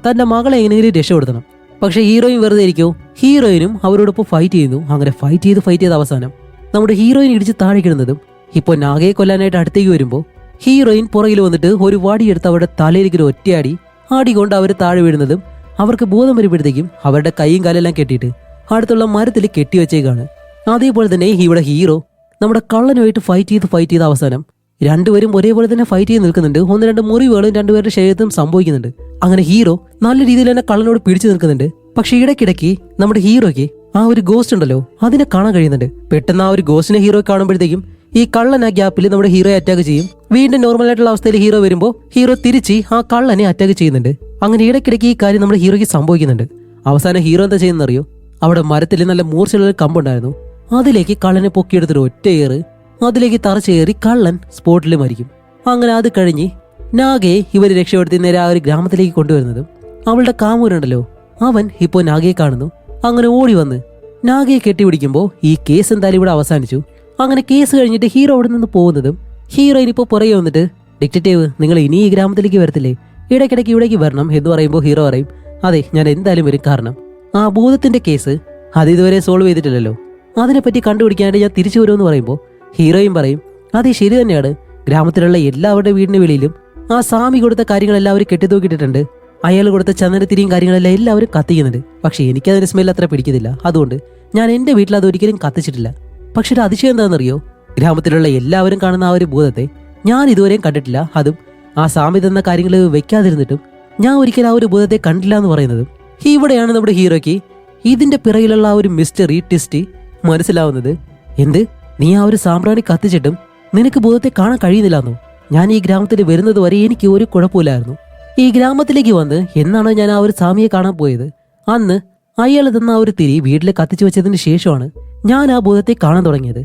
തന്റെ മകളെ എങ്ങനെയെങ്കിലും രക്ഷപ്പെടുത്തണം. പക്ഷെ ഹീറോയിൻ വെറുതെ ഇരിക്കോ? ഹീറോയിനും അവരോടൊപ്പം ഫൈറ്റ് ചെയ്യുന്നു. അങ്ങനെ ഫൈറ്റ് ചെയ്ത് അവസാനം നമ്മുടെ ഹീറോയിൻ ഇടിച്ച് താഴേക്കിടുന്നതും ഇപ്പോൾ നാഗയെ കൊല്ലാനായിട്ട് അടുത്തേക്ക് വരുമ്പോൾ ഹീറോയിൻ പുറകിൽ വന്നിട്ട് ഒരു വടിയെടുത്ത് അവരുടെ തലയിലേക്ക് ഒരു ഒറ്റയാടി ആടിക്കൊണ്ട് അവർ താഴെ വീഴുന്നതും അവർക്ക് ബോധം വരുമ്പോഴത്തേക്കും അവരുടെ കൈയും കാലെല്ലാം കെട്ടിയിട്ട് അടുത്തുള്ള മരത്തിൽ കെട്ടിവെച്ചേക്കാണ്. അതേപോലെ തന്നെ ഇവിടെ ഹീറോ നമ്മുടെ കള്ളനുമായിട്ട് ഫൈറ്റ് ചെയ്ത് അവസാനം 2 പേരും ഒരേപോലെ തന്നെ ഫൈറ്റ് ചെയ്ത് നിൽക്കുന്നുണ്ട്. 1-2 മുറിവുകളും 2 പേരുടെ ശരീരത്തും സംഭവിക്കുന്നുണ്ട്. അങ്ങനെ ഹീറോ നല്ല രീതിയിൽ തന്നെ കള്ളനോട് പിടിച്ചു നിൽക്കുന്നുണ്ട്. പക്ഷെ ഇടയ്ക്കിടയ്ക്ക് നമ്മുടെ ഹീറോയ്ക്ക് ആ ഒരു ഗോസ്റ്റ് ഉണ്ടല്ലോ അതിനെ കാണാൻ കഴിയുന്നുണ്ട്. പെട്ടെന്ന് ആ ഒരു ഗോസ്റ്റിനെ ഹീറോ കാണുമ്പോഴത്തേക്കും ഈ കള്ളൻ ആ ഗ്യാപ്പിൽ നമ്മുടെ ഹീറോയെ അറ്റാക്ക് ചെയ്യും. വീണ്ടും നോർമൽ ആയിട്ടുള്ള അവസ്ഥയിൽ ഹീറോ വരുമ്പോൾ ഹീറോ തിരിച്ച് ആ കള്ളനെ അറ്റാക്ക് ചെയ്യുന്നുണ്ട്. അങ്ങനെ ഇടയ്ക്കിടയ്ക്ക് ഈ കാര്യം നമ്മുടെ ഹീറോയ്ക്ക് സംഭവിക്കുന്നുണ്ട്. അവസാനം ഹീറോ എന്താ ചെയ്യുന്നറിയോ? അവിടെ മരത്തിൽ നല്ല മൂർച്ചയുള്ള ഒരു കമ്പുണ്ടായിരുന്നു. അതിലേക്ക് കള്ളനെ പൊക്കിയെടുത്തൊരു ഒറ്റ ഏറ് അതിലേക്ക് തറച്ചേറി കള്ളൻ സ്പോട്ടിൽ മരിക്കും. അങ്ങനെ അത് കഴിഞ്ഞ് നാഗയെ ഇവർ രക്ഷപ്പെടുത്തി നേരെ ആ ഒരു ഗ്രാമത്തിലേക്ക് കൊണ്ടുവരുന്നതും അവളുടെ കാമൂരുണ്ടല്ലോ അവൻ ഇപ്പോൾ നാഗയെ കാണുന്നു. അങ്ങനെ ഓടി വന്ന് നാഗയെ കെട്ടിപിടിക്കുമ്പോൾ ഈ കേസ് എന്തായാലും ഇവിടെ അവസാനിച്ചു. അങ്ങനെ കേസ് കഴിഞ്ഞിട്ട് ഹീറോ അവിടെ നിന്ന് പോകുന്നതും ഹീറോയിൻ ഇപ്പോൾ പുറകെ വന്നിട്ട് ഡിറ്റക്റ്റീവ് നിങ്ങൾ ഇനി ഈ ഗ്രാമത്തിലേക്ക് വരത്തില്ലേ? ഇടയ്ക്കിടയ്ക്ക് ഇവിടേക്ക് വരണം എന്ന് പറയുമ്പോൾ ഹീറോ പറയും അതെ ഞാൻ എന്തായാലും വരും. കാരണം ആ ഭൂതത്തിന്റെ കേസ് അത് ഇതുവരെ സോൾവ് ചെയ്തിട്ടില്ലല്ലോ, അതിനെപ്പറ്റി കണ്ടുപിടിക്കാനായിട്ട് ഞാൻ തിരിച്ചു വരുമെന്ന് പറയുമ്പോൾ ഹീറോയും പറയും അതെ ശരി തന്നെയാണ്. ഗ്രാമത്തിലുള്ള എല്ലാവരുടെ വീടിന് വെളിയിലും ആ സ്വാമി കൊടുത്ത കാര്യങ്ങളെല്ലാം അവർ കെട്ടിത്തൂക്കിയിട്ടുണ്ട്. അയാൾ കൊടുത്ത ചന്ദനത്തിരിയും കാര്യങ്ങളെല്ലാം എല്ലാവരും കത്തിക്കുന്നുണ്ട്. പക്ഷെ എനിക്കതിന്റെ സ്മെൽ അത്ര പിടിക്കുന്നില്ല. അതുകൊണ്ട് ഞാൻ എന്റെ വീട്ടിൽ അത് ഒരിക്കലും കത്തിച്ചിട്ടില്ല. പക്ഷെ ഒരു അതിശയം എന്താണെന്നറിയോ? ഗ്രാമത്തിലുള്ള എല്ലാവരും കാണുന്ന ആ ഒരു ഭൂതത്തെ ഞാൻ ഇതുവരെയും കണ്ടിട്ടില്ല. അതും ആ സ്വാമി തന്ന കാര്യങ്ങൾ വെക്കാതിരുന്നിട്ടും ഞാൻ ഒരിക്കലും ആ ഒരു ഭൂതത്തെ കണ്ടില്ല എന്ന് പറയുന്നതും ഇവിടെയാണ് നമ്മുടെ ഹീറോയ്ക്ക് ഇതിന്റെ പിറകിലുള്ള ആ ഒരു മിസ്റ്ററി ട്വിസ്റ്റ് മനസ്സിലാവുന്നത്. എന്ത്, നീ ആ ഒരു സാമ്പ്രാണി കത്തിച്ചിട്ടും നിനക്ക് ഭൂതത്തെ കാണാൻ കഴിയുന്നില്ലെന്നോ? ഞാൻ ഈ ഗ്രാമത്തിൽ വരുന്നത് വരെ എനിക്ക് ഒരു കുഴപ്പമില്ലായിരുന്നു. ഈ ഗ്രാമത്തിലേക്ക് വന്ന് എന്നാണ് ഞാൻ ആ ഒരു സ്വാമിയെ കാണാൻ പോയത്. അന്ന് അയാൾ തന്ന ആ ഒരു തിരി വീട്ടിൽ കത്തിച്ചു വെച്ചതിന് ശേഷമാണ് ഞാൻ ആ ഭൂതത്തെ കാണാൻ തുടങ്ങിയത്.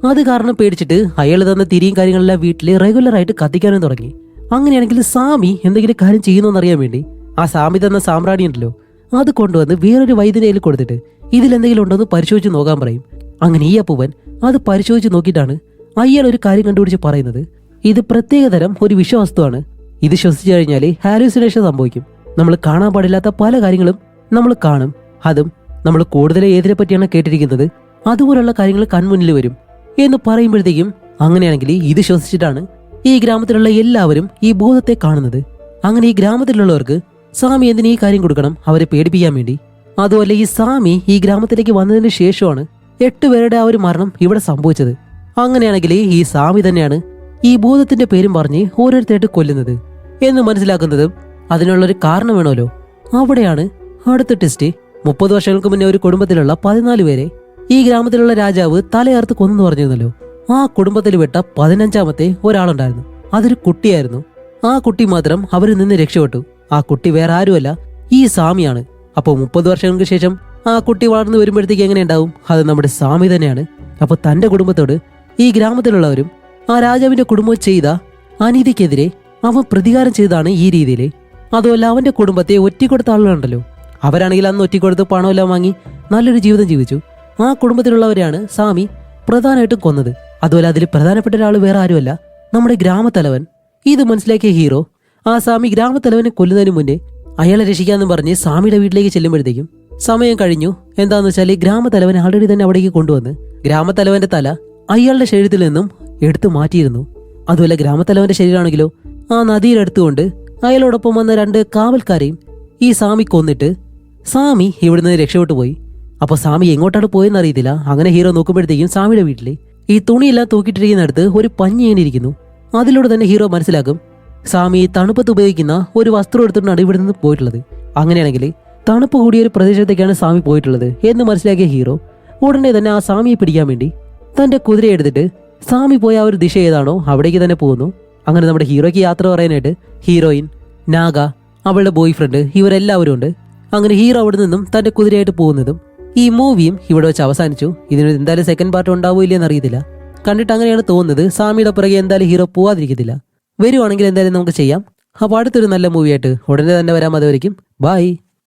അത് കാരണം പേടിച്ചിട്ട് അയാൾ തന്ന തിരിയും കാര്യങ്ങളെല്ലാം വീട്ടിൽ റെഗുലറായിട്ട് കത്തിക്കാനും തുടങ്ങി. അങ്ങനെയാണെങ്കിൽ സ്വാമി എന്തെങ്കിലും കാര്യം ചെയ്യുന്നോന്നറിയാൻ വേണ്ടി ആ സ്വാമി തന്ന സാമ്പ്രാണി ഉണ്ടല്ലോ അത് കൊണ്ടുവന്ന് വേറൊരു വൈദ്യനയിൽ കൊടുത്തിട്ട് ഇതിലെന്തെങ്കിലും ഉണ്ടോ എന്ന് പരിശോധിച്ച് നോക്കാൻ പറയും. അങ്ങനെ ഈ അപ്പൂവൻ അത് പരിശോധിച്ച് നോക്കിയിട്ടാണ് അയാൾ ഒരു കാര്യം കണ്ടുപിടിച്ച് പറയുന്നത്. ഇത് പ്രത്യേകതരം ഒരു വിഷവസ്തുവാണ്. ഇത് ശ്വസിച്ചു കഴിഞ്ഞാൽ ഹാലൂസിനേഷൻ സംഭവിക്കും. നമ്മൾ കാണാൻ പാടില്ലാത്ത പല കാര്യങ്ങളും നമ്മൾ കാണും. അതും നമ്മൾ കൂടുതൽ ഏതിനെ പറ്റിയാണ് കേട്ടിരിക്കുന്നത് അതുപോലുള്ള കാര്യങ്ങൾ കൺമുന്നിൽ വരും എന്ന് പറയുമ്പോഴത്തേക്കും അങ്ങനെയാണെങ്കിൽ ഇത് ശ്വസിച്ചിട്ടാണ് ഈ ഗ്രാമത്തിലുള്ള എല്ലാവരും ഈ ഭൂതത്തെ കാണുന്നത്. അങ്ങനെ ഈ ഗ്രാമത്തിലുള്ളവർക്ക് സ്വാമി എന്തിന് ഈ കാര്യം കൊടുക്കണം? അവരെ പേടിപ്പിക്കാൻ വേണ്ടി. അതുപോലെ ഈ സ്വാമി ഈ ഗ്രാമത്തിലേക്ക് വന്നതിന് ശേഷമാണ് 8 പേരുടെ ആ ഒരു മരണം ഇവിടെ സംഭവിച്ചത്. അങ്ങനെയാണെങ്കിൽ ഈ സ്വാമി തന്നെയാണ് ഈ ഭൂതത്തിന്റെ പേരും പറഞ്ഞ് ഓരോരുത്തരായിട്ട് കൊല്ലുന്നത് എന്ന് മനസ്സിലാക്കുന്നതും അതിനുള്ളൊരു കാരണം വേണമല്ലോ. അവിടെയാണ് അടുത്ത ടെസ്റ്റ്. 30 വർഷങ്ങൾക്ക് മുന്നേ ഒരു കുടുംബത്തിലുള്ള 14 പേരെ ഈ ഗ്രാമത്തിലുള്ള രാജാവ് തലയർത്ത് കൊന്നു പറഞ്ഞിരുന്നല്ലോ. ആ കുടുംബത്തിൽ പെട്ട 15ാമത്തെ ഒരാളുണ്ടായിരുന്നു. അതൊരു കുട്ടിയായിരുന്നു. ആ കുട്ടി മാത്രം അവരിൽ നിന്ന് രക്ഷപ്പെട്ടു. ആ കുട്ടി വേറെ ആരുമല്ല, ഈ സ്വാമിയാണ്. അപ്പോൾ 30 വർഷങ്ങൾക്ക് ശേഷം ആ കുട്ടി വളർന്നു വരുമ്പോഴത്തേക്ക് എങ്ങനെ ഉണ്ടാവും? അത് നമ്മുടെ സ്വാമി തന്നെയാണ്. അപ്പോൾ തന്റെ കുടുംബത്തോട് ഈ ഗ്രാമത്തിലുള്ളവരും ആ രാജാവിന്റെ കുടുംബവും ചെയ്ത അനീതിക്കെതിരെ അവൻ പ്രതികാരം ചെയ്താണ് ഈ രീതിയിൽ. അതുമല്ല അവന്റെ കുടുംബത്തെ ഒറ്റിക്കൊടുത്ത ആളുകളുണ്ടല്ലോ അവരാണെങ്കിൽ അന്ന് ഒറ്റിക്കൊടുത്ത് പണമെല്ലാം വാങ്ങി നല്ലൊരു ജീവിതം ജീവിച്ചു. ആ കുടുംബത്തിലുള്ളവരെയാണ് സാമി പ്രധാനമായിട്ടും കൊന്നത്. അതുപോലെ അതിൽ പ്രധാനപ്പെട്ട ഒരാൾ വേറെ ആരുമല്ല, നമ്മുടെ ഗ്രാമത്തലവൻ. ഇത് മനസ്സിലാക്കിയ ഹീറോ ആ സാമി ഗ്രാമത്തലവനെ കൊല്ലുന്നതിന് മുന്നേ അയാളെ രക്ഷിക്കാന്ന് പറഞ്ഞ് സാമിയുടെ വീട്ടിലേക്ക് ചെല്ലുമ്പോഴത്തേക്കും സമയം കഴിഞ്ഞു. എന്താന്ന് വെച്ചാൽ ഗ്രാമത്തലവൻ ആൾറെഡി തന്നെ അവിടേക്ക് കൊണ്ടുവന്ന് ഗ്രാമത്തലവന്റെ തല അയാളുടെ ശരീരത്തിൽ നിന്നും എടുത്തു മാറ്റിയിരുന്നു. അതുപോലെ ഗ്രാമത്തലവന്റെ ശരീരമാണെങ്കിലോ ആ നദിയിലെടുത്തുകൊണ്ട് അയാളോടൊപ്പം വന്ന 2 കാവൽക്കാരെയും ഈ സാമി കൊന്നിട്ട് സാമി ഇവിടുന്ന് രക്ഷപ്പെട്ടു പോയി. അപ്പോൾ സാമി എങ്ങോട്ടാണ് പോയെന്ന് അറിയത്തില്ല. അങ്ങനെ ഹീറോ നോക്കുമ്പോഴത്തേക്കും സാമിയുടെ വീട്ടിൽ ഈ തുണിയെല്ലാം തൂക്കിയിട്ടിരിക്കുന്നിടത്ത് ഒരു പഞ്ഞി ഇങ്ങനെ ഇരിക്കുന്നു. അതിലൂടെ തന്നെ ഹീറോ മനസ്സിലാക്കും സാമി തണുപ്പത്ത് ഉപയോഗിക്കുന്ന ഒരു വസ്ത്രം എടുത്തിട്ടാണ് ഇവിടെ നിന്ന് പോയിട്ടുള്ളത്. അങ്ങനെയാണെങ്കിൽ തണുപ്പ് കൂടിയ ഒരു പ്രദേശത്തേക്കാണ് സാമി പോയിട്ടുള്ളത് എന്ന് മനസ്സിലാക്കിയ ഹീറോ ഉടനെ തന്നെ ആ സാമിയെ പിടിക്കാൻ വേണ്ടി തന്റെ കുതിര എടുത്തിട്ട് സാമി പോയ ആ ഒരു ദിശ ഏതാണോ അവിടേക്ക് തന്നെ പോകുന്നു. അങ്ങനെ നമ്മുടെ ഹീറോയ്ക്ക് യാത്ര പറയാനായിട്ട് ഹീറോയിൻ, നാഗ, അവളുടെ ബോയ് ഫ്രണ്ട് ഇവരെല്ലാവരും ഉണ്ട്. അങ്ങനെ ഹീറോ അവിടെ നിന്നും തന്റെ കുതിരയായിട്ട് പോകുന്നതും ഈ മൂവിയും ഇവിടെ വെച്ച് അവസാനിച്ചു. ഇതിന് എന്തായാലും സെക്കൻഡ് പാർട്ട് ഉണ്ടാവോ ഇല്ലെന്ന് അറിയത്തില്ല. കണ്ടിട്ട് അങ്ങനെയാണ് തോന്നുന്നത്. സാമിയുടെ പുറകെ എന്തായാലും ഹീറോ പോവാതിരിക്കത്തില്ല. വരുവാണെങ്കിൽ എന്തായാലും നമുക്ക് ചെയ്യാം. അപ്പോൾ അടുത്തൊരു നല്ല മൂവിയായിട്ട് ഉടനെ തന്നെ വരാം. അതുവരെയും ബൈ.